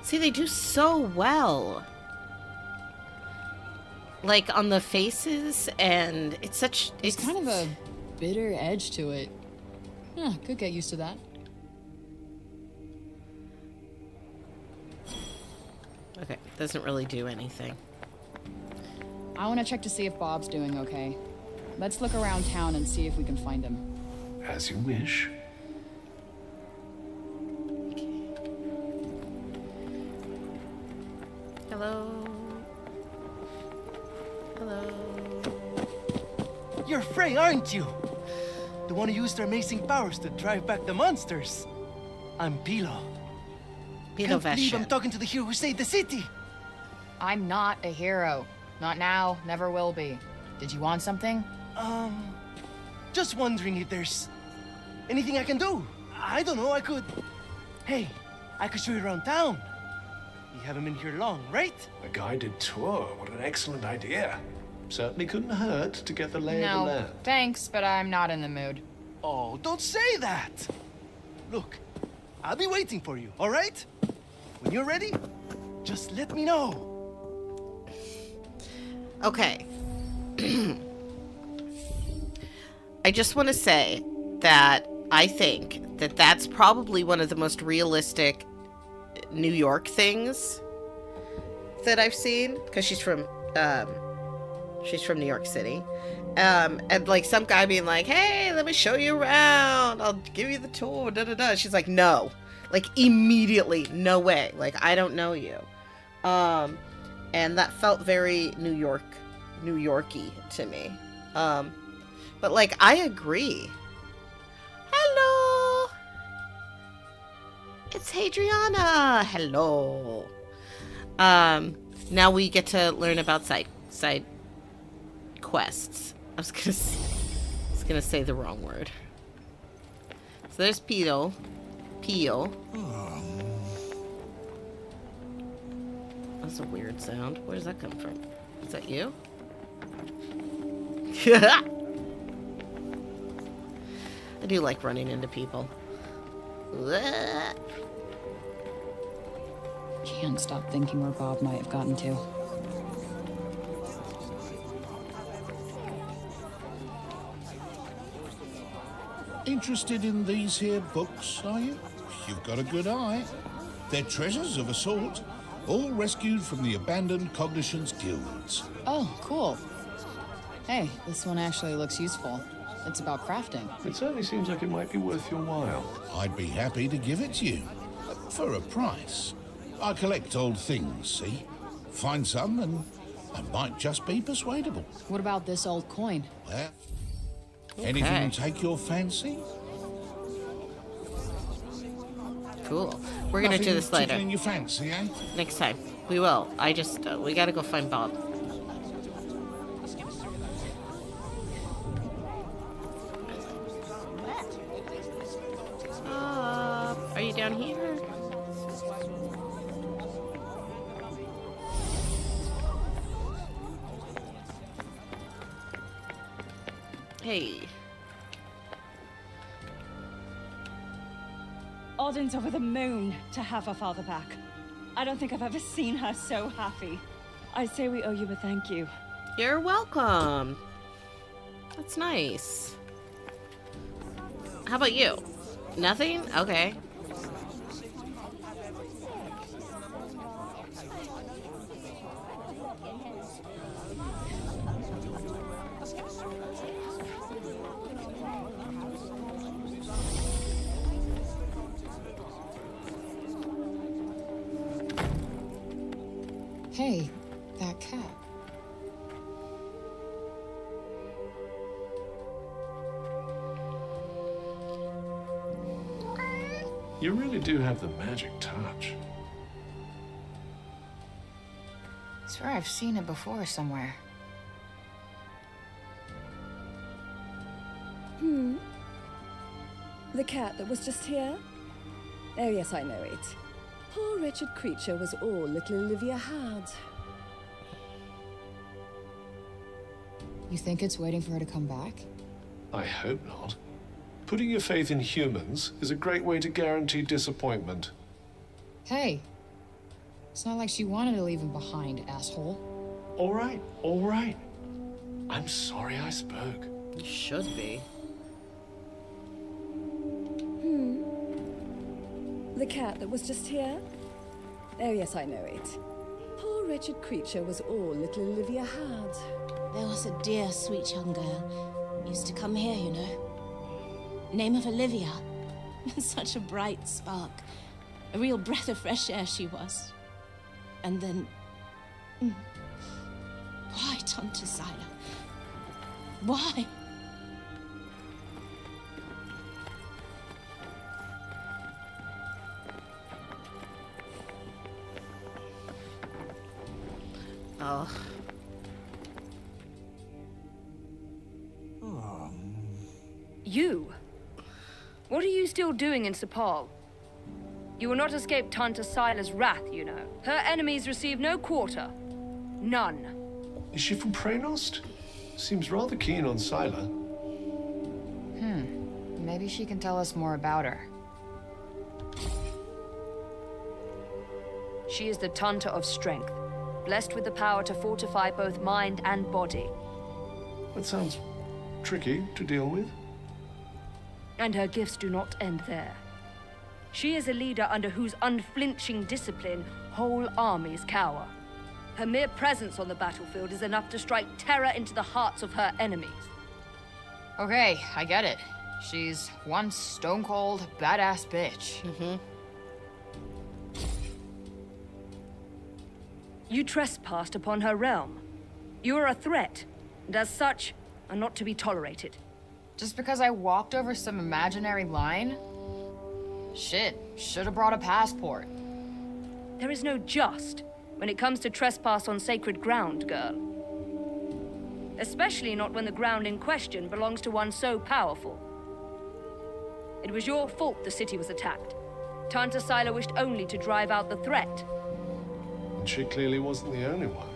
Speaker 1: See, they do so well. Like, on the faces, and it's such...
Speaker 6: It's kind of a bitter edge to it. Huh, could get used to that.
Speaker 1: Okay, doesn't really do anything.
Speaker 6: I want to check to see if Bob's doing okay. Let's look around town and see if we can find him.
Speaker 5: As you wish.
Speaker 1: Hello? Hello?
Speaker 17: You're Frey, aren't you? The one who used her amazing powers to drive back the monsters. I'm Pilo. Can't believe I'm talking to the hero who saved the city.
Speaker 3: I'm not a hero. Not now, never will be. Did you want something?
Speaker 17: Just wondering if there's anything I can do. I don't know, I could... Hey, I could show you around town. You haven't been here long, right?
Speaker 5: A guided tour, what an excellent idea. Certainly couldn't hurt to get the lay of the
Speaker 3: No,
Speaker 5: land.
Speaker 3: thanks, but I'm not in the mood.
Speaker 17: Oh, don't say that! Look, I'll be waiting for you, all right? When you're ready, just let me know.
Speaker 1: Okay. I just want to say that I think that that's probably one of the most realistic New York things that I've seen, because she's from New York City. And like some guy being like, hey, let me show you around. I'll give you the tour. Da, da, da. She's like, no. Like immediately, no way. Like, I don't know you. And that felt very New Yorky to me. But like, I agree. Hello. It's Hadriana. Hello. Now we get to learn about side quests. I was gonna say the wrong word. So there's Peel. That's a weird sound. Where does that come from? Is that you? I do like running into people.
Speaker 3: Can't stop thinking where Bob might have gotten to.
Speaker 16: Interested in these here books, are you? You've got a good eye. They're treasures of a sort, all rescued from the abandoned Cognitions guilds.
Speaker 3: Oh, cool. Hey, this one actually looks useful. It's about crafting.
Speaker 5: It certainly seems like it might be worth your while.
Speaker 16: I'd be happy to give it to you. For a price. I collect old things, see? Find some and I might just be persuadable.
Speaker 3: What about this old coin?
Speaker 16: Well, anything take your fancy?
Speaker 1: Cool. We're gonna do this later.
Speaker 16: Tickling your fancy, eh?
Speaker 1: Next time. We will. I just, we gotta go find Bob. Are you down here? Hey.
Speaker 11: Odin's over the moon to have her father back. I don't think I've ever seen her so happy. I say we owe you a thank you.
Speaker 1: You're welcome. That's nice. How about you? Nothing? Okay.
Speaker 3: Hey, that cat.
Speaker 5: You really do have the magic touch.
Speaker 3: I swear I've seen it before somewhere.
Speaker 18: The cat that was just here? Oh yes, I know it. Poor wretched creature was all little Olivia had.
Speaker 3: You think it's waiting for her to come back?
Speaker 5: I hope not. Putting your faith in humans is a great way to guarantee disappointment.
Speaker 3: Hey, it's not like she wanted to leave him behind, asshole.
Speaker 5: All right, all right. I'm sorry I spoke.
Speaker 1: You should be.
Speaker 18: The cat that was just here? Oh yes, I know it. Poor wretched creature was all little Olivia had.
Speaker 19: There was a dear, sweet young girl. Used to come here, you know. Name of Olivia. Such a bright spark. A real breath of fresh air she was. And then... Why, Tante Sila? Why?
Speaker 1: Oh.
Speaker 14: You? What are you still doing in Sepal? You will not escape Tante Sila's wrath, you know. Her enemies receive no quarter. None.
Speaker 5: Is she from Praenost? Seems rather keen on Sila.
Speaker 3: Maybe she can tell us more about her.
Speaker 14: She is the Tanta of strength, blessed with the power to fortify both mind and body.
Speaker 5: That sounds tricky to deal with.
Speaker 14: And her gifts do not end there. She is a leader under whose unflinching discipline whole armies cower. Her mere presence on the battlefield is enough to strike terror into the hearts of her enemies.
Speaker 3: Okay, I get it. She's one stone-cold, badass bitch.
Speaker 14: You trespassed upon her realm. You are a threat, and as such, are not to be tolerated.
Speaker 3: Just because I walked over some imaginary line? Shit, should have brought a passport.
Speaker 14: There is no just when it comes to trespass on sacred ground, girl. Especially not when the ground in question belongs to one so powerful. It was your fault the city was attacked. Tanta Sila wished only to drive out the threat.
Speaker 5: And she clearly wasn't the only one.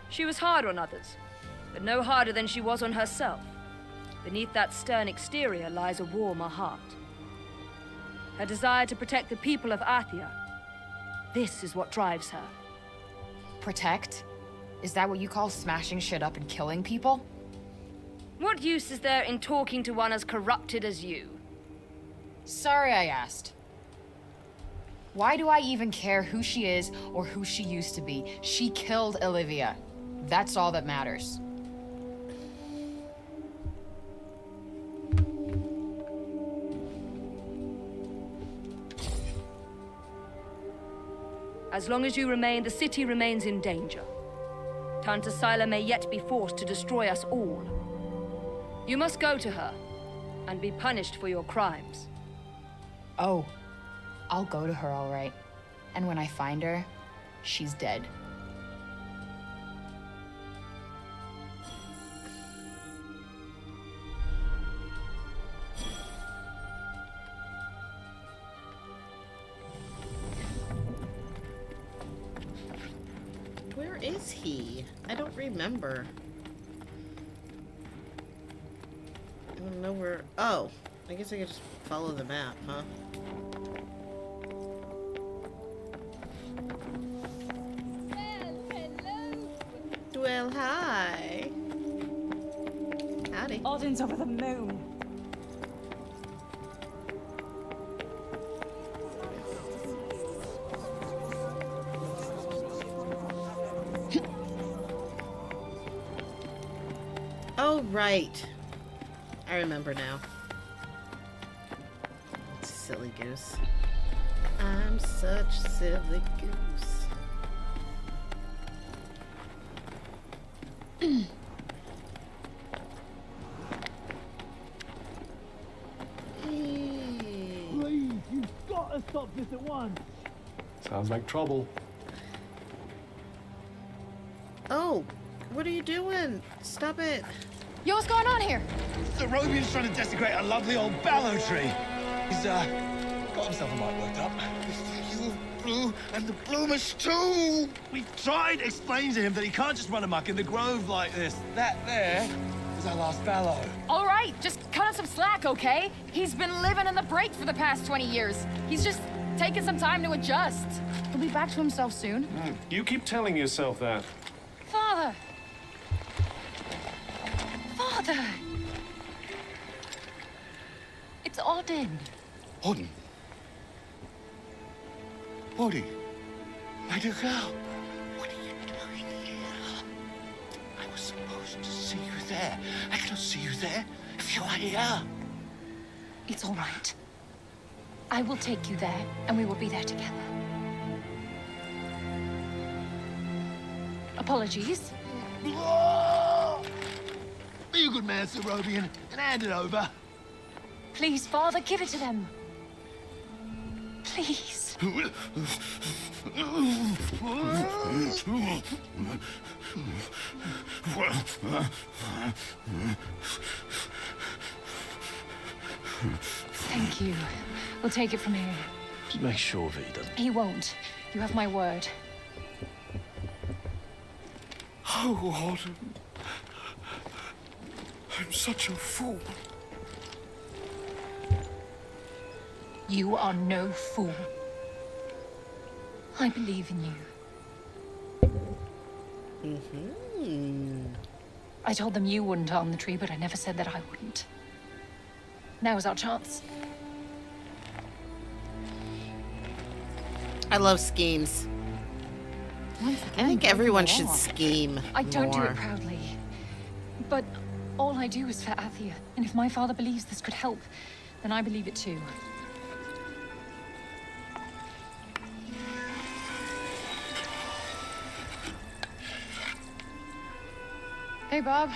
Speaker 14: She was hard on others, but no harder than she was on herself. Beneath that stern exterior lies a warmer heart. Her desire to protect the people of Athia. This is what drives her.
Speaker 3: Protect? Is that what you call smashing shit up and killing people?
Speaker 14: What use is there in talking to one as corrupted as you?
Speaker 3: Sorry I asked. Why do I even care who she is or who she used to be? She killed Olivia. That's all that matters.
Speaker 14: As long as you remain, the city remains in danger. Tanta Sila may yet be forced to destroy us all. You must go to her and be punished for your crimes.
Speaker 3: Oh, I'll go to her, all right. And when I find her, she's dead.
Speaker 1: Where is he? I don't remember. I don't know where. Oh, I guess I could just follow the map, huh? Well, hi. Howdy.
Speaker 10: Odin's over the moon.
Speaker 1: Oh, right. I remember now. Silly goose. I'm such silly goose.
Speaker 17: Please, you've got to stop this at once.
Speaker 5: Sounds like trouble.
Speaker 1: Oh, what are you doing? Stop it.
Speaker 3: Yo, what's going on here?
Speaker 17: The Robian's trying to desecrate a lovely old ballow tree. He's, got himself a mite worked up.
Speaker 7: You blue and the bloomers too!
Speaker 17: We tried explaining to him that he can't just run amok in the grove like this. That there is our last fallow.
Speaker 6: All right, just cut him some slack, okay? He's been living in the break for the past 20 years. He's just taking some time to adjust. He'll be back to himself soon.
Speaker 5: You keep telling yourself that.
Speaker 6: Father! Father!
Speaker 15: It's Odin.
Speaker 7: Odin? Odin? My dear girl, what are you doing here? I was supposed to see you there. I cannot see you there if you are here.
Speaker 15: It's all right. I will take you there, and we will be there together. Apologies.
Speaker 17: Be a good man, Sir Robian, and hand it over.
Speaker 15: Please, Father, give it to them. Please. Thank you. We'll take it from here.
Speaker 5: Just make sure that he doesn't.
Speaker 15: He won't. You have my word.
Speaker 5: Oh, Odin. I'm such a fool.
Speaker 15: You are no fool. I believe in you. I told them you wouldn't harm the tree, but I never said that I wouldn't. Now is our chance.
Speaker 1: I love schemes.
Speaker 15: Once
Speaker 1: I
Speaker 15: again,
Speaker 1: think
Speaker 15: breaking
Speaker 1: everyone
Speaker 15: the
Speaker 1: should
Speaker 15: law.
Speaker 1: scheme
Speaker 15: I don't do
Speaker 1: more.
Speaker 15: it proudly. But all I do is for Athia. And if my father believes this could help, then I believe it too.
Speaker 6: Hey, Bob.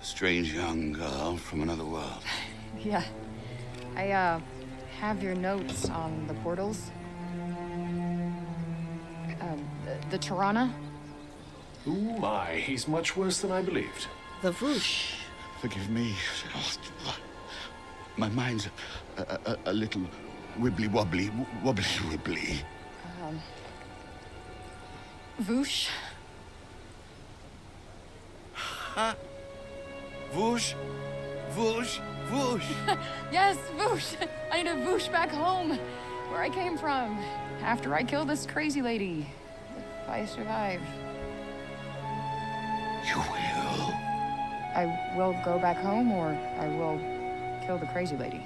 Speaker 7: Strange young girl from another world.
Speaker 3: Yeah. I, have your notes on the portals. The Tirana?
Speaker 5: Ooh, my, he's much worse than I believed.
Speaker 1: The whoosh.
Speaker 7: Forgive me. My mind's a little wibbly-wobbly, wobbly-wibbly.
Speaker 3: Voosh?
Speaker 7: Whoosh, whoosh, whoosh.
Speaker 3: Yes, Voosh! I need a Voosh back home, where I came from, after I killed this crazy lady. If I survive.
Speaker 7: You will?
Speaker 3: I will go back home, or I will kill the crazy lady.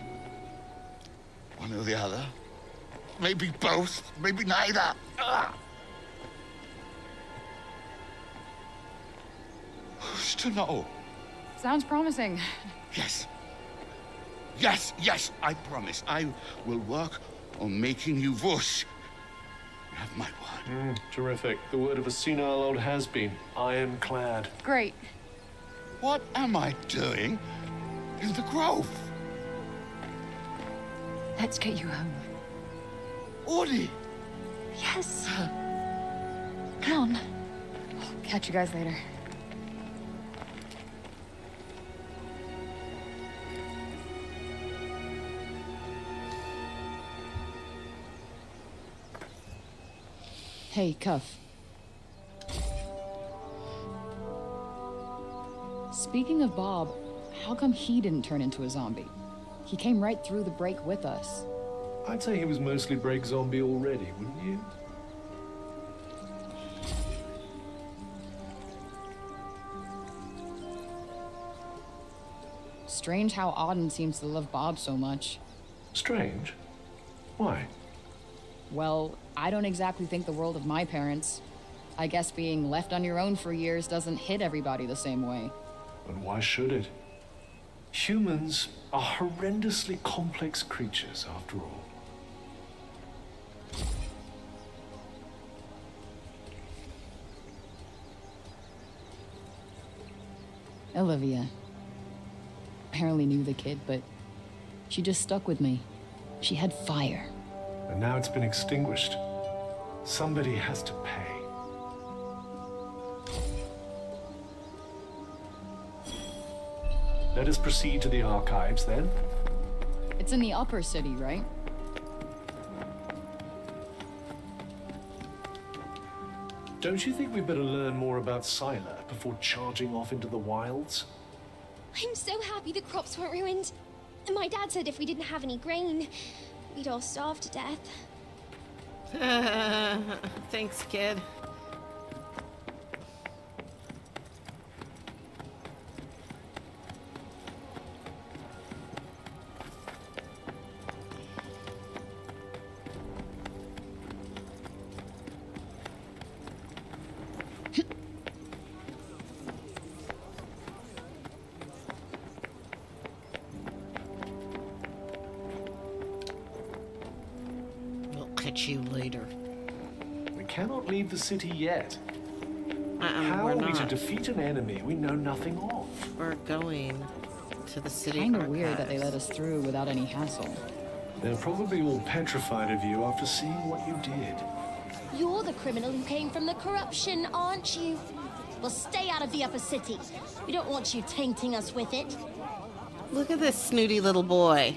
Speaker 7: One or the other. Maybe both, maybe neither. Who's to know?
Speaker 3: Sounds promising.
Speaker 7: Yes. Yes, yes, I promise. I will work on making you whoosh. You have my word.
Speaker 5: Terrific. The word of a senile old has-been. Ironclad.
Speaker 3: Great.
Speaker 7: What am I doing in the grove?
Speaker 15: Let's get you home.
Speaker 7: Audie!
Speaker 15: Yes. Come on.
Speaker 3: Catch you guys later. Hey, Cuff. Speaking of Bob, how come he didn't turn into a zombie? He came right through the break with us.
Speaker 5: I'd say he was mostly break zombie already, wouldn't you?
Speaker 3: Strange how Auden seems to love Bob so much.
Speaker 5: Strange? Why?
Speaker 3: Well, I don't exactly think the world of my parents. I guess being left on your own for years doesn't hit everybody the same way.
Speaker 5: But why should it? Humans are horrendously complex creatures, after all.
Speaker 3: Olivia. Apparently knew the kid, but she just stuck with me. She had fire.
Speaker 5: And now it's been extinguished. Somebody has to pay. Let us proceed to the archives, then.
Speaker 3: It's in the upper city, right?
Speaker 5: Don't you think we better learn more about Sila before charging off into the wilds?
Speaker 9: I'm so happy the crops weren't ruined. My dad said if we didn't have any grain, we'd all starve to death.
Speaker 1: Thanks, kid. Catch you later.
Speaker 5: We cannot leave the city yet.
Speaker 1: How
Speaker 5: are we to defeat an enemy we know nothing of?
Speaker 1: We're going to the city
Speaker 3: Kinda
Speaker 1: archives.
Speaker 3: weird that they let us through without any hassle.
Speaker 5: They're probably all petrified of you after seeing what you did.
Speaker 9: You're the criminal who came from the corruption, aren't you? Well, stay out of the upper city. We don't want you tainting us with it.
Speaker 1: Look at this snooty little boy.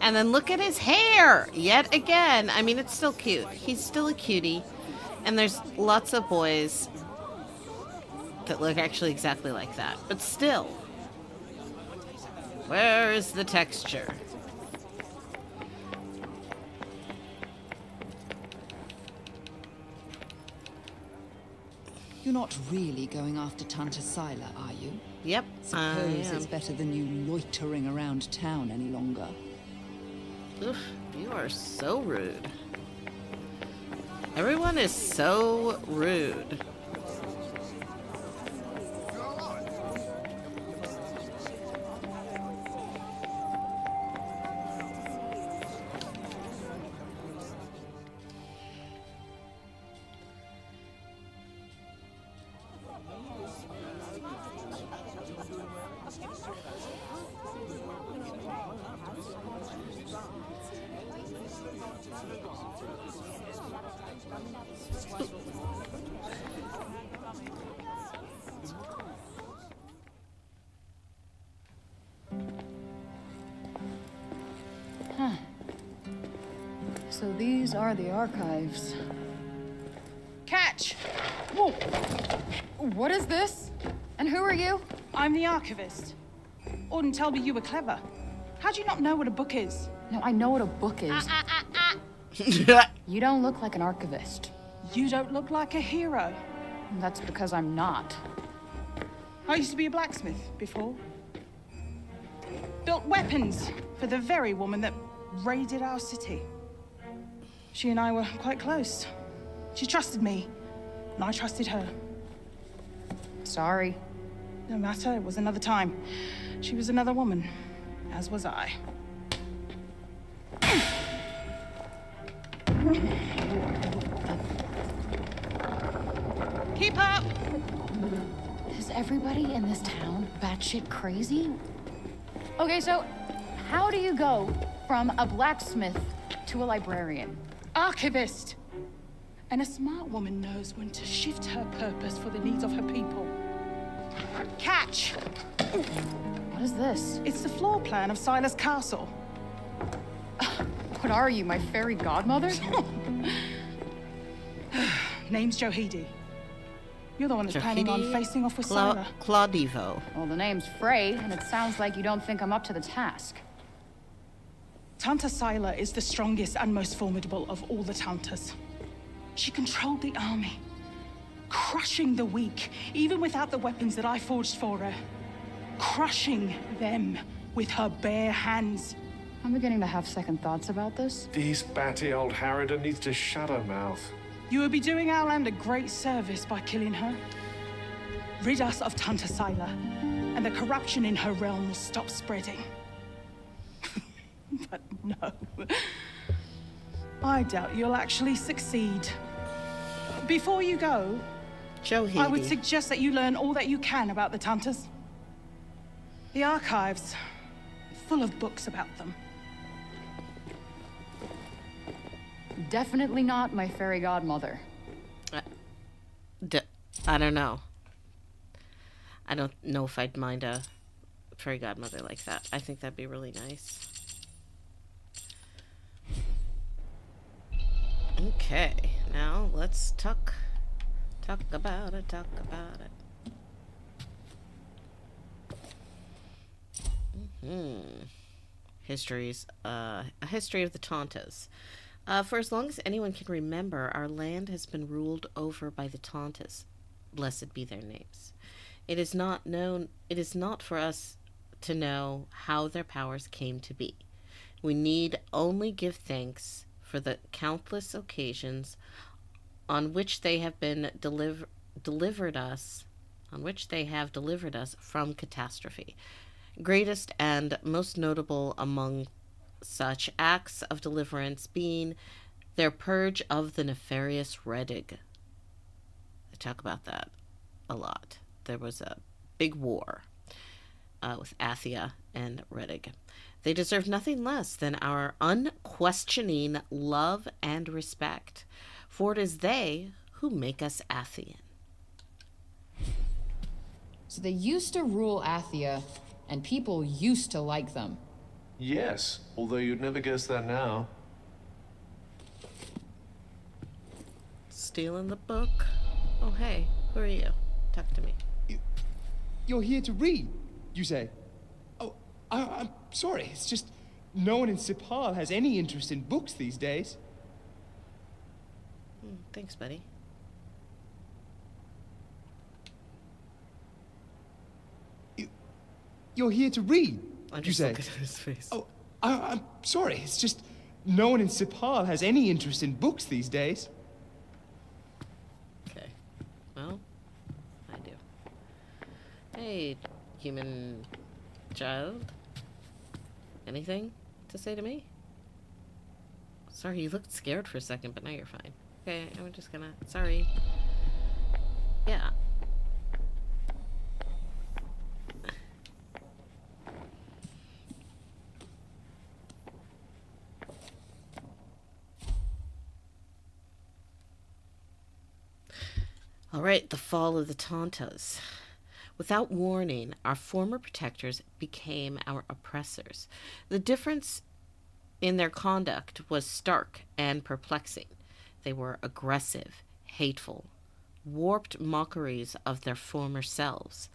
Speaker 1: And then look at his hair! Yet again. I mean, it's still cute. He's still a cutie. And there's lots of boys that look actually exactly like that. But still. Where is the texture?
Speaker 20: You're not really going after Tanta Sila, are you?
Speaker 1: Yep, I
Speaker 20: Suppose
Speaker 1: am.
Speaker 20: it's better than you loitering around town any longer.
Speaker 1: Oof, you are so rude. Everyone is so rude.
Speaker 6: Huh. So these are the archives.
Speaker 11: Catch!
Speaker 6: Whoa! What is this? And who are you?
Speaker 11: I'm the archivist. Auden told me you were clever. How do you not know what a book is?
Speaker 6: No, I know what a book is. You don't look like an archivist.
Speaker 11: You don't look like a hero.
Speaker 6: That's because I'm not.
Speaker 11: I used to be a blacksmith before. Built weapons for the very woman that raided our city. She and I were quite close. She trusted me, and I trusted her.
Speaker 6: Sorry.
Speaker 11: No matter, it was another time. She was another woman, as was I. Keep up!
Speaker 6: Is everybody in this town batshit crazy? Okay, so how do you go from a blacksmith to a librarian?
Speaker 11: Archivist! And a smart woman knows when to shift her purpose for the needs of her people. Catch!
Speaker 6: What is this?
Speaker 11: It's the floor plan of Silas Castle.
Speaker 6: What are you, my fairy godmother?
Speaker 11: Name's Johidi. You're the one that's planning on facing off with Sila.
Speaker 1: Claudivo.
Speaker 6: Well, the name's Frey, and it sounds like you don't think I'm up to the task.
Speaker 11: Tanta Sila is the strongest and most formidable of all the Tantas. She controlled the army, crushing the weak, even without the weapons that I forged for her. Crushing them with her bare hands.
Speaker 6: I'm beginning to have second thoughts about this.
Speaker 5: This batty old harridan needs to shut her mouth.
Speaker 11: You would be doing our land a great service by killing her. Rid us of Tanta Sila, and the corruption in her realm will stop spreading. But no. I doubt you'll actually succeed. Before you go, I would suggest that you learn all that you can about the Tantas. The archives, full of books about them.
Speaker 6: Definitely not my fairy godmother.
Speaker 1: I don't know. I don't know if I'd mind a fairy godmother like that. I think that'd be really nice. Okay, now let's talk about it. Histories. A history of the Tantas. For as long as anyone can remember, our land has been ruled over by the Tantas. Blessed be their names. It is not for us to know how their powers came to be. We need only give thanks for the countless occasions on which they have been delivered us from catastrophe. Greatest and most notable among such acts of deliverance being their purge of the nefarious Redig. They talk about that a lot. There was a big war with Athia and Redig. They deserve nothing less than our unquestioning love and respect, for it is they who make us Athian.
Speaker 3: So they used to rule Athia, and people used to like them.
Speaker 5: Yes, although you'd never guess that now.
Speaker 1: Stealing the book. Oh, hey, who are you? Talk to me.
Speaker 21: You're here to read, you say? Oh, I'm sorry, it's just no one in Sipal has any interest in books these days.
Speaker 1: Thanks, buddy.
Speaker 21: You're here to read,
Speaker 1: I'm
Speaker 21: you
Speaker 1: just
Speaker 21: say?
Speaker 1: looking at his face.
Speaker 21: Oh, I'm sorry. It's just no one in Sipal has any interest in books these days.
Speaker 1: Okay. Well, I do. Hey, human child. Anything to say to me? Sorry, you looked scared for a second, but now you're fine. Okay, I'm just gonna... Sorry. Yeah. All right, the fall of the Tantas. Without warning, our former protectors became our oppressors. The difference in their conduct was stark and perplexing. They were aggressive, hateful, warped mockeries of their former selves.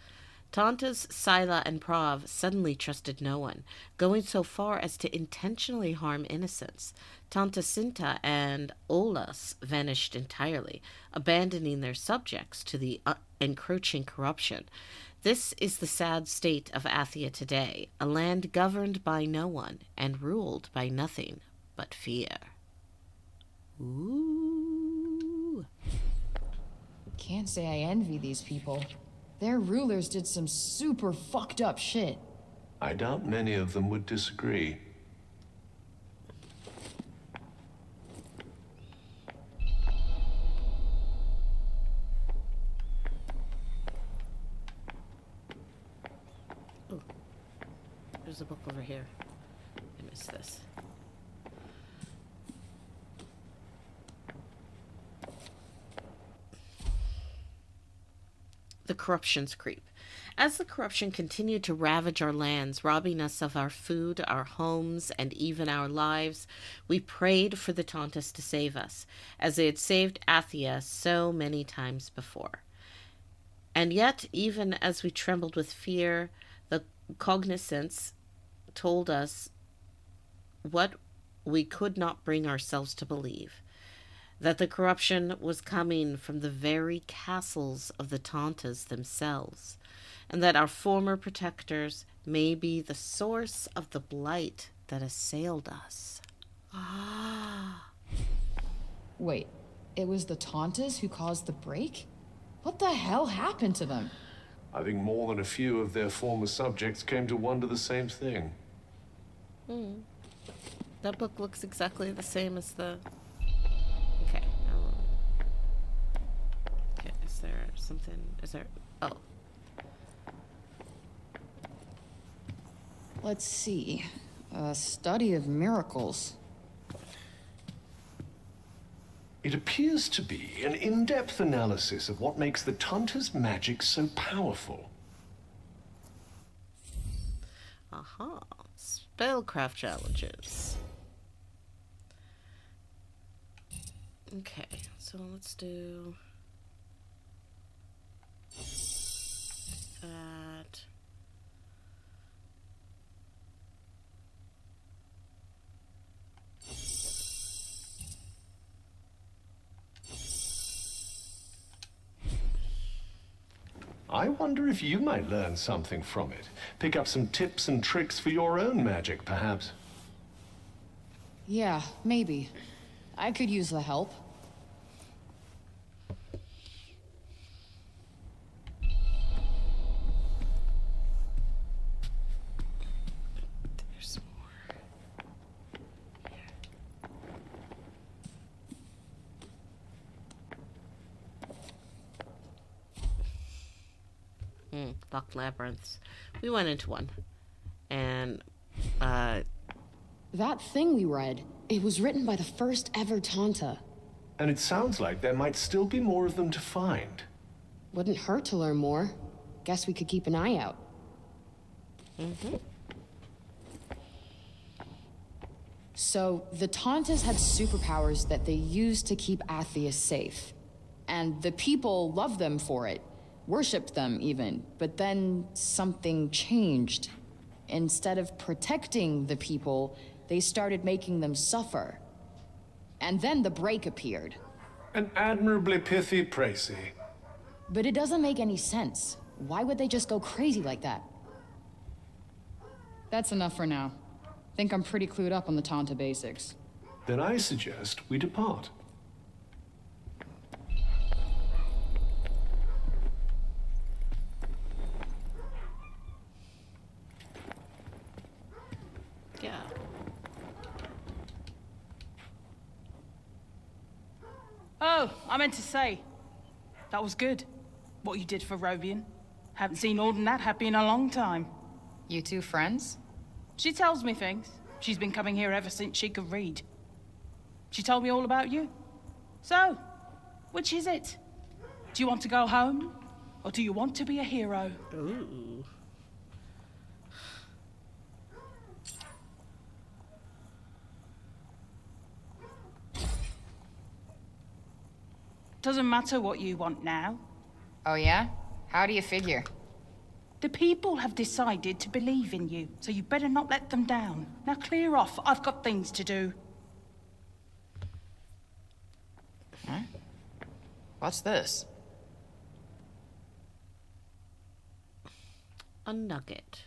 Speaker 1: Tantas, Sila, and Prav suddenly trusted no one, going so far as to intentionally harm innocents. Tanta Sinta and Olas vanished entirely, abandoning their subjects to the encroaching corruption. This is the sad state of Athia today, a land governed by no one and ruled by nothing but fear. Ooh.
Speaker 3: Can't say I envy these people. Their rulers did some super fucked up shit.
Speaker 5: I doubt many of them would disagree.
Speaker 1: Ooh. There's a book over here. I missed this. The corruption's creep. As the corruption continued to ravage our lands, robbing us of our food, our homes, and even our lives, we prayed for the Tantas to save us, as they had saved Athia so many times before. And yet, even as we trembled with fear, the cognizance told us what we could not bring ourselves to believe, that the corruption was coming from the very castles of the Tantas themselves, and that our former protectors may be the source of the blight that assailed us.
Speaker 3: Wait, it was the Tantas who caused the break? What the hell happened to them?
Speaker 5: I think more than a few of their former subjects came to wonder the same thing.
Speaker 1: That book looks exactly the same as the... Okay, is there something... Is there... Oh.
Speaker 3: Let's see. A study of miracles.
Speaker 5: It appears to be an in-depth analysis of what makes the Tanta's magic so powerful.
Speaker 1: Aha. Spellcraft challenges. Okay, so let's do that.
Speaker 5: I wonder if you might learn something from it. Pick up some tips and tricks for your own magic, perhaps.
Speaker 3: Yeah, maybe. I could use the help.
Speaker 1: There's more. Locked labyrinths. We went into one. And,
Speaker 3: That thing we read, it was written by the first ever Tanta.
Speaker 5: And it sounds like there might still be more of them to find.
Speaker 3: Wouldn't hurt to learn more. Guess we could keep an eye out. So, the Tantas had superpowers that they used to keep Athia safe. And the people loved them for it. Worshipped them, even. But then something changed. Instead of protecting the people, they started making them suffer. And then the break appeared.
Speaker 5: An admirably pithy précis.
Speaker 3: But it doesn't make any sense. Why would they just go crazy like that? That's enough for now. Think I'm pretty clued up on the Tanta basics.
Speaker 5: Then I suggest we depart.
Speaker 1: Yeah.
Speaker 11: Oh, I meant to say, that was good. What you did for Rovian. Haven't seen Alden that happy in a long time.
Speaker 3: You two friends?
Speaker 11: She tells me things. She's been coming here ever since she could read. She told me all about you. So, which is it? Do you want to go home? Or do you want to be a hero?
Speaker 1: Ooh.
Speaker 11: Doesn't matter what you want now.
Speaker 3: Oh yeah? How do you figure?
Speaker 11: The people have decided to believe in you, so you better not let them down. Now clear off. I've got things to do.
Speaker 3: Huh? What's this?
Speaker 1: A nugget.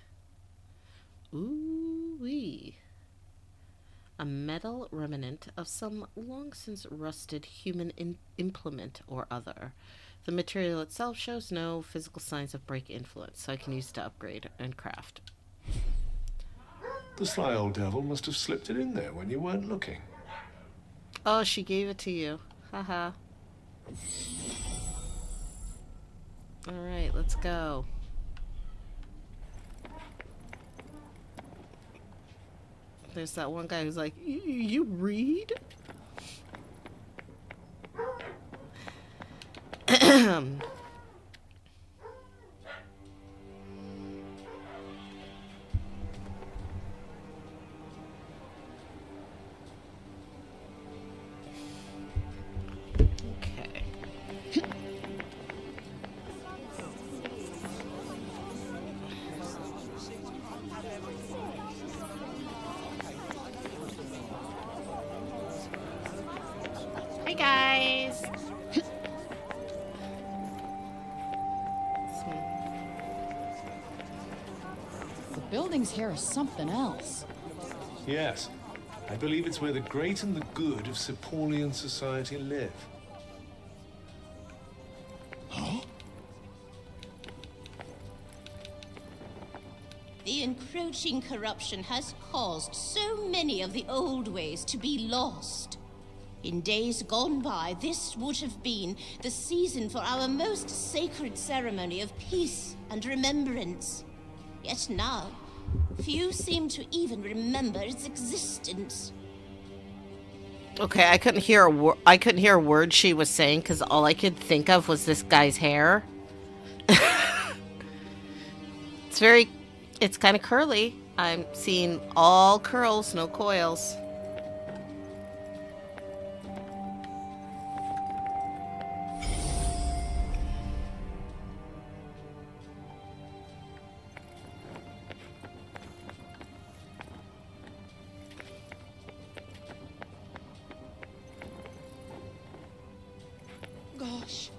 Speaker 1: Ooh-wee. A metal remnant of some long since rusted human implement or other. The material itself shows no physical signs of break influence, so I can use it to upgrade and craft.
Speaker 5: The sly old devil must have slipped it in there when you weren't looking.
Speaker 1: Oh, she gave it to you. Haha. Alright, let's go. There's that one guy who's like, you read? Hey guys.
Speaker 3: The buildings here are something else.
Speaker 5: Yes. I believe it's where the great and the good of Sepolian society live.
Speaker 16: Huh?
Speaker 19: The encroaching corruption has caused so many of the old ways to be lost. In days gone by, this would have been the season for our most sacred ceremony of peace and remembrance. Yet now, few seem to even remember its existence.
Speaker 1: Okay, I couldn't hear a word she was saying because all I could think of was this guy's hair. It's kind of curly. I'm seeing all curls, no coils.
Speaker 19: Gosh.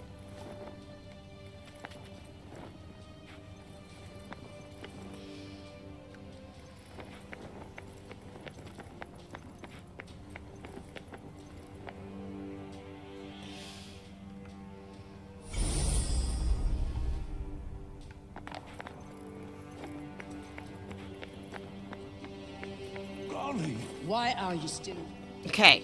Speaker 10: Golly, why are you still?
Speaker 1: Okay.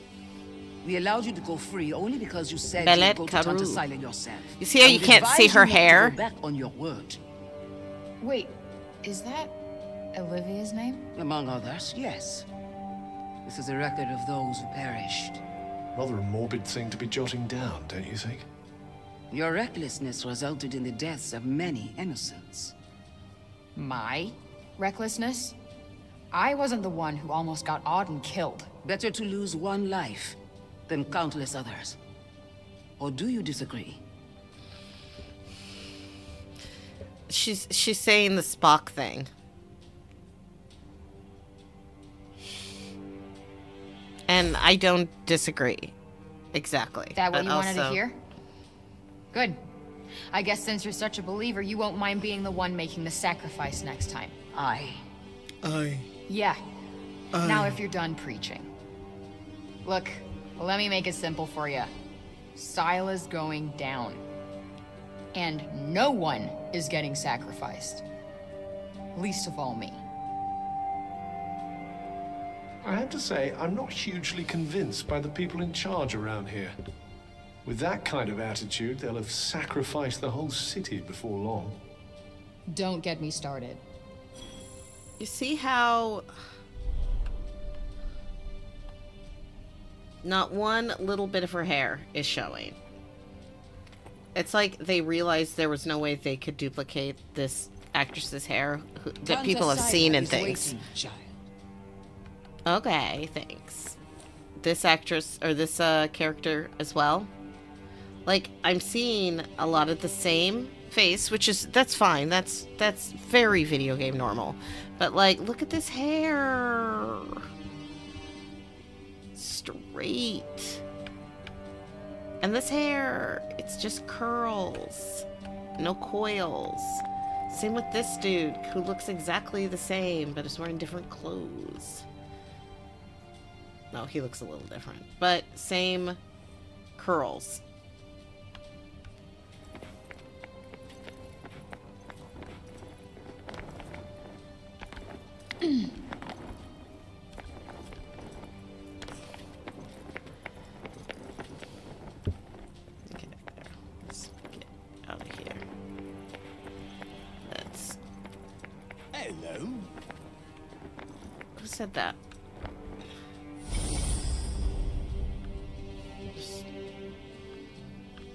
Speaker 10: We allowed you to go free only because you said
Speaker 1: Belet
Speaker 10: you'd go to Tanta
Speaker 1: Karu.
Speaker 10: Sila yourself.
Speaker 1: You see how you can't see her hair?
Speaker 10: Go back on your word.
Speaker 3: Wait, is that Olivia's name?
Speaker 10: Among others, yes. This is a record of those who perished.
Speaker 5: Rather a morbid thing to be jotting down, don't you think?
Speaker 10: Your recklessness resulted in the deaths of many innocents.
Speaker 3: My recklessness? I wasn't the one who almost got Auden killed.
Speaker 10: Better to lose one life than countless others. Or do you disagree?
Speaker 1: She's saying the Spock thing. And I don't disagree. Exactly.
Speaker 3: That what
Speaker 1: But
Speaker 3: you wanted to
Speaker 1: also-
Speaker 3: hear? Good. I guess since you're such a believer, you won't mind being the one making the sacrifice next time.
Speaker 10: Aye.
Speaker 3: Yeah. Now if you're done preaching. Look, let me make it simple for you. Sila's going down. And no one is getting sacrificed. Least of all me.
Speaker 5: I have to say, I'm not hugely convinced by the people in charge around here. With that kind of attitude, they'll have sacrificed the whole city before long.
Speaker 3: Don't get me started.
Speaker 1: You see how not one little bit of her hair is showing. It's like they realized there was no way they could duplicate this actress's hair that people have seen in things. Okay, thanks. This actress, or this character as well. Like, I'm seeing a lot of the same face, which is, that's fine. That's very video game normal. But, like, look at this hair. Straight. And this hair, it's just curls. No coils. Same with this dude, who looks exactly the same, but is wearing different clothes. No, he looks a little different. But same curls. Okay, let's get out of here. Let's...
Speaker 16: Hello?
Speaker 1: Who said that?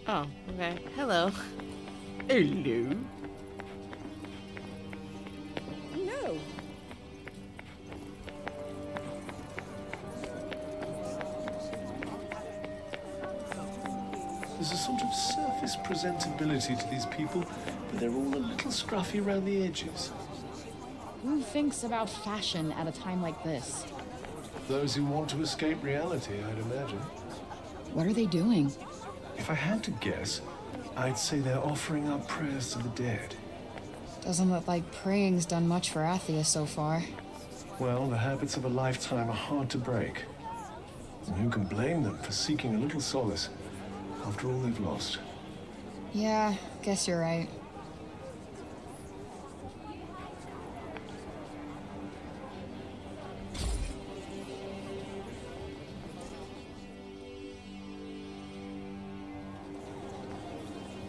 Speaker 1: Oh, okay. Hello. Hello.
Speaker 18: No.
Speaker 5: There's a sort of surface presentability to these people, but they're all a little scruffy around the edges.
Speaker 3: Who thinks about fashion at a time like this?
Speaker 5: Those who want to escape reality, I'd imagine.
Speaker 3: What are they doing?
Speaker 5: If I had to guess, I'd say they're offering up prayers to the dead.
Speaker 3: Doesn't look like praying's done much for Athia so far.
Speaker 5: Well, the habits of a lifetime are hard to break. And who can blame them for seeking a little solace after all they've lost?
Speaker 3: Yeah, guess you're right.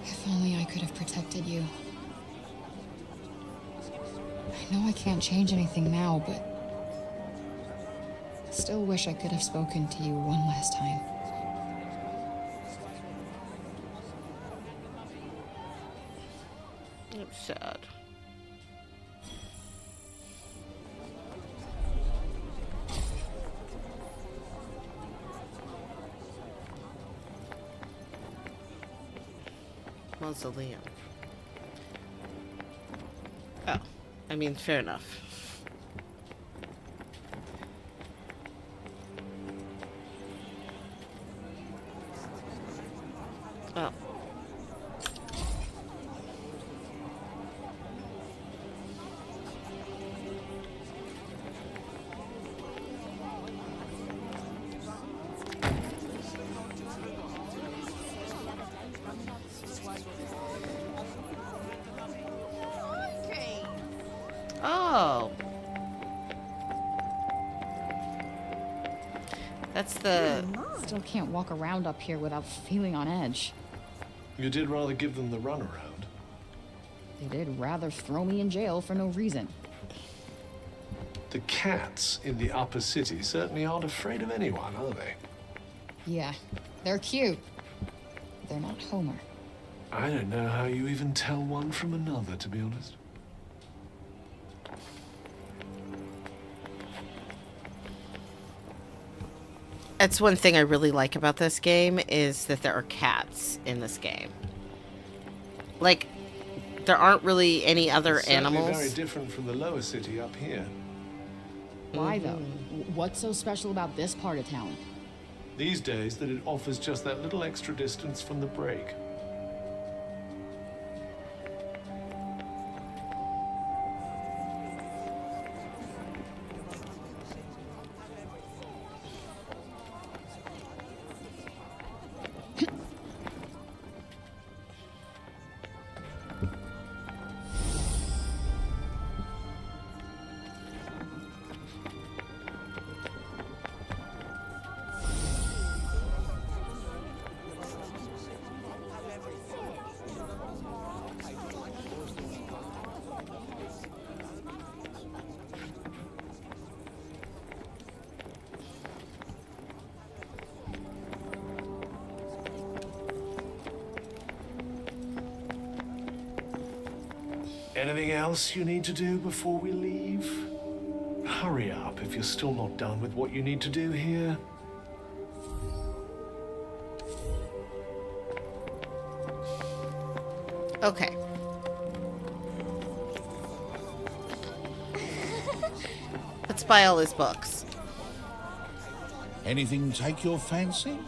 Speaker 3: If only I could have protected you. I know I can't change anything now, but I still wish I could have spoken to you one last time.
Speaker 1: It's sad. Mausoleum. Oh, I mean, fair enough. Oh. Oh. That's the...
Speaker 3: Still can't walk around up here without feeling on edge.
Speaker 5: You did rather give them the runaround.
Speaker 3: They did rather throw me in jail for no reason.
Speaker 5: The cats in the upper city certainly aren't afraid of anyone, are they?
Speaker 3: Yeah, they're cute. They're not Homer.
Speaker 5: I don't know how you even tell one from another, to be honest.
Speaker 1: That's one thing I really like about this game, is that there are cats in this game. Like, there aren't really any other
Speaker 5: It's certainly
Speaker 1: animals.
Speaker 5: very different from the lower city up here.
Speaker 3: Why though? What's so special about this part of town?
Speaker 5: These days, that it offers just that little extra distance from the break. Anything else you need to do before we leave? Hurry up if you're still not done with what you need to do here.
Speaker 1: Okay. Let's buy all his books.
Speaker 16: Anything take your fancy?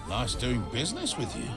Speaker 16: Nice doing business with you.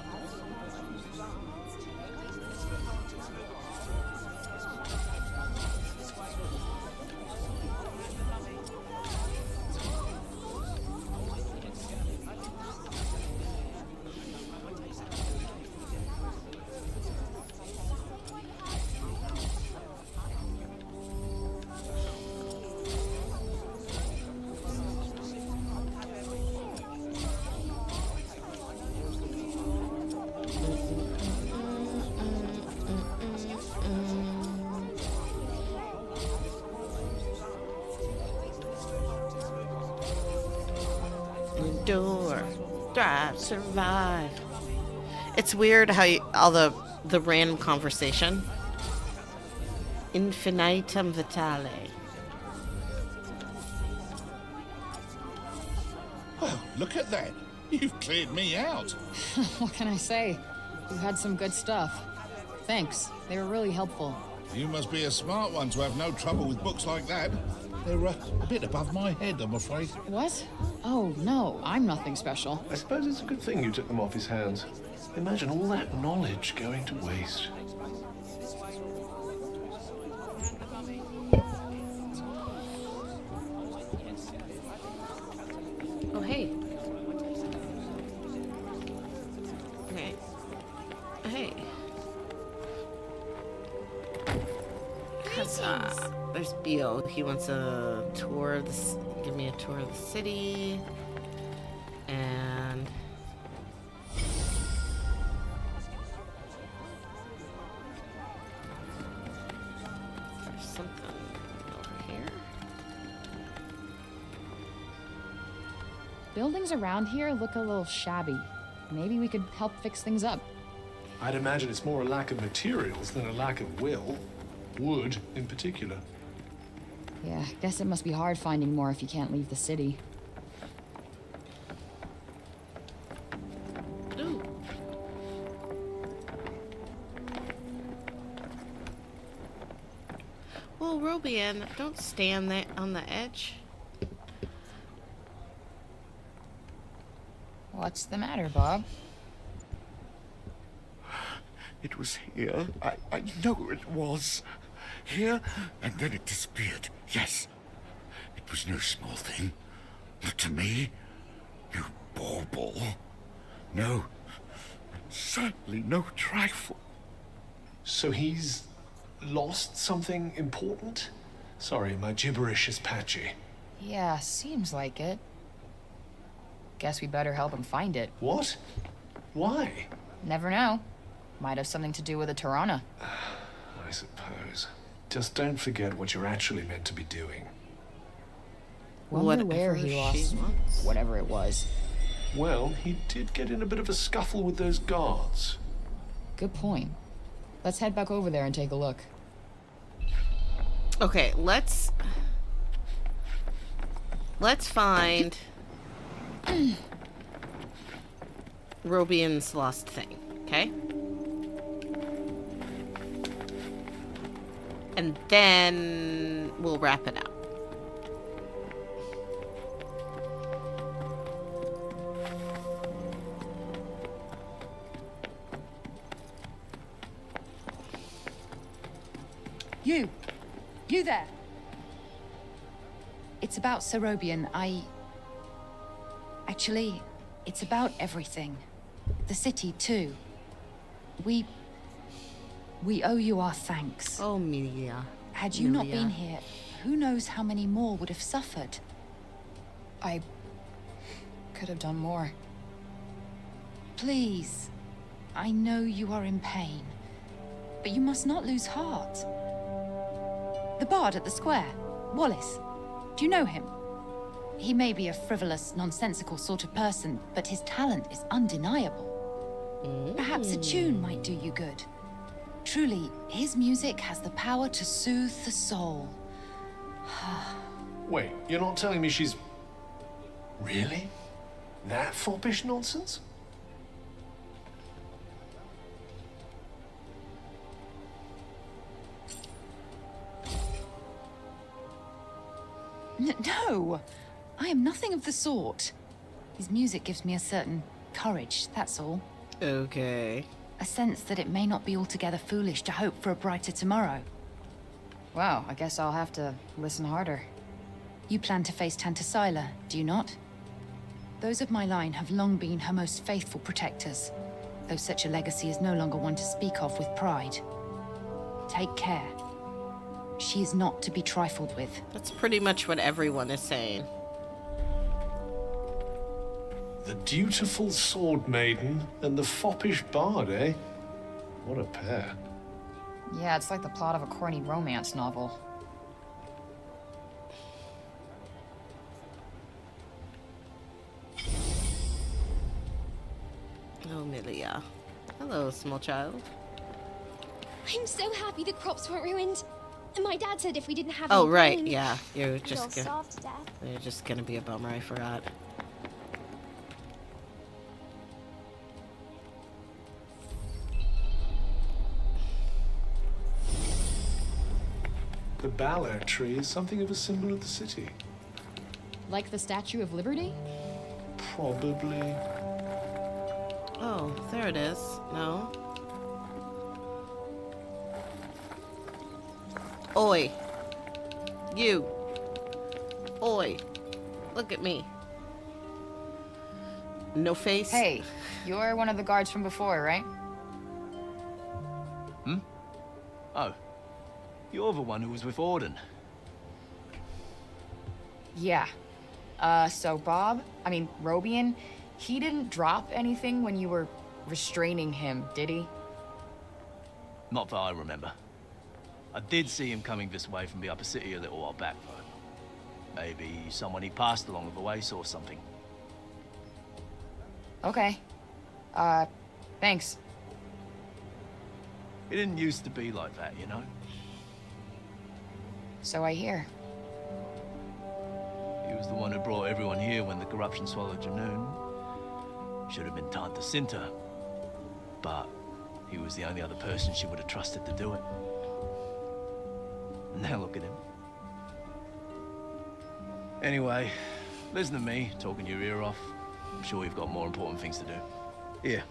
Speaker 1: Endure, thrive, survive. It's weird how all the random conversation. Infinitum vitale.
Speaker 16: Well, look at that. You've cleared me out.
Speaker 3: What can I say? You had some good stuff. Thanks. They were really helpful.
Speaker 16: You must be a smart one to have no trouble with books like that. They're a bit above my head, I'm afraid.
Speaker 3: What? Oh, no, I'm nothing special.
Speaker 5: I suppose it's a good thing you took them off his hands. Imagine all that knowledge going to waste.
Speaker 1: Oh, hey. Okay. Hey. There's Bio. He wants a tour of the give me a tour of the city. And there's something over here.
Speaker 3: Buildings around here look a little shabby. Maybe we could help fix things up.
Speaker 5: I'd imagine it's more a lack of materials than a lack of will. Wood, in particular.
Speaker 3: Yeah, guess it must be hard finding more if you can't leave the city.
Speaker 1: Ooh. Well, Robian, don't stand there on the edge.
Speaker 3: What's the matter, Bob?
Speaker 7: It was here. I know it was. Here, and then it disappeared. Yes. It was no small thing. Not to me. No bauble. No. Certainly no trifle.
Speaker 5: So he's lost something important? Sorry, my gibberish is patchy.
Speaker 3: Yeah, seems like it. Guess we better help him find it.
Speaker 5: What? Why?
Speaker 3: Never know. Might have something to do with a Tirana.
Speaker 5: I suppose. Just don't forget what you're actually meant to be doing.
Speaker 3: Wonder where he lost whatever it was.
Speaker 5: Well, he did get in a bit of a scuffle with those guards.
Speaker 3: Good point. Let's head back over there and take a look.
Speaker 1: Okay, let's find Robian's lost thing, okay? And then we'll wrap it up.
Speaker 15: You there. It's about Serobian. Actually, it's about everything. The city, too. We owe you our thanks.
Speaker 1: Oh, Mia.
Speaker 15: Had you not been here, who knows how many more would have suffered.
Speaker 3: I could have done more.
Speaker 15: Please. I know you are in pain, but you must not lose heart. The bard at the square, Wallace. Do you know him? He may be a frivolous, nonsensical sort of person, but his talent is undeniable. Perhaps a tune might do you good. Truly, his music has the power to soothe the soul.
Speaker 5: Wait, you're not telling me she's... Really? That foppish nonsense?
Speaker 15: No, I am nothing of the sort. His music gives me a certain courage, that's all.
Speaker 1: Okay.
Speaker 15: A sense that it may not be altogether foolish to hope for a brighter tomorrow.
Speaker 3: Wow, I guess I'll have to listen harder.
Speaker 15: You plan to face Tantasila, do you not? Those of my line have long been her most faithful protectors, though such a legacy is no longer one to speak of with pride. Take care. She is not to be trifled with.
Speaker 1: That's pretty much what everyone is saying.
Speaker 5: The dutiful sword maiden and the foppish bard, eh? What a pair.
Speaker 3: Yeah, it's like the plot of a corny romance novel.
Speaker 1: Oh, Milia. Hello, small child.
Speaker 9: I'm so happy the crops weren't ruined. My dad said if we didn't have
Speaker 1: Oh,
Speaker 9: any
Speaker 1: right,
Speaker 9: grain,
Speaker 1: yeah. You're
Speaker 9: we'd all
Speaker 1: just gonna...
Speaker 9: starve to death.
Speaker 1: You're just gonna be a bummer, I forgot.
Speaker 5: The Ballard tree is something of a symbol of the city.
Speaker 3: Like the Statue of Liberty?
Speaker 5: Probably.
Speaker 1: Oh, there it is. No? Oi. You. Oi. Look at me. No face.
Speaker 3: Hey, you're one of the guards from before, right?
Speaker 4: Hmm? Oh. You're the one who was with Orden.
Speaker 3: Yeah. So Robian, he didn't drop anything when you were restraining him, did he?
Speaker 4: Not that I remember. I did see him coming this way from the upper city a little while back, though. Maybe someone he passed along the way saw something.
Speaker 3: Okay. Thanks.
Speaker 4: It didn't used to be like that, you know?
Speaker 3: So I hear.
Speaker 4: He was the one who brought everyone here when the corruption swallowed Janoon. Should have been Tanta Cinta, but he was the only other person she would have trusted to do it. Now look at him. Anyway, listen to me talking your ear off. I'm sure you've got more important things to do. Here.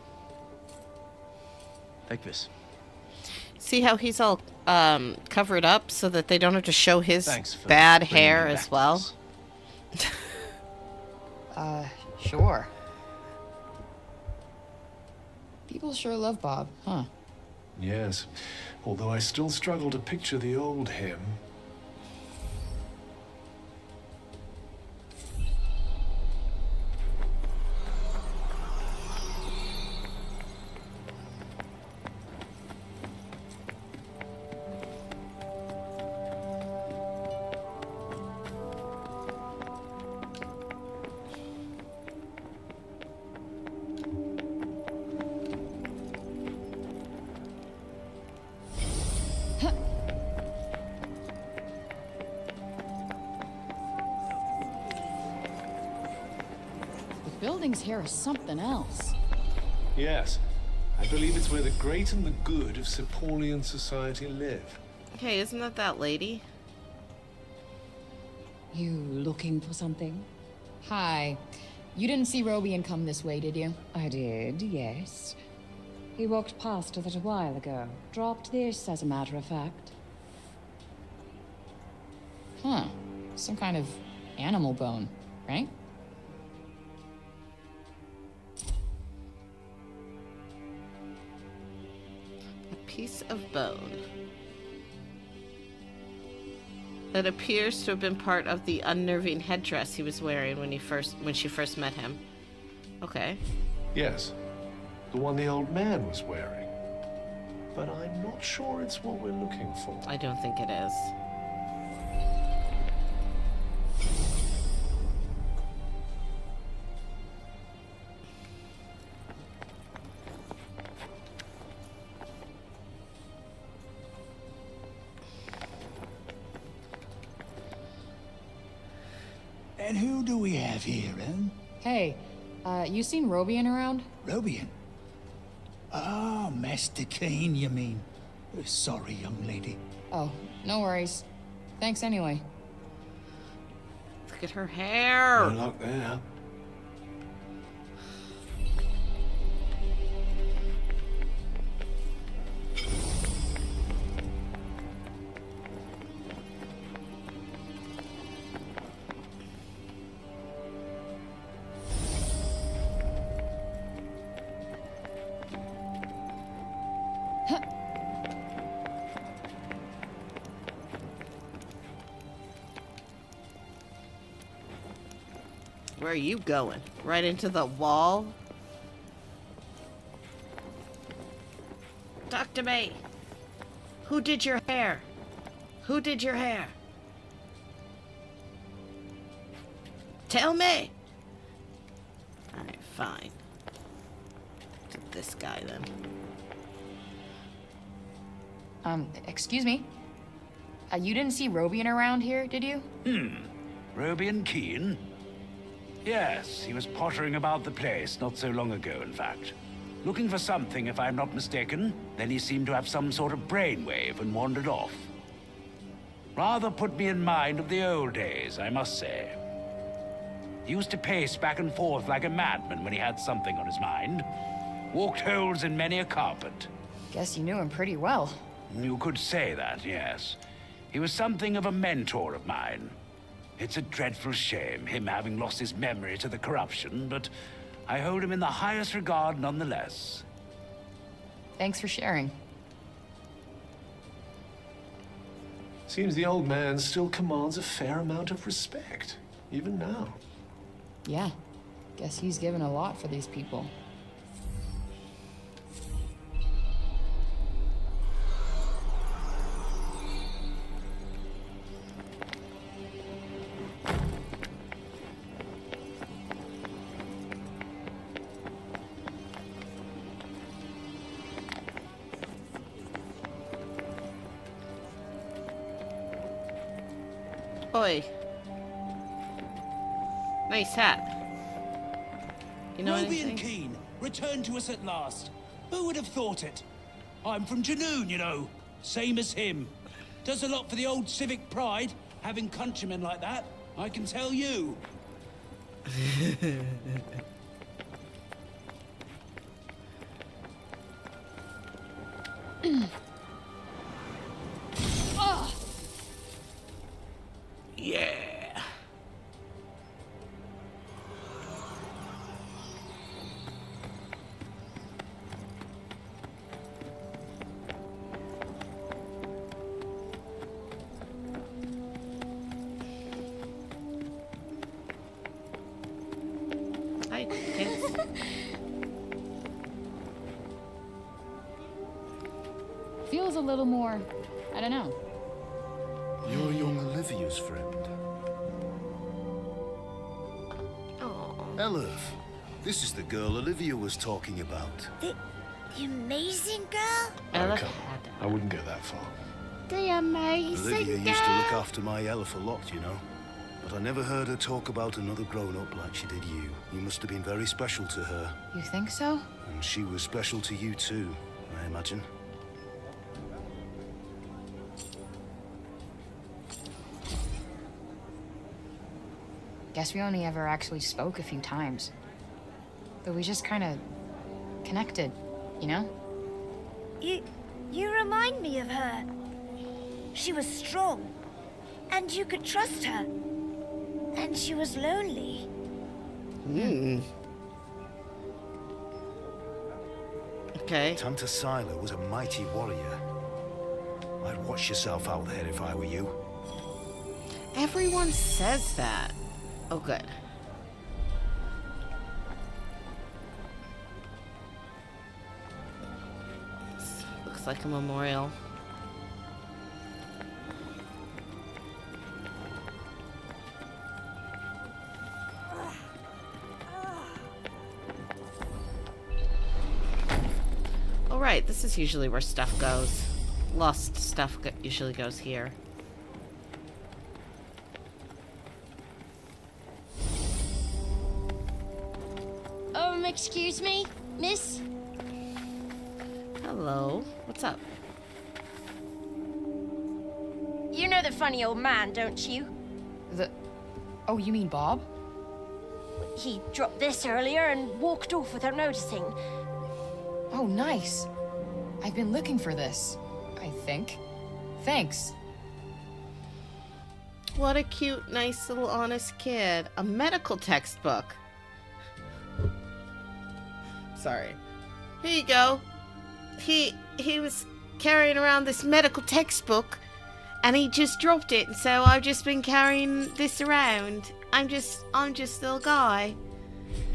Speaker 4: Take this.
Speaker 1: See how he's all covered up so that they don't have to show his
Speaker 4: Thanks for
Speaker 1: bad
Speaker 4: bringing
Speaker 1: hair
Speaker 4: me
Speaker 1: as
Speaker 4: back
Speaker 1: well?
Speaker 4: to
Speaker 3: Sure. People sure love Bob, huh?
Speaker 5: Yes, although I still struggle to picture the old him.
Speaker 3: The buildings here are something else.
Speaker 5: Yes, I believe it's where the great and the good of Sepolian society live.
Speaker 1: Hey, isn't that that lady?
Speaker 18: You looking for something?
Speaker 3: Hi. You didn't see Robian come this way, did you?
Speaker 18: I did, yes. He walked past a little while ago. Dropped this, as a matter of fact.
Speaker 3: Huh. Some kind of animal bone, right?
Speaker 1: A piece of bone. It appears to have been part of the unnerving headdress he was wearing when she first met him. Okay.
Speaker 5: Yes, the one the old man was wearing. But I'm not sure it's what we're looking for.
Speaker 1: I don't think it is.
Speaker 2: And who do we have here, eh?
Speaker 3: Hey, you seen Robian around?
Speaker 2: Robian? Ah, Master Kane, you mean. Sorry, young lady.
Speaker 3: Oh, no worries. Thanks anyway.
Speaker 1: Look at her hair.
Speaker 5: No luck there.
Speaker 1: Where are you going? Right into the wall? Talk to me. Who did your hair? Who did your hair? Tell me. Alright, fine. To this guy then.
Speaker 3: Excuse me? You didn't see Robian around here, did you?
Speaker 22: Robian Keene? Yes, he was pottering about the place not so long ago, in fact. Looking for something, if I'm not mistaken. Then he seemed to have some sort of brainwave and wandered off. Rather put me in mind of the old days, I must say. He used to pace back and forth like a madman when he had something on his mind. Walked holes in many a carpet.
Speaker 3: Guess you knew him pretty well.
Speaker 22: You could say that, yes. He was something of a mentor of mine. It's a dreadful shame, him having lost his memory to the corruption, but I hold him in the highest regard nonetheless.
Speaker 3: Thanks for sharing.
Speaker 5: Seems the old man still commands a fair amount of respect, even now.
Speaker 3: Yeah, guess he's given a lot for these people.
Speaker 1: Oi. Nice hat. You know anything?
Speaker 2: Robian Keene, returned to us at last. Who would have thought it? I'm from Janoon, you know. Same as him. Does a lot for the old civic pride, having countrymen like that, I can tell you.
Speaker 1: Yeah. Hi, kids.
Speaker 3: Feels a little more, I don't know.
Speaker 23: You're young Olivia's friend. Elif, this is the girl Olivia was talking about.
Speaker 9: The amazing girl?
Speaker 5: Okay, I wouldn't go that far.
Speaker 9: The amazing
Speaker 23: Olivia
Speaker 9: girl?
Speaker 23: used to look after my Elif a lot, you know. But I never heard her talk about another grown-up like she did you. You must have been very special to her.
Speaker 3: You think so?
Speaker 23: And she was special to you too, I imagine.
Speaker 3: Guess we only ever actually spoke a few times. But we just kind of connected, you know?
Speaker 9: You remind me of her. She was strong, and you could trust her. And she was lonely.
Speaker 1: Okay.
Speaker 23: Tanta Sila was a mighty warrior. I'd watch yourself out there if I were you.
Speaker 1: Everyone says that. Oh, good. This looks like a memorial. All right, this is usually where stuff goes. Lost stuff usually goes here.
Speaker 9: excuse me, miss?
Speaker 1: Hello. What's up?
Speaker 9: You know the funny old man, don't you?
Speaker 3: Oh, you mean Bob?
Speaker 9: He dropped this earlier and walked off without noticing.
Speaker 3: Oh, nice. I've been looking for this, I think. Thanks.
Speaker 1: What a cute, nice little honest kid. A medical textbook. Sorry. Here you go. He was carrying around this medical textbook and he just dropped it, so I've just been carrying this around. I'm just a little guy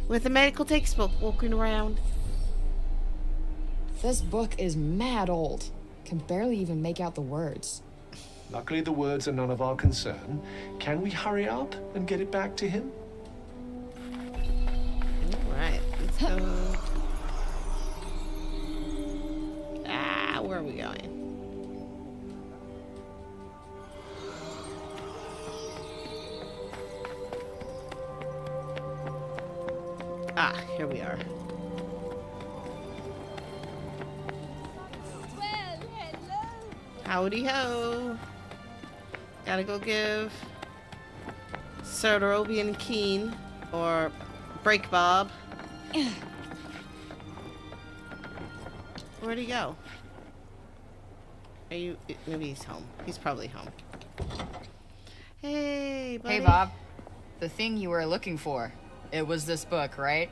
Speaker 1: with a medical textbook walking around.
Speaker 3: This book is mad old. Can barely even make out the words.
Speaker 5: Luckily, the words are none of our concern. Can we hurry up and get it back to him?
Speaker 1: All right, let's go. Where are we going? Here we are.
Speaker 9: Well, hello.
Speaker 1: Howdy ho. Gotta go give Sir Robian Keen or Break Bob. Where'd he go? Are you? Maybe he's home. He's probably home. Hey, buddy.
Speaker 3: Hey, Bob. The thing you were looking for. It was this book, right?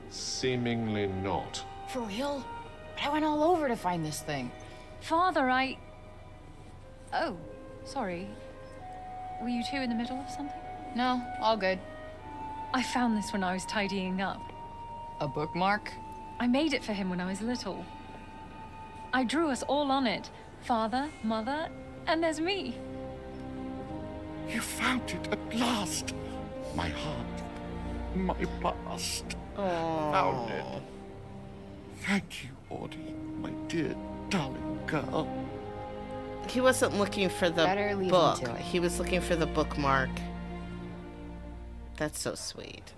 Speaker 5: Seemingly not.
Speaker 3: For real? But I went all over to find this thing.
Speaker 6: Father, Oh, sorry. Were you two in the middle of something?
Speaker 3: No, all good.
Speaker 6: I found this when I was tidying up.
Speaker 3: A bookmark?
Speaker 6: I made it for him when I was little. I drew us all on it. Father, Mother, and there's me.
Speaker 7: You found it at last. My heart, my past. Found it. Thank you, Audie, my dear, darling girl.
Speaker 1: He wasn't looking for the
Speaker 3: Better leave him
Speaker 1: book.
Speaker 3: to it.
Speaker 1: He was looking for the bookmark. That's so sweet.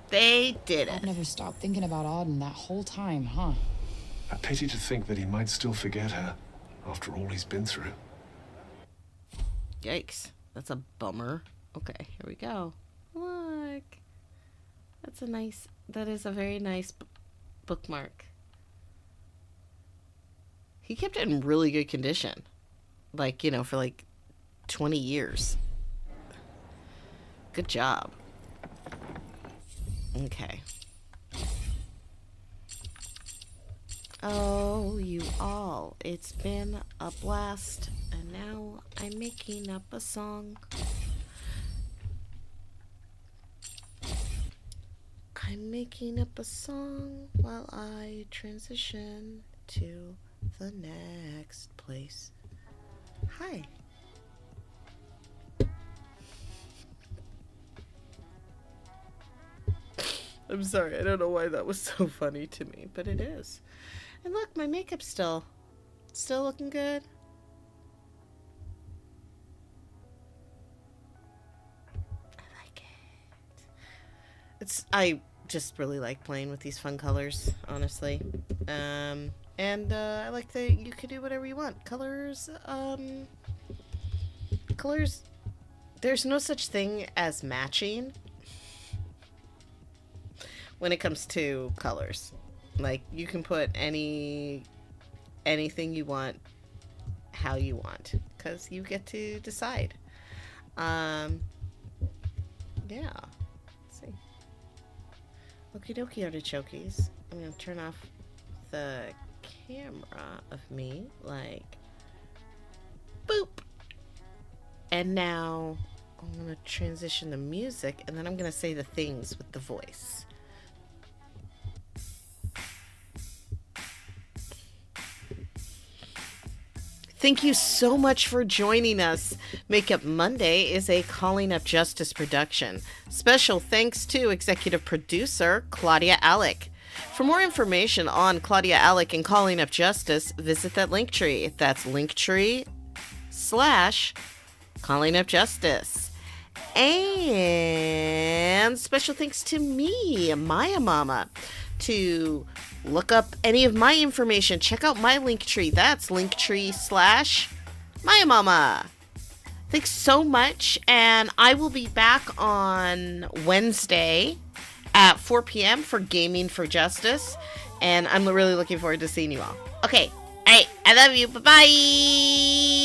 Speaker 1: They did it.
Speaker 3: I've never stopped thinking about Auden that whole time, huh?
Speaker 5: A pity to think that he might still forget her after all he's been through.
Speaker 1: Yikes. That's a bummer. Okay, here we go. Look. That is a very nice bookmark. He kept it in really good condition. Like, for like 20 years. Good job. Okay. Oh, you all. It's been a blast. And now I'm making up a song. I'm making up a song while I transition to the next place. Hi. I'm sorry, I don't know why that was so funny to me, but it is. And look, my makeup's still looking good. I like it. I just really like playing with these fun colors, honestly. And I like that you can do whatever you want. Colors, there's no such thing as matching when it comes to colors. Like, you can put anything you want, how you want, because you get to decide. Yeah. Let's see. Okie dokie, artichokes. I'm gonna turn off the camera of me, like, boop. And now I'm gonna transition the music, and then I'm gonna say the things with the voice. Thank you so much for joining us. Makeup Monday is a Calling Up Justice production. Special thanks to executive producer Claudia Alick. For more information on Claudia Alick and Calling Up Justice, visit that link tree. That's linktree/Calling Up Justice. And special thanks to me, Maiamama. To look up any of my information, check out my link tree. That's linktree/Maiamama. Thanks so much, and I will be back on Wednesday at 4 p.m. for Gaming4Justice, and I'm really looking forward to seeing you all. Okay, all right, I love you. Bye-bye.